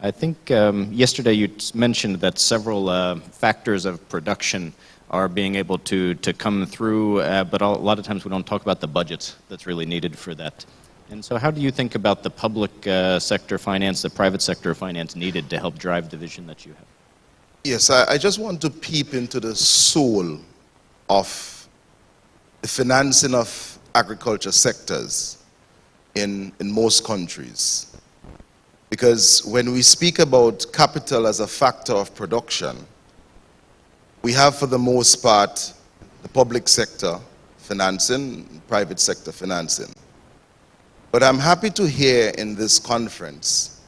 I think yesterday you mentioned that several factors of production are being able to come through, but a lot of times we don't talk about the budget that's really needed for that. And so how do you think about the public sector finance, the private sector finance needed to help drive the vision that you have? Yes, I just want to peep into the soul of the financing of agriculture sectors in most countries. Because when we speak about capital as a factor of production, we have for the most part the public sector financing, private sector financing. But I'm happy to hear in this conference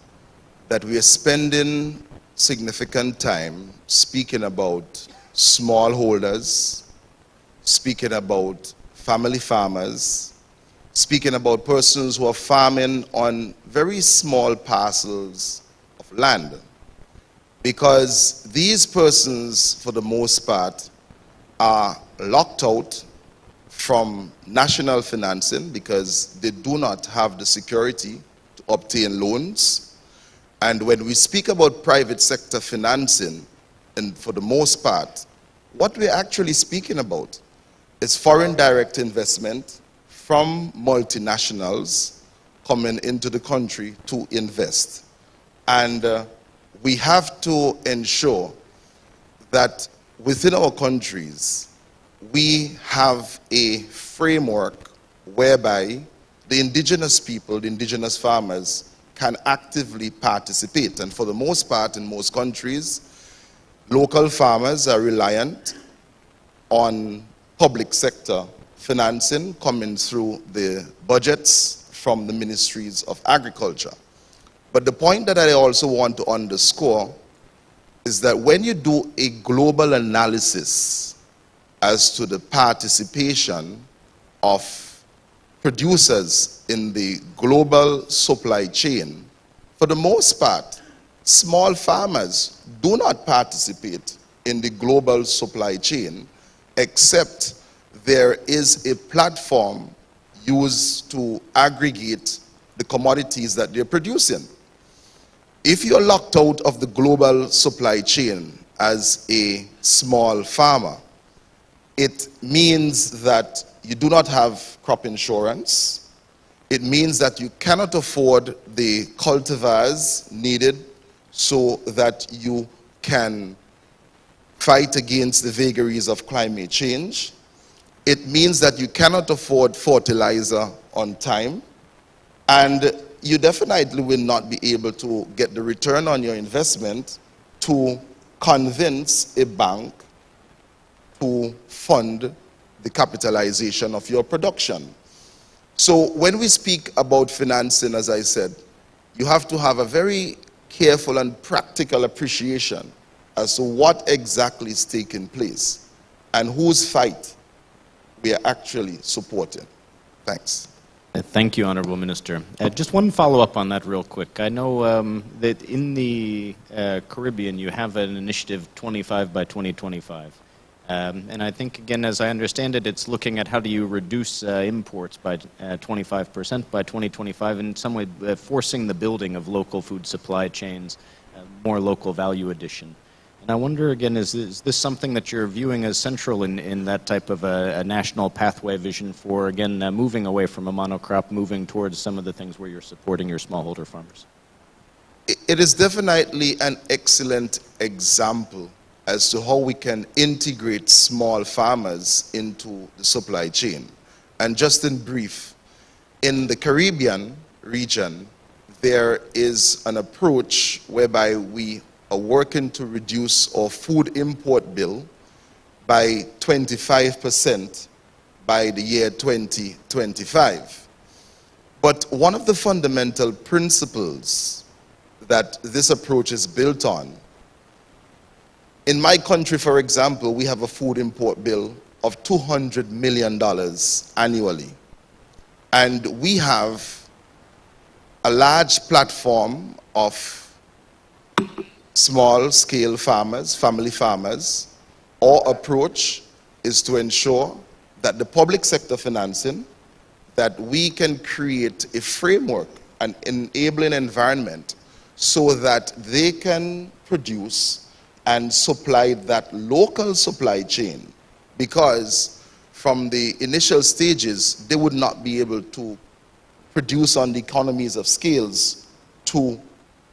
that we are spending significant time speaking about smallholders, speaking about family farmers, speaking about persons who are farming on very small parcels of land. Because these persons, for the most part, are locked out from national financing because they do not have the security to obtain loans. And when we speak about private sector financing, and for the most part, what we're actually speaking about is foreign direct investment from multinationals coming into the country to invest. And we have to ensure that within our countries, we have a framework whereby the indigenous people, the indigenous farmers, can actively participate. And for the most part, in most countries, local farmers are reliant on public sector financing coming through the budgets from the ministries of agriculture. But the point that I also want to underscore is that when you do a global analysis as to the participation of producers in the global supply chain, for the most part, small farmers do not participate in the global supply chain, except there is a platform used to aggregate the commodities that they're producing. If you're locked out of the global supply chain as a small farmer, it means that you do not have crop insurance. It means that you cannot afford the cultivars needed so that you can fight against the vagaries of climate change. It means that you cannot afford fertilizer on time, and you definitely will not be able to get the return on your investment to convince a bank to fund the capitalization of your production. So when we speak about financing, as I said, you have to have a very careful and practical appreciation as to what exactly is taking place and whose fight we are actually supporting. Thanks. Thank you, Honorable Minister. Just one follow-up on that real quick. I know that in the Caribbean you have an initiative 25 by 2025. And I think, again, as I understand it, it's looking at how do you reduce imports by 25% by 2025, in some way forcing the building of local food supply chains, more local value addition. And I wonder, again, is this something that you're viewing as central in that type of a national pathway vision for, again, moving away from a monocrop, moving towards some of the things where you're supporting your smallholder farmers? It is definitely an excellent example as to how we can integrate small farmers into the supply chain. And just in brief, in the Caribbean region, there is an approach whereby we are working to reduce our food import bill by 25% by the year 2025. But one of the fundamental principles that this approach is built on, in my country, for example, we have a food import bill of $200 million annually. And we have a large platform of small-scale farmers, family farmers. Our approach is to ensure that the public sector financing, that we can create a framework, an enabling environment, so that they can produce and supply that local supply chain, because from the initial stages, they would not be able to produce on the economies of scales to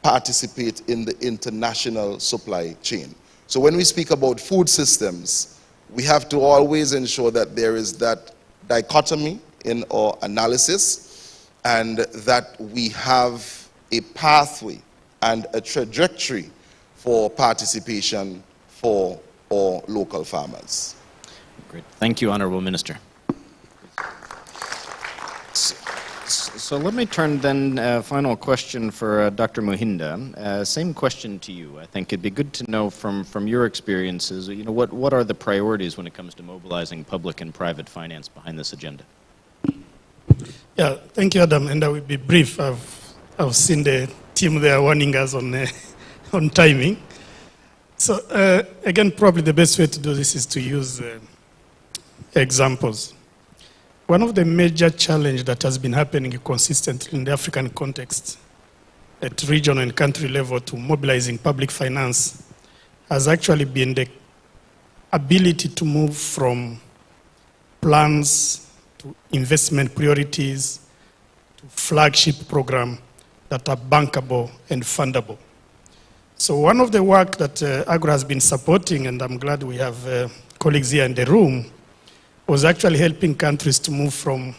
participate in the international supply chain. So when we speak about food systems, we have to always ensure that there is that dichotomy in our analysis, and that we have a pathway and a trajectory for participation for our local farmers. Great. Thank you, Honorable Minister. So let me turn then, final question for Dr. Mohinda. Same question to you. I think it'd be good to know from your experiences, what are the priorities when it comes to mobilizing public and private finance behind this agenda? Yeah, thank you, Adam, and I will be brief. I've seen the team there warning us on timing. So again, probably the best way to do this is to use examples. One of the major challenges that has been happening consistently in the African context at regional and country level to mobilizing public finance has actually been the ability to move from plans to investment priorities to flagship programs that are bankable and fundable. So one of the work that AGRA has been supporting, and I'm glad we have colleagues here in the room, was actually helping countries to move from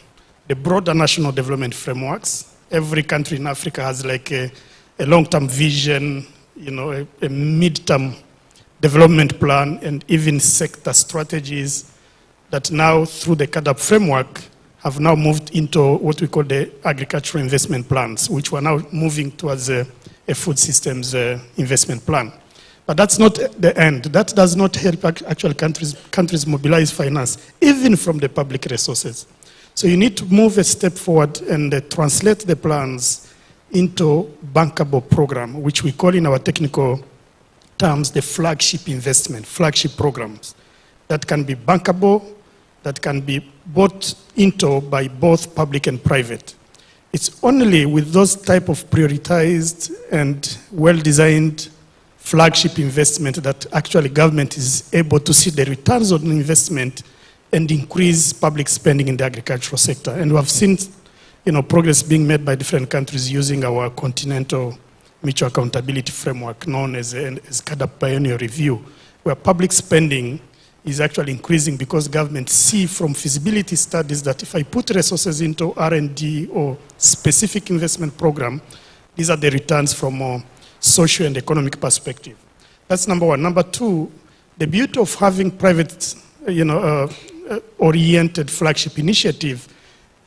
the broader national development frameworks. Every country in Africa has like a long-term vision, a mid-term development plan, and even sector strategies that now, through the CADAP framework, have now moved into what we call the agricultural investment plans, which we're now moving towards a food systems investment plan. But that's not the end. That does not help actual countries mobilize finance, even from the public resources. So you need to move a step forward and translate the plans into bankable program, which we call in our technical terms the flagship investment, flagship programs that can be bankable, that can be bought into by both public and private. It's only with those type of prioritized and well-designed flagship investment that actually government is able to see the returns on investment and increase public spending in the agricultural sector. And we have seen progress being made by different countries using our continental mutual accountability framework known as CADAP Pioneer Review, where public spending is actually increasing because governments see from feasibility studies that if I put resources into R&D or specific investment program, these are the returns from a social and economic perspective. That's number one. Number two, the beauty of having private, oriented flagship initiative,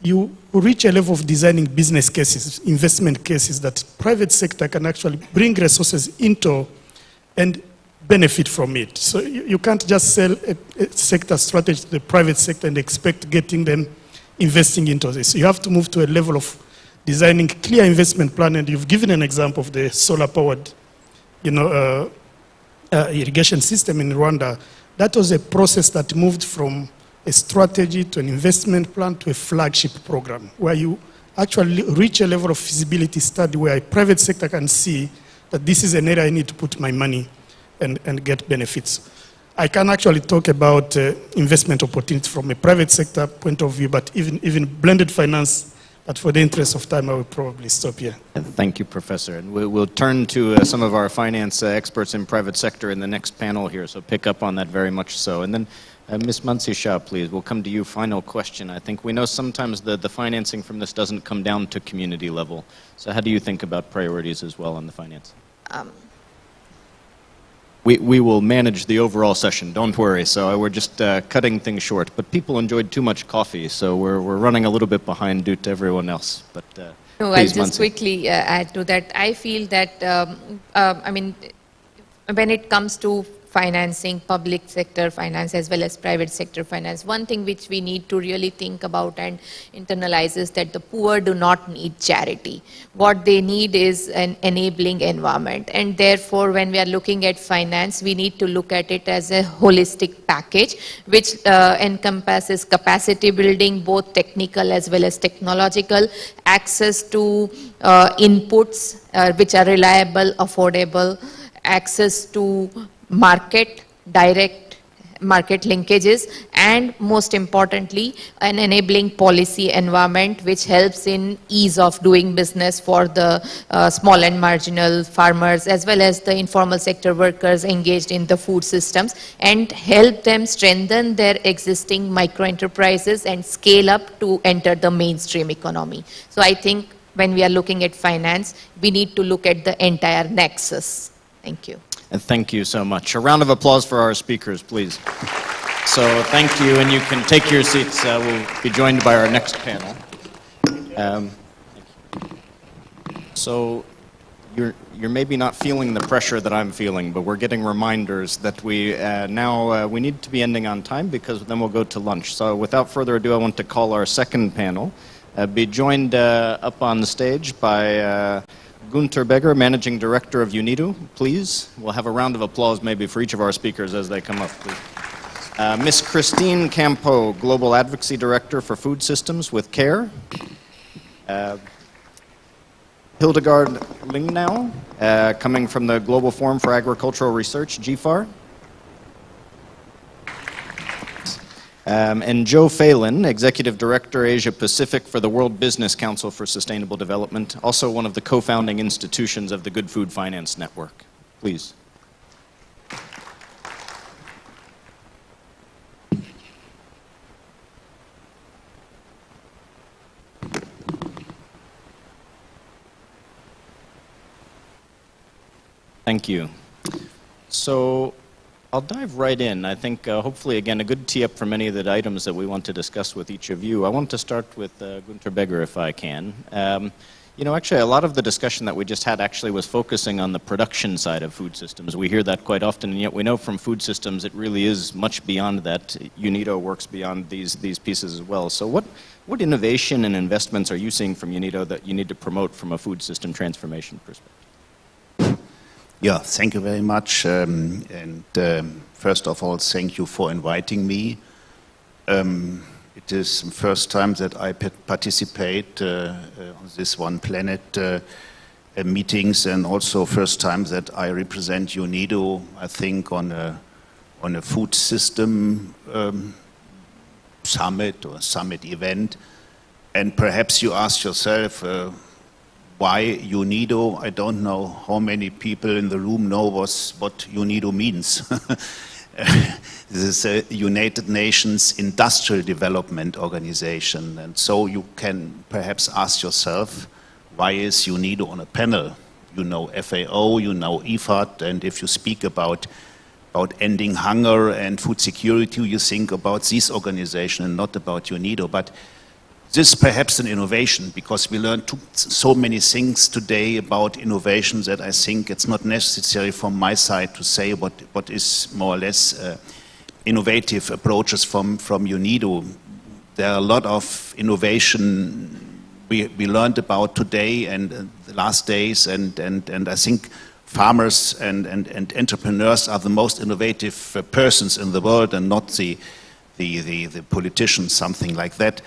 you reach a level of designing business cases, investment cases that private sector can actually bring resources into and benefit from it. So you can't just sell a sector strategy to the private sector and expect getting them investing into this. You have to move to a level of designing clear investment plan, and you've given an example of the solar-powered, irrigation system in Rwanda. That was a process that moved from a strategy to an investment plan to a flagship program, where you actually reach a level of feasibility study where a private sector can see that this is an area I need to put my money and get benefits. I can actually talk about investment opportunities from a private sector point of view, but even blended finance. But for the interest of time, I will probably stop here. Thank you, Professor. And we'll turn to some of our finance experts in private sector in the next panel here, so pick up on that very much so. And then Ms. Mansi Shah, please, we'll come to you. Final question. I think we know sometimes the financing from this doesn't come down to community level. So how do you think about priorities as well on the finance? We will manage the overall session, don't worry. So we're just cutting things short. But people enjoyed too much coffee, so we're running a little bit behind due to everyone else. But no, I'll just quickly add to that. I feel that, when it comes to financing, public sector finance as well as private sector finance. One thing which we need to really think about and internalize is that the poor do not need charity. What they need is an enabling environment, and therefore when we are looking at finance, we need to look at it as a holistic package which encompasses capacity building, both technical as well as technological, access to inputs which are reliable, affordable, access to market, direct market linkages, and most importantly, an enabling policy environment which helps in ease of doing business for the small and marginal farmers as well as the informal sector workers engaged in the food systems, and help them strengthen their existing micro enterprises and scale up to enter the mainstream economy. So I think when we are looking at finance, we need to look at the entire nexus. Thank you. And thank you so much. A round of applause for our speakers, please. So thank you, and you can take your seats. We'll be joined by our next panel. So you're maybe not feeling the pressure that I'm feeling, but we're getting reminders that we we need to be ending on time, because then we'll go to lunch. So without further ado, I want to call our second panel. Be joined up on the stage by Gunter Begger, Managing Director of UNIDO, please. We'll have a round of applause maybe for each of our speakers as they come up, please. Miss Christine Campo, Global Advocacy Director for Food Systems with CARE. Hildegard Lingnau, coming from the Global Forum for Agricultural Research, GFAR. And Joe Phelan, Executive Director, Asia Pacific for the World Business Council for Sustainable Development, also one of the co-founding institutions of the Good Food Finance Network. Please. Thank you. So I'll dive right in. I think hopefully, again, a good tee up for many of the items that we want to discuss with each of you. I want to start with Gunter Begger, if I can. You know, actually, a lot of the discussion that we just had actually was focusing on the production side of food systems. We hear that quite often, and yet we know from food systems it really is much beyond that. UNIDO works beyond these pieces as well. So what innovation and investments are you seeing from UNIDO that you need to promote from a food system transformation perspective? Yeah, thank you very much. First of all, thank you for inviting me. It is the first time that I participate on this One Planet meetings, and also first time that I represent UNIDO, I think, on a food system summit or summit event. And perhaps you ask yourself, why UNIDO? I don't know how many people in the room know what UNIDO means. This is a United Nations Industrial Development Organization. And so you can perhaps ask yourself, why is UNIDO on a panel? You know FAO, you know IFAD, and if you speak about ending hunger and food security, you think about this organization and not about UNIDO. But this is perhaps an innovation, because we learned so many things today about innovation that I think it's not necessary from my side to say what is more or less innovative approaches from UNIDO. There are a lot of innovation we learned about today and the last days, and I think farmers and entrepreneurs are the most innovative persons in the world, and not the politicians, something like that.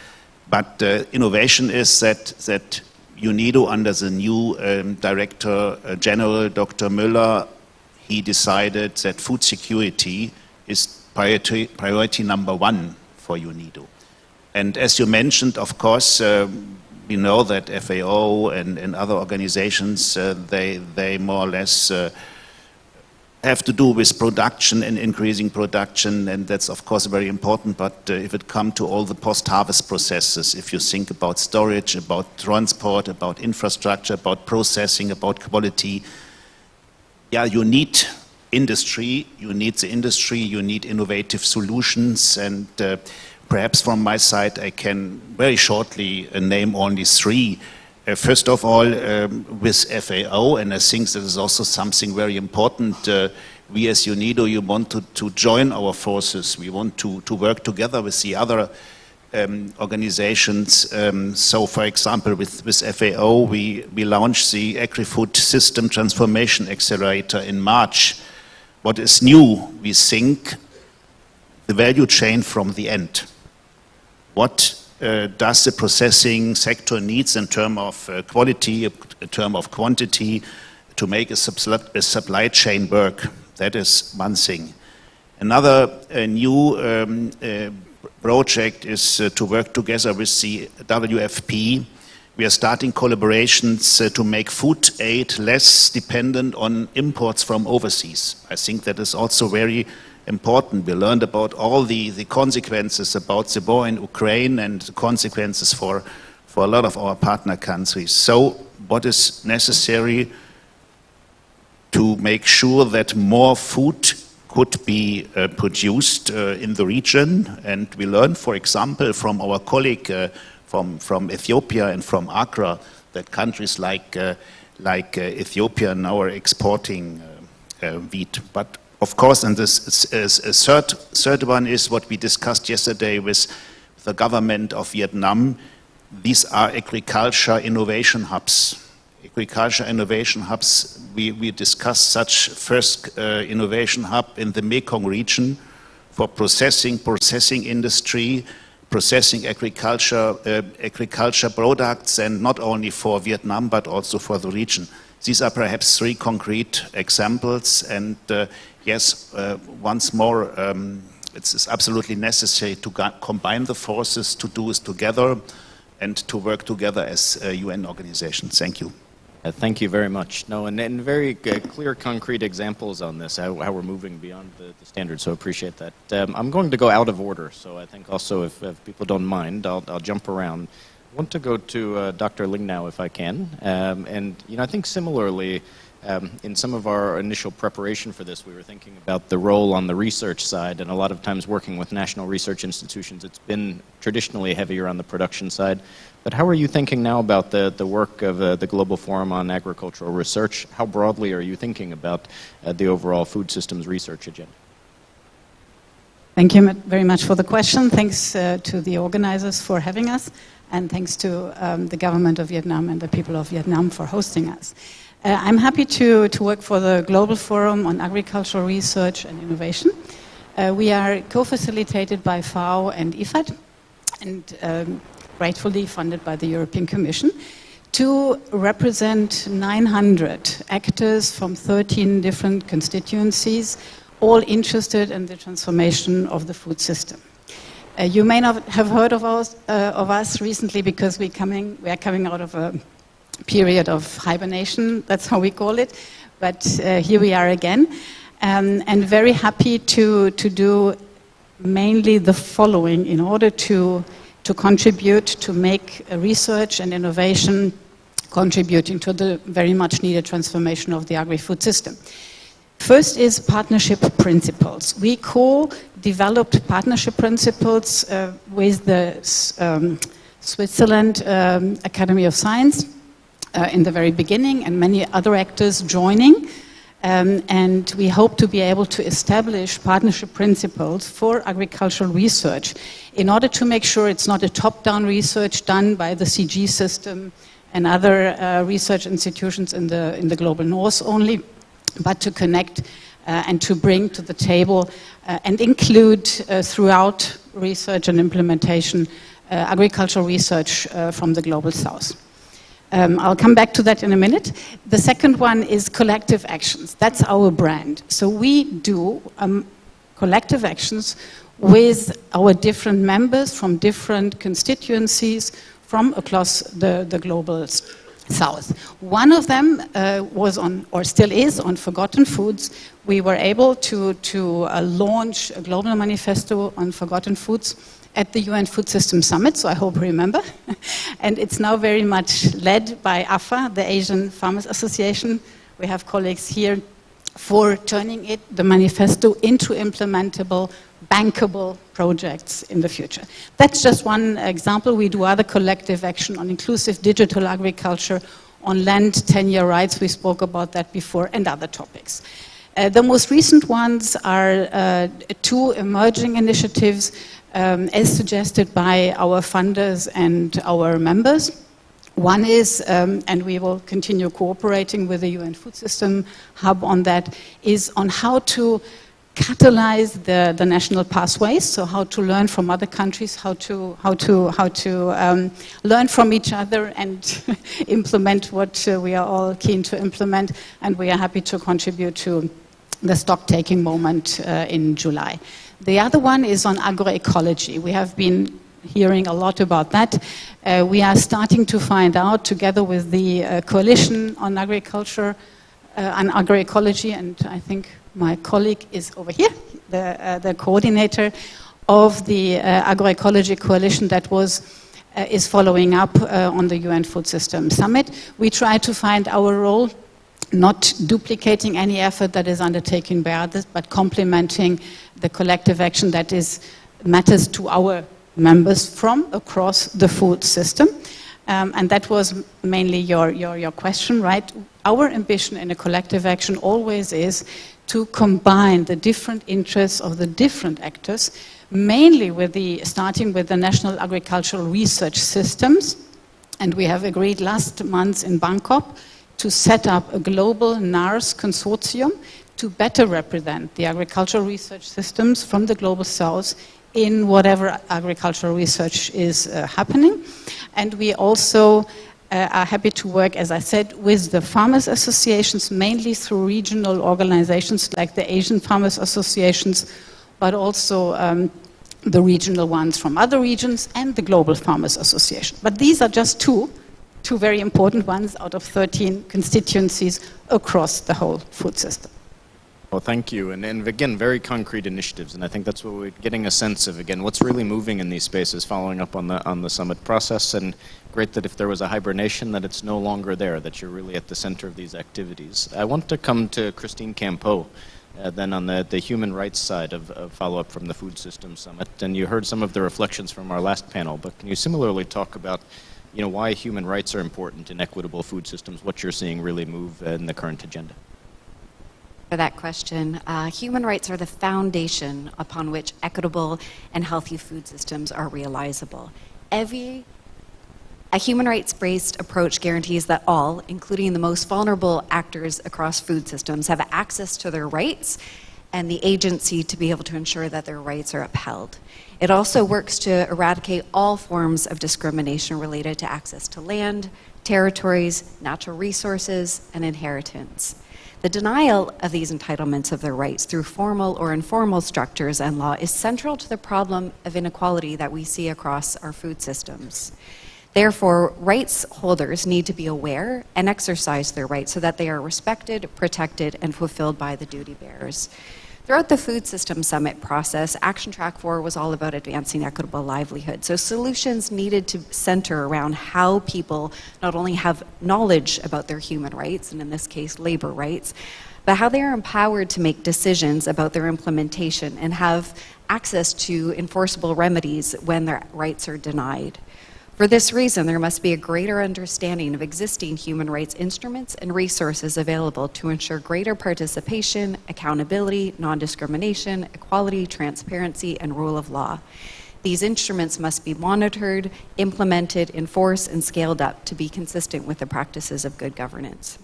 But innovation is that UNIDO, under the new Director General, Dr. Müller, he decided that food security is priority number one for UNIDO. And as you mentioned, of course, we know that FAO and other organizations, they more or less have to do with production and increasing production, and that's of course very important. But if it comes to all the post-harvest processes, if you think about storage, about transport, about infrastructure, about processing, about quality, yeah, you need industry, you need the industry, you need innovative solutions. And perhaps from my side I can very shortly name only three. First of all, with FAO, and I think that is also something very important, we as UNIDO, you want to join our forces. We want to work together with the other organizations. So, for example, with FAO, we launched the Agri-Food System Transformation Accelerator in March. What is new, we think, the value chain from the end. What does the processing sector needs in terms of quality, in terms of quantity, to make a supply chain work? That is one thing. Another new project is to work together with the WFP. We are starting collaborations to make food aid less dependent on imports from overseas. I think that is also very important. We learned about all the consequences about the war in Ukraine and the consequences for a lot of our partner countries. So what is necessary to make sure that more food could be produced in the region? And we learned, for example, from our colleague from Ethiopia and from Accra, that countries like Ethiopia now are exporting wheat. But of course, and this is a third one is what we discussed yesterday with the government of Vietnam. These are agriculture innovation hubs. Agriculture innovation hubs, we discussed such first innovation hub in the Mekong region for processing industry, processing agriculture products, and not only for Vietnam but also for the region. These are perhaps three concrete examples, and yes, once more, it's absolutely necessary to combine the forces, to do this together, and to work together as a UN organization. Thank you. Thank you very much. No, and very clear, concrete examples on this, how we're moving beyond the standard, so appreciate that. I'm going to go out of order, so I think also if people don't mind, I'll jump around. I want to go to Dr. Ling now, if I can. And I think similarly, in some of our initial preparation for this, we were thinking about the role on the research side, and a lot of times working with national research institutions, it's been traditionally heavier on the production side. But how are you thinking now about the work of the Global Forum on Agricultural Research? How broadly are you thinking about the overall food systems research agenda? Thank you very much for the question. Thanks to the organizers for having us, and thanks to the government of Vietnam and the people of Vietnam for hosting us. I'm happy to work for the Global Forum on Agricultural Research and Innovation. We are co-facilitated by FAO and IFAD, and gratefully funded by the European Commission, to represent 900 actors from 13 different constituencies, all interested in the transformation of the food system. You may not have heard of us recently because we are coming out of a period of hibernation, that's how we call it, but here we are again, and very happy to do mainly the following in order to contribute, to make research and innovation contributing to the very much needed transformation of the agri-food system. First is partnership principles. We co-developed partnership principles with the Switzerland Academy of Science in the very beginning, and many other actors joining. And we hope to be able to establish partnership principles for agricultural research in order to make sure it's not a top-down research done by the CG system and other research institutions in the global north only, but to connect and to bring to the table and include throughout research and implementation agricultural research from the global south. I'll come back to that in a minute. The second one is collective actions. That's our brand. So we do collective actions with our different members from different constituencies from across the global south. One of them was on, or still is, on forgotten foods. We were able to launch a global manifesto on forgotten foods at the UN Food System Summit, so I hope you remember. And it's now very much led by AFA, the Asian Farmers Association. We have colleagues here for turning the manifesto into implementable, bankable projects in the future. That's just one example. We do other collective action on inclusive digital agriculture, on land tenure rights, we spoke about that before, and other topics. The most recent ones are two emerging initiatives as suggested by our funders and our members. One is, and we will continue cooperating with the UN Food System Hub on that, is on how to catalyze the national pathways, so how to learn from other countries, how to learn from each other and implement what we are all keen to implement, and we are happy to contribute to the stock-taking moment in July. The other one is on agroecology. We have been hearing a lot about that. We are starting to find out, together with the Coalition on Agriculture and Agroecology, and I think my colleague is over here, the coordinator of the Agroecology Coalition that is following up on the UN Food System Summit. We try to find our role, not duplicating any effort that is undertaken by others, but complementing the collective action that matters to our members from across the food system. And that was mainly your question, right? Our ambition in a collective action always is to combine the different interests of the different actors, mainly starting with the national agricultural research systems. And we have agreed last month in Bangkok to set up a global NARS consortium to better represent the agricultural research systems from the global south in whatever agricultural research is happening. And we also are happy to work, as I said, with the farmers' associations, mainly through regional organizations like the Asian Farmers Associations, but also the regional ones from other regions and the Global Farmers Association. But these are just two very important ones out of 13 constituencies across the whole food system. Well, thank you. And again, very concrete initiatives. And I think that's what we're getting a sense of, again, what's really moving in these spaces, following up on the summit process. And great that if there was a hibernation, that it's no longer there, that you're really at the center of these activities. I want to come to Christine Campeau, then on the human rights side of follow-up from the Food System Summit. And you heard some of the reflections from our last panel, but can you similarly talk about why human rights are important in equitable food systems, what you're seeing really move in the current agenda? For that question. Human rights are the foundation upon which equitable and healthy food systems are realizable. A human rights-based approach guarantees that all, including the most vulnerable actors across food systems, have access to their rights and the agency to be able to ensure that their rights are upheld. It also works to eradicate all forms of discrimination related to access to land, territories, natural resources, and inheritance. The denial of these entitlements of their rights through formal or informal structures and law is central to the problem of inequality that we see across our food systems. Therefore, rights holders need to be aware and exercise their rights so that they are respected, protected, and fulfilled by the duty bearers. Throughout the Food System Summit process, Action Track 4 was all about advancing equitable livelihood. So solutions needed to center around how people not only have knowledge about their human rights, and in this case, labor rights, but how they are empowered to make decisions about their implementation and have access to enforceable remedies when their rights are denied. For this reason, there must be a greater understanding of existing human rights instruments and resources available to ensure greater participation, accountability, non-discrimination, equality, transparency, and rule of law. These instruments must be monitored, implemented, enforced, and scaled up to be consistent with the practices of good governance.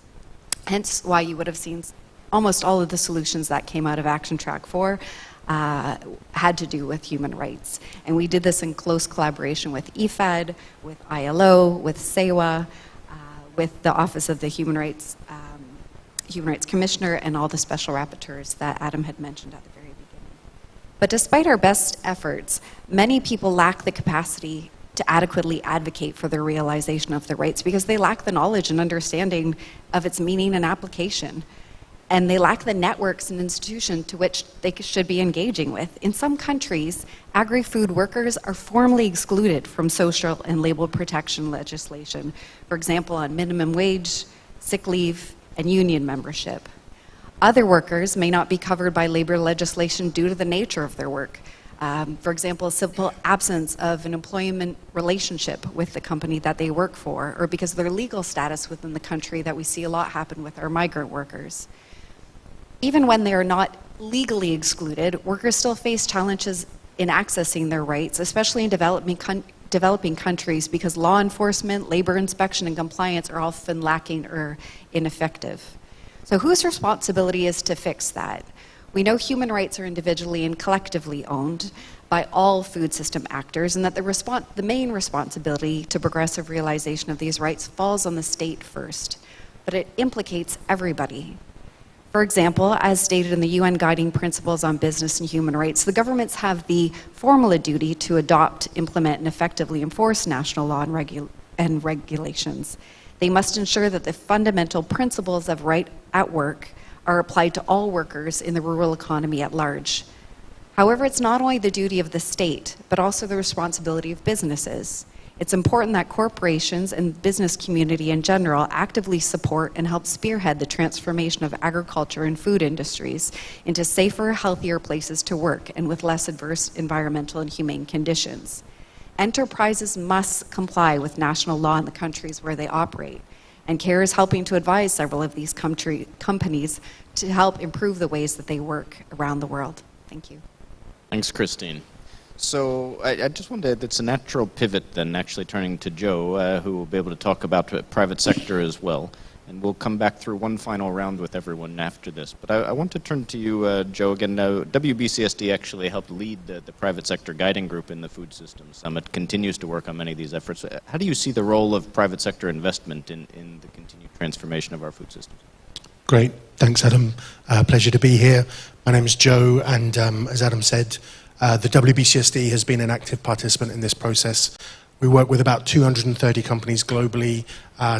Hence why you would have seen almost all of the solutions that came out of Action Track 4 had to do with human rights. And we did this in close collaboration with IFAD, with ILO, with SEWA, with the Office of the Human Rights Commissioner, and all the special rapporteurs that Adam had mentioned at the very beginning. But despite our best efforts, many people lack the capacity to adequately advocate for the realization of their rights because they lack the knowledge and understanding of its meaning and application. And they lack the networks and institutions to which they should be engaging with. In some countries, agri-food workers are formally excluded from social and labor protection legislation, for example, on minimum wage, sick leave, and union membership. Other workers may not be covered by labor legislation due to the nature of their work. For example, a simple absence of an employment relationship with the company that they work for, or because of their legal status within the country that we see a lot happen with our migrant workers. Even when they are not legally excluded, workers still face challenges in accessing their rights, especially in developing countries, because law enforcement, labor inspection, and compliance are often lacking or ineffective. So whose responsibility is to fix that? We know human rights are individually and collectively owned by all food system actors, and that the main responsibility to progressive realization of these rights falls on the state first, but it implicates everybody. For example, as stated in the UN Guiding Principles on Business and Human Rights, the governments have the formal duty to adopt, implement, and effectively enforce national law and regulations. They must ensure that the fundamental principles of right at work are applied to all workers in the rural economy at large. However, it's not only the duty of the state, but also the responsibility of businesses. It's important that corporations and the business community in general actively support and help spearhead the transformation of agriculture and food industries into safer, healthier places to work and with less adverse environmental and humane conditions. Enterprises must comply with national law in the countries where they operate, and CARE is helping to advise several of these companies to help improve the ways that they work around the world. Thank you. Thanks, Christine. So I just wanted, it's a natural pivot then, actually turning to Joe, who will be able to talk about the private sector as well. And we'll come back through one final round with everyone after this. But I want to turn to you, Joe, again. WBCSD actually helped lead the private sector guiding group in the Food Systems Summit, continues to work on many of these efforts. How do you see the role of private sector investment in the continued transformation of our food systems? Great. Thanks, Adam. Pleasure to be here. My name is Joe, and as Adam said, the WBCSD has been an active participant in this process. We work with about 230 companies globally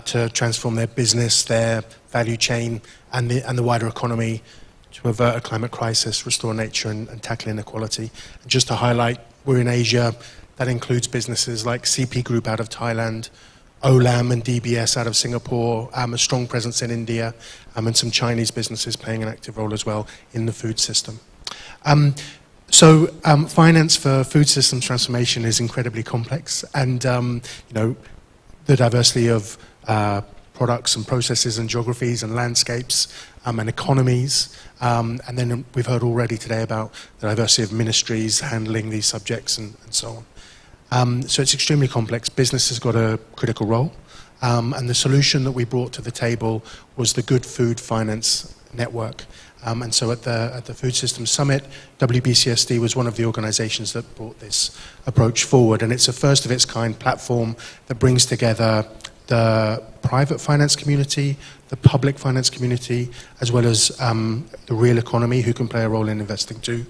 to transform their business, their value chain, and the wider economy to avert a climate crisis, restore nature, and tackle inequality. And just to highlight, we're in Asia. That includes businesses like CP Group out of Thailand, Olam and DBS out of Singapore, a strong presence in India, and some Chinese businesses playing an active role as well in the food system. So finance for food systems transformation is incredibly complex, and the diversity of products and processes and geographies and landscapes and economies, and then we've heard already today about the diversity of ministries handling these subjects and so on. So it's extremely complex. Business has got a critical role, and the solution that we brought to the table was the Good Food Finance Network. And so at the Food Systems Summit, WBCSD was one of the organizations that brought this approach forward. And it's a first of its kind platform that brings together the private finance community, the public finance community, as well as the real economy, who can play a role in investing too,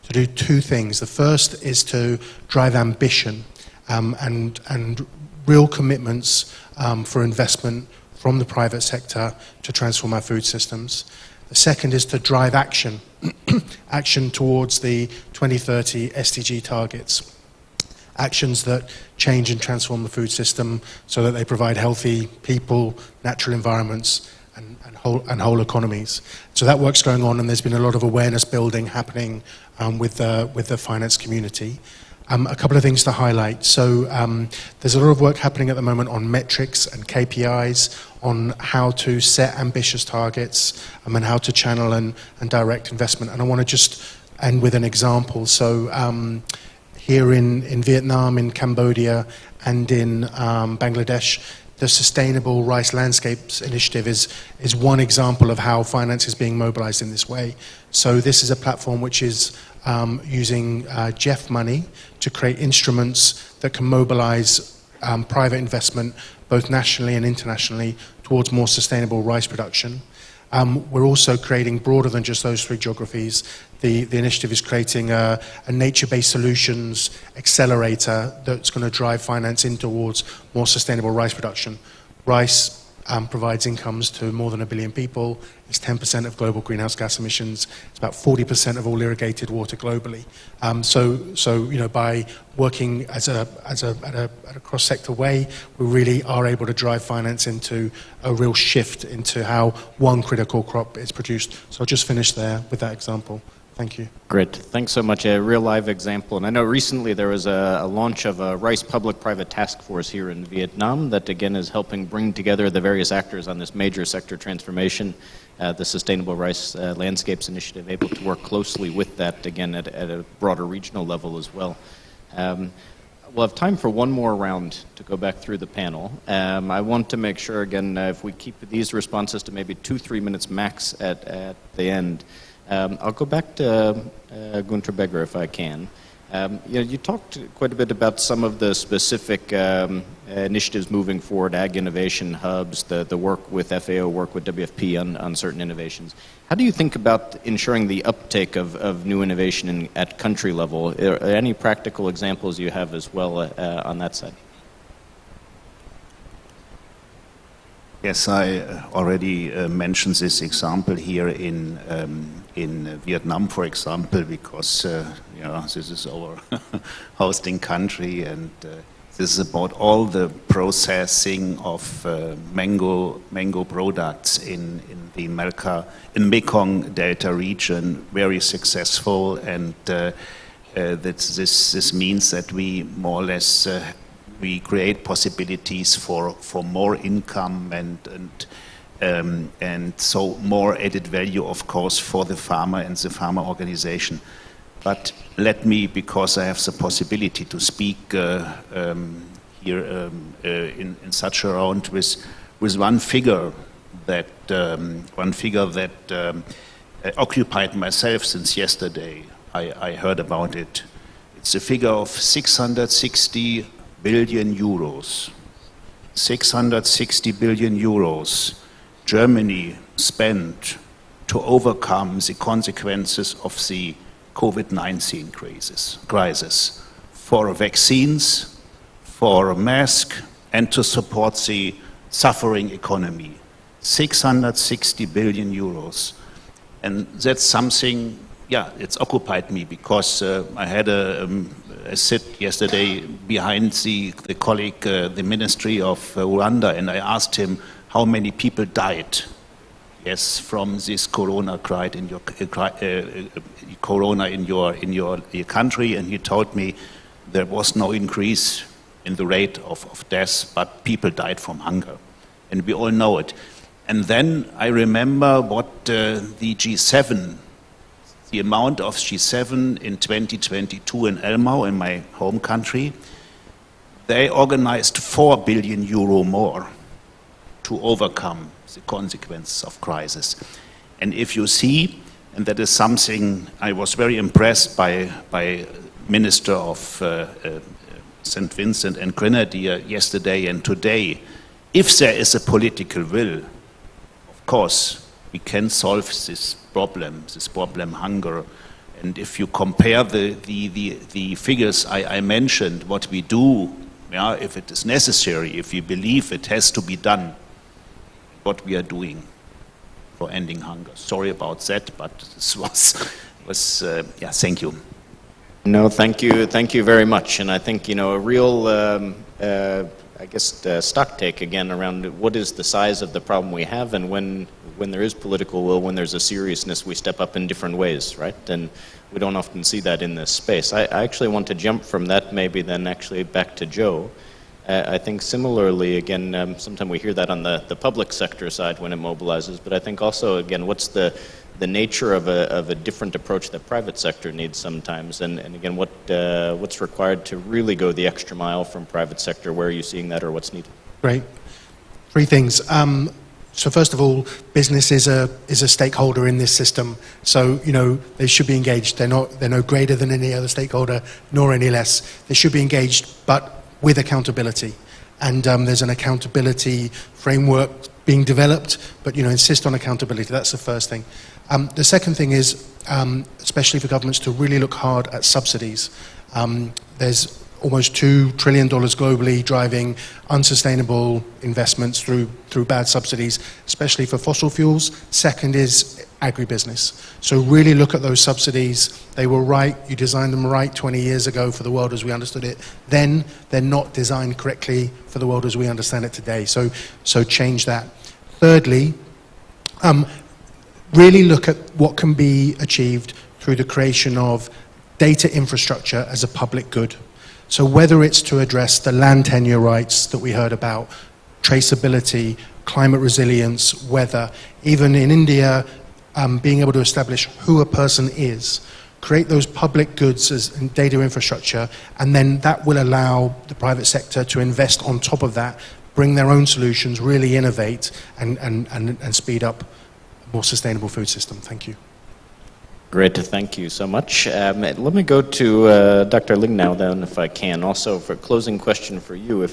to do two things. The first is to drive ambition and real commitments for investment from the private sector to transform our food systems. The second is to drive action, action towards the 2030 SDG targets, actions that change and transform the food system so that they provide healthy people, natural environments, and whole economies. So that work's going on, and there's been a lot of awareness building happening with the finance community. A couple of things to highlight. So there's a lot of work happening at the moment on metrics and KPIs, on how to set ambitious targets, and how to channel and direct investment. And I want to just end with an example. So here in Vietnam, in Cambodia, and in Bangladesh, the Sustainable Rice Landscapes Initiative is one example of how finance is being mobilized in this way. So this is a platform which is using GEF money to create instruments that can mobilize private investment both nationally and internationally towards more sustainable rice production. We're also creating, broader than just those three geographies, the initiative is creating a nature-based solutions accelerator that's going to drive finance in towards more sustainable rice production. Rice provides incomes to more than 1 billion people. It's 10% of global greenhouse gas emissions. It's about 40% of all irrigated water globally. So by working at a cross-sector way, we really are able to drive finance into a real shift into how one critical crop is produced. So I'll just finish there with that example. Thank you. Great. Thanks so much. A real live example. And I know recently there was a launch of a rice public-private task force here in Vietnam that, again, is helping bring together the various actors on this major sector transformation. The Sustainable Rice Landscapes Initiative, able to work closely with that, again, at a broader regional level as well. We'll have time for one more round to go back through the panel. I want to make sure, again, if we keep these responses to maybe 2-3 minutes max at the end. I'll go back to Gunter Beger if I can. You talked quite a bit about some of the specific initiatives moving forward, ag innovation hubs, the work with FAO, work with WFP on certain innovations. How do you think about ensuring the uptake of new innovation at country level? Are there any practical examples you have as well on that side? Yes, I already mentioned this example here in Vietnam, for example, because this is our hosting country, and this is about all the processing of mango products in the Mekong Delta region, very successful, and this means that we more or less we create possibilities for more income and so more added value, of course, for the farmer and the farmer organization. But let me, because I have the possibility to speak here in such a round with one figure that occupied myself since yesterday. I heard about it. It's a figure of 660 billion euros. 660 billion euros Germany spent to overcome the consequences of the COVID-19 crisis for vaccines, for masks, and to support the suffering economy. 660 billion euros. And that's something, it's occupied me, because I had a sit yesterday behind the colleague, the Ministry of Rwanda, and I asked him how many people died, from this corona in your country, and he told me there was no increase in the rate of deaths, but people died from hunger, and we all know it. And then I remember what the G7, the amount of G7 in 2022 in Elmau, in my home country, they organized 4 billion euro more to overcome the consequences of crisis. And if you see, and that is something I was very impressed by Minister of St. Vincent and Grenadier yesterday and today, if there is a political will, of course, we can solve this problem hunger. And if you compare the figures I mentioned, what we do, if it is necessary, if you believe it has to be done, what we are doing for ending hunger. Sorry about that, but this was thank you. No, thank you very much. And I think, a real, stock take again around what is the size of the problem we have, and when there is political will, when there's a seriousness, we step up in different ways, right? And we don't often see that in this space. I actually want to jump from that maybe then actually back to Joe. I think similarly, again, sometimes we hear that on the public sector side when it mobilizes, but I think also, again, what's the nature of a different approach that private sector needs sometimes, and again, what's required to really go the extra mile from private sector? Where are you seeing that, or what's needed? Great. 3 things. So first of all, business is a stakeholder in this system. So, they should be engaged. They're no greater than any other stakeholder, nor any less. They should be engaged, but with accountability. And there's an accountability framework being developed, but insist on accountability. That's the first thing. The second thing is, especially for governments, to really look hard at subsidies. There's almost $2 trillion globally driving unsustainable investments through bad subsidies, especially for fossil fuels. Second is agribusiness. So really look at those subsidies. They were right, you designed them right 20 years ago for the world as we understood it. Then they're not designed correctly for the world as we understand it today. So change that. Thirdly, really look at what can be achieved through the creation of data infrastructure as a public good. So whether it's to address the land tenure rights that we heard about, traceability, climate resilience, weather, even in India, being able to establish who a person is, create those public goods as data infrastructure, and then that will allow the private sector to invest on top of that, bring their own solutions, really innovate, and speed up a more sustainable food system. Thank you. Great, thank you so much. Let me go to Dr. Ling now then, if I can. Also, for a closing question for you,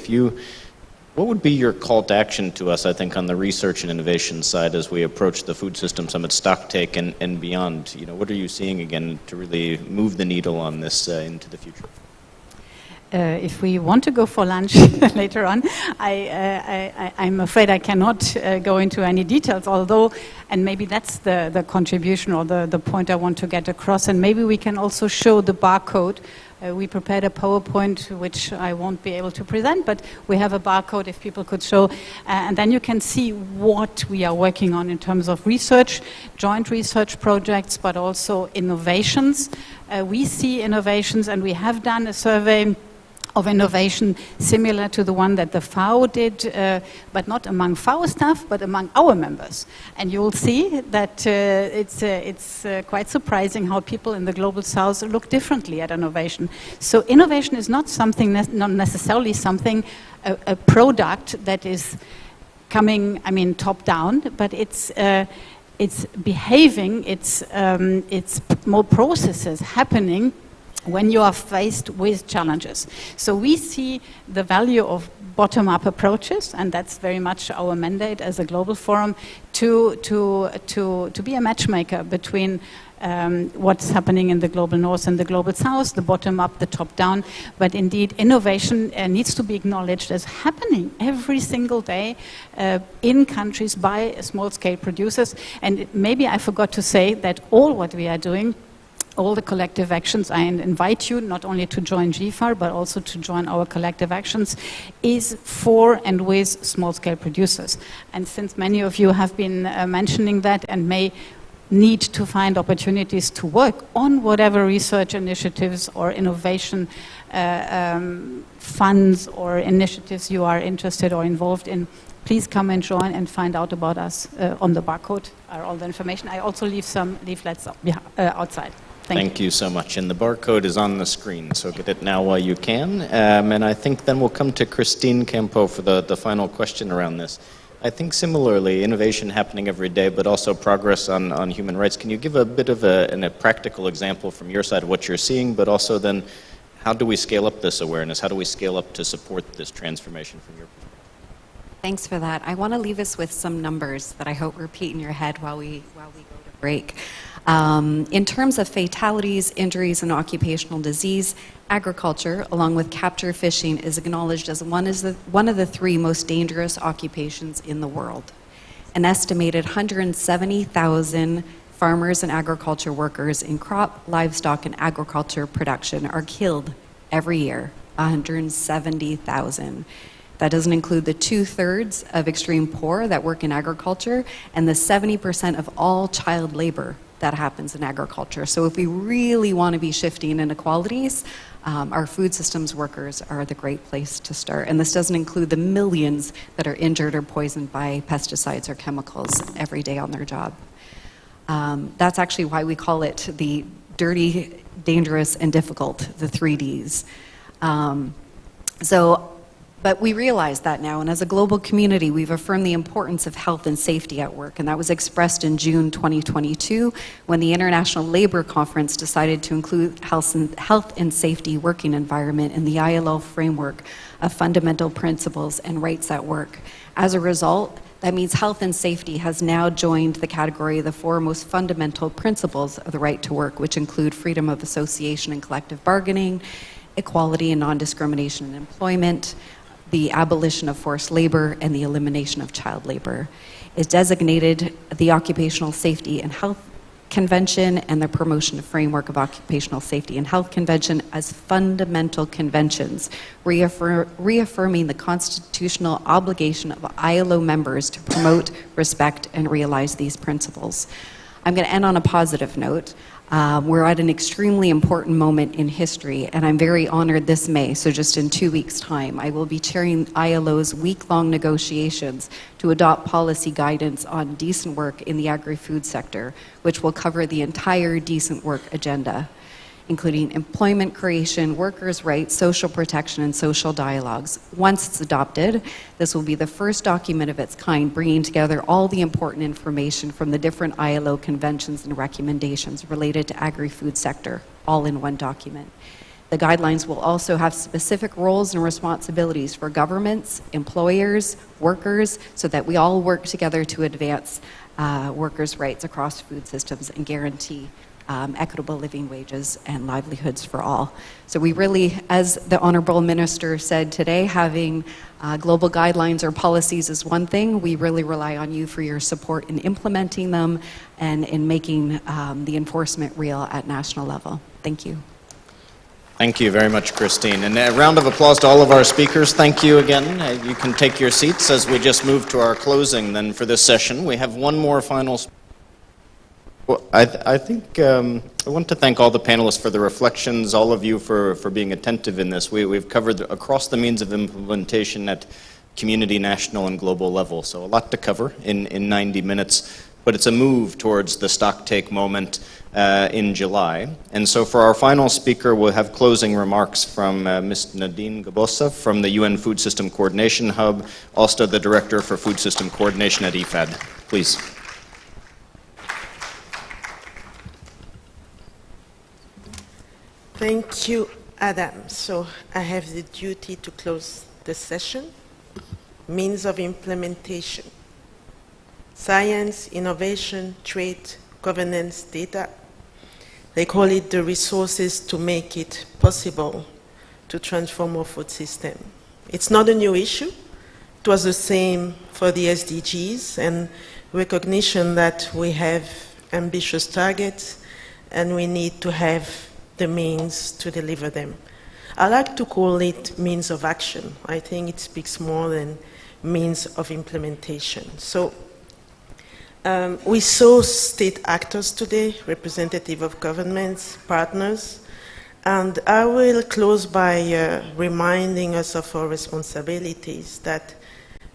what would be your call to action to us, I think, on the research and innovation side as we approach the Food System Summit stocktake and beyond? You know, what are you seeing again to really move the needle on this into the future? If we want to go for lunch later on, I'm afraid I cannot go into any details, although, and maybe that's the contribution or the point I want to get across, and maybe we can also show the barcode. We prepared a PowerPoint, which I won't be able to present, but we have a barcode if people could show, and then you can see what we are working on in terms of research, joint research projects, but also innovations. We see innovations, and we have done a survey of innovation similar to the one that the FAO did, but not among FAO staff, but among our members. And you'll see that it's quite surprising how people in the Global South look differently at innovation. So innovation is not something, not necessarily something, a product that is coming, I mean, top down, but it's behaving, it's more processes happening when you are faced with challenges. So we see the value of bottom-up approaches, and that's very much our mandate as a global forum, to be a matchmaker between what's happening in the global north and the global south, the bottom-up, the top-down. But indeed, innovation needs to be acknowledged as happening every single day in countries by small-scale producers. And maybe I forgot to say that all what we are doing, all the collective actions, I invite you not only to join GFAR, but also to join our collective actions, is for and with small-scale producers. And since many of you have been mentioning that and may need to find opportunities to work on whatever research initiatives or innovation funds or initiatives you are interested or involved in, please come and join and find out about us. On the barcode are all the information. I also leave some leaflets outside. Thank you so much. And the barcode is on the screen, so get it now while you can. And I think then we'll come to Christine Campo for the final question around this. I think similarly, innovation happening every day, but also progress on human rights. Can you give a bit of a practical example from your side of what you're seeing, but also then how do we scale up this awareness? How do we scale up to support this transformation from your perspective? Thanks for that. I want to leave us with some numbers that I hope repeat in your head while we go to break. In terms of fatalities, injuries, and occupational disease, agriculture, along with capture fishing, is acknowledged as one of the three most dangerous occupations in the world. An estimated 170,000 farmers and agriculture workers in crop, livestock, and agriculture production are killed every year, 170,000. That doesn't include the 2/3 of extreme poor that work in agriculture and the 70% of all child labor that happens in agriculture. So if we really want to be shifting inequalities, our food systems workers are the great place to start. And this doesn't include the millions that are injured or poisoned by pesticides or chemicals every day on their job. That's actually why we call it the dirty, dangerous, and difficult, the 3Ds. But we realize that now, and as a global community, we've affirmed the importance of health and safety at work, and that was expressed in June 2022 when the International Labour Conference decided to include health and safety working environment in the ILO framework of fundamental principles and rights at work. As a result, that means health and safety has now joined the category of the 4 most fundamental principles of the right to work, which include freedom of association and collective bargaining, equality and non-discrimination in employment, the abolition of forced labor, and the elimination of child labor. It designated the Occupational Safety and Health Convention and the Promotion of Framework of Occupational Safety and Health Convention as fundamental conventions, reaffirming the constitutional obligation of ILO members to promote, respect, and realize these principles. I'm going to end on a positive note. We're at an extremely important moment in history, and I'm very honored this May, so just in 2 weeks' time, I will be chairing ILO's week-long negotiations to adopt policy guidance on decent work in the agri-food sector, which will cover the entire decent work agenda, including employment creation, workers' rights, social protection, and social dialogues. Once it's adopted, this will be the first document of its kind, bringing together all the important information from the different ILO conventions and recommendations related to agri-food sector, all in one document. The guidelines will also have specific roles and responsibilities for governments, employers, workers, so that we all work together to advance workers' rights across food systems and guarantee equitable living wages and livelihoods for all. So we really, as the Honorable Minister said today, having global guidelines or policies is one thing. We really rely on you for your support in implementing them and in making the enforcement real at national level. Thank you. Thank you very much, Christine. And a round of applause to all of our speakers. Thank you again. You can take your seats as we just move to our closing then for this session. We have one more final speaker. Well, I think I want to thank all the panelists for the reflections, all of you for being attentive in this. We've covered across the means of implementation at community, national, and global level. So a lot to cover in 90 minutes, but it's a move towards the stock take moment in July. And so for our final speaker, we'll have closing remarks from Ms. Nadine Gabosa from the UN Food System Coordination Hub, also the Director for Food System Coordination at IFAD. Please. Thank you, Adam. So I have the duty to close the session. Means of implementation. Science, innovation, trade, governance, data. They call it the resources to make it possible to transform our food system. It's not a new issue. It was the same for the SDGs and recognition that we have ambitious targets and we need to have the means to deliver them. I like to call it means of action. I think it speaks more than means of implementation. So we saw state actors today, representative of governments, partners, and I will close by reminding us of our responsibilities, that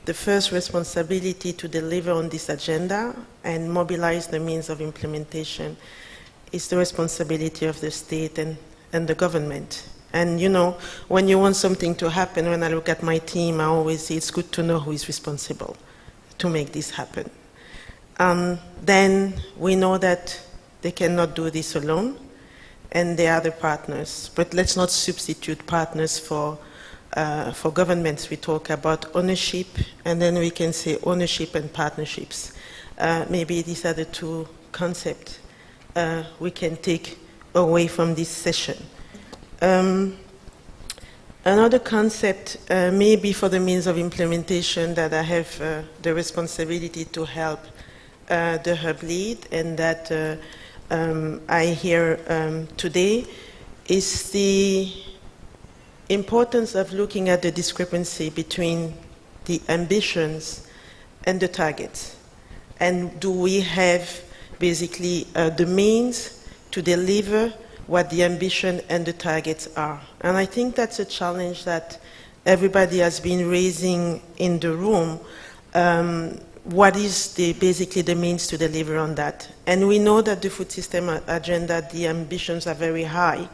the first responsibility to deliver on this agenda and mobilize the means of implementation is the responsibility of the state and the government. And you know, when you want something to happen, when I look at my team, I always say it's good to know who is responsible to make this happen. Then we know that they cannot do this alone, and they are the partners. But let's not substitute partners for governments. We talk about ownership, and then we can say ownership and partnerships. Maybe these are the two concepts we can take away from this session. Another concept, maybe for the means of implementation, that I have the responsibility to help the hub lead, and that I hear today, is the importance of looking at the discrepancy between the ambitions and the targets. And do we have basically the means to deliver what the ambition and the targets are? And I think that's a challenge that everybody has been raising in the room. What is basically the means to deliver on that? And we know that the food system agenda, the ambitions are very high.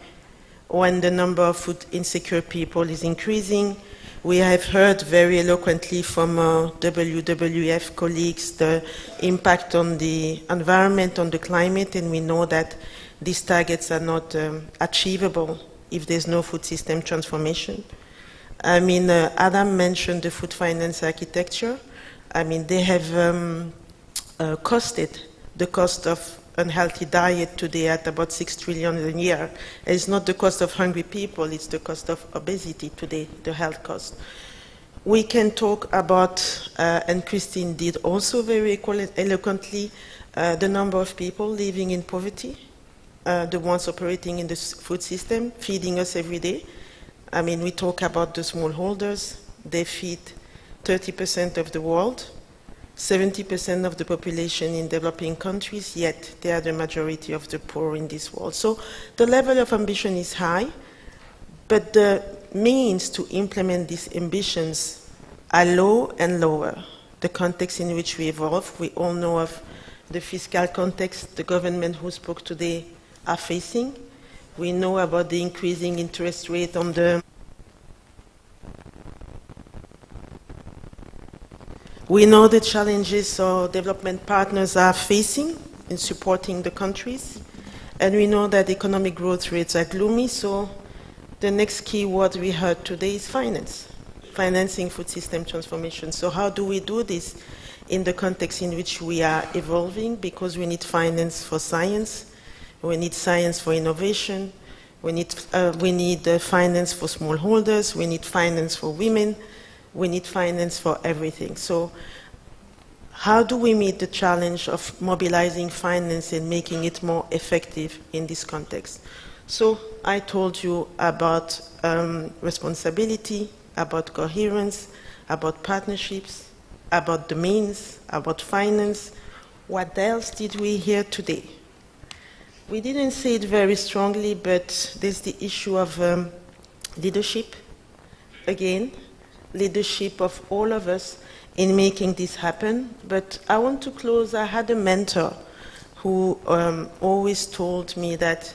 When the number of food insecure people is increasing, we have heard very eloquently from WWF colleagues the impact on the environment, on the climate, and we know that these targets are not achievable if there's no food system transformation. I mean, Adam mentioned the food finance architecture. I mean, they have costed the cost of unhealthy diet today at about 6 trillion a year. It's not the cost of hungry people, it's the cost of obesity today, the health cost. We can talk about, and Christine did also very eloquently, the number of people living in poverty, the ones operating in the food system, feeding us every day. I mean, we talk about the smallholders, they feed 30% of the world. 70% of the population in developing countries, yet they are the majority of the poor in this world. So the level of ambition is high, but the means to implement these ambitions are low and lower. The context in which we evolve, we all know of the fiscal context the government who spoke today are facing. We know about the increasing interest rate on the... We know the challenges our development partners are facing in supporting the countries, and we know that economic growth rates are gloomy, so the next key word we heard today is finance, financing food system transformation. So how do we do this in the context in which we are evolving? Because we need finance for science, we need science for innovation, we need finance for smallholders, we need finance for women, we need finance for everything. So how do we meet the challenge of mobilizing finance and making it more effective in this context? So I told you about responsibility, about coherence, about partnerships, about the means, about finance. What else did we hear today? We didn't say it very strongly, but there's the issue of leadership. Again, leadership of all of us in making this happen. But I want to close. I had a mentor who always told me that,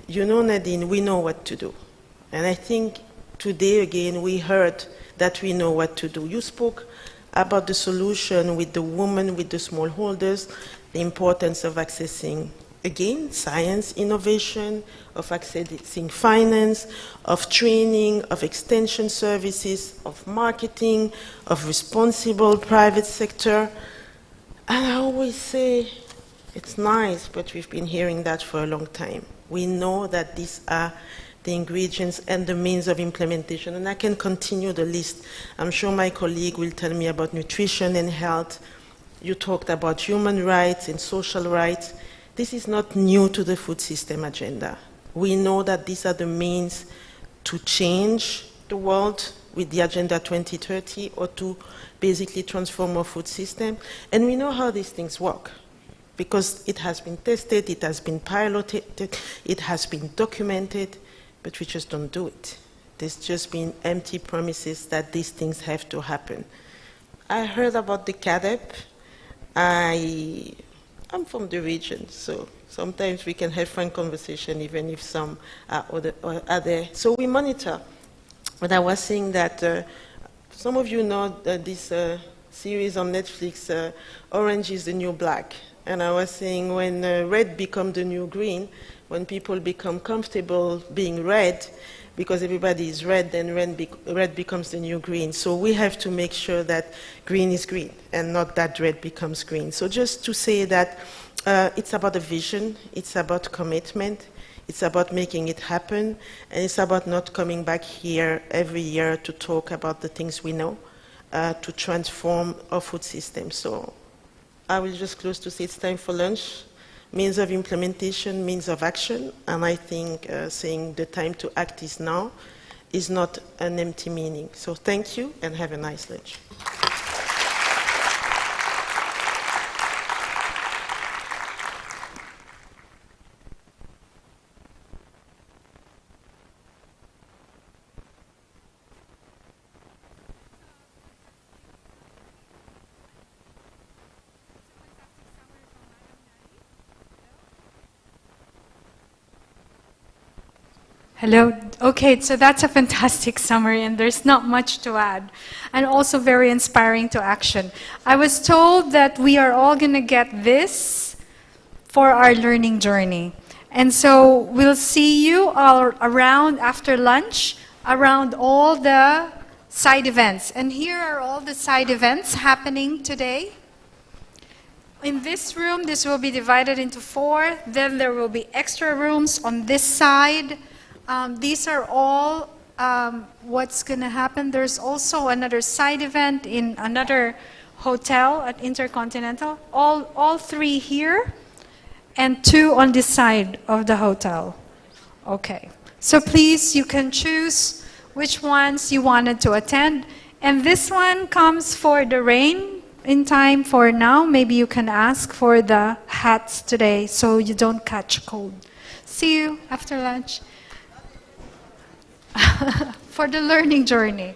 you know, Nadine, we know what to do. And I think today again we heard that we know what to do. You spoke about the solution with the women, with the smallholders, the importance of accessing, again, science, innovation, of accessing finance, of training, of extension services, of marketing, of responsible private sector. And I always say, it's nice, but we've been hearing that for a long time. We know that these are the ingredients and the means of implementation. And I can continue the list. I'm sure my colleague will tell me about nutrition and health. You talked about human rights and social rights. This is not new to the food system agenda. We know that these are the means to change the world with the Agenda 2030 or to basically transform our food system. And we know how these things work because it has been tested, it has been piloted, it has been documented, but we just don't do it. There's just been empty promises that these things have to happen. I heard about the CADEP. I'm from the region, so sometimes we can have frank conversation even if some are there. So we monitor. But I was saying that some of you know this series on Netflix, Orange is the New Black. And I was saying when red becomes the new green, when people become comfortable being red, because everybody is red, then red becomes the new green. So we have to make sure that green is green and not that red becomes green. So just to say that it's about a vision, it's about commitment, it's about making it happen, and it's about not coming back here every year to talk about the things we know, to transform our food system. So I will just close to say it's time for lunch. Means of implementation, means of action, and I think saying the time to act is now is not an empty meaning. So thank you and have a nice lunch. Hello. Okay, so that's a fantastic summary, and there's not much to add, and also very inspiring to action. I was told that we are all going to get this for our learning journey. And so we'll see you all around after lunch, around all the side events. And here are all the side events happening today. In this room, this will be divided into 4. Then there will be extra rooms on this side. These are all what's going to happen. There's also another side event in another hotel at Intercontinental. All 3 here and 2 on this side of the hotel. Okay. So please, you can choose which ones you wanted to attend. And this one comes for the rain in time for now, maybe you can ask for the hats today so you don't catch cold. See you after lunch for the learning journey.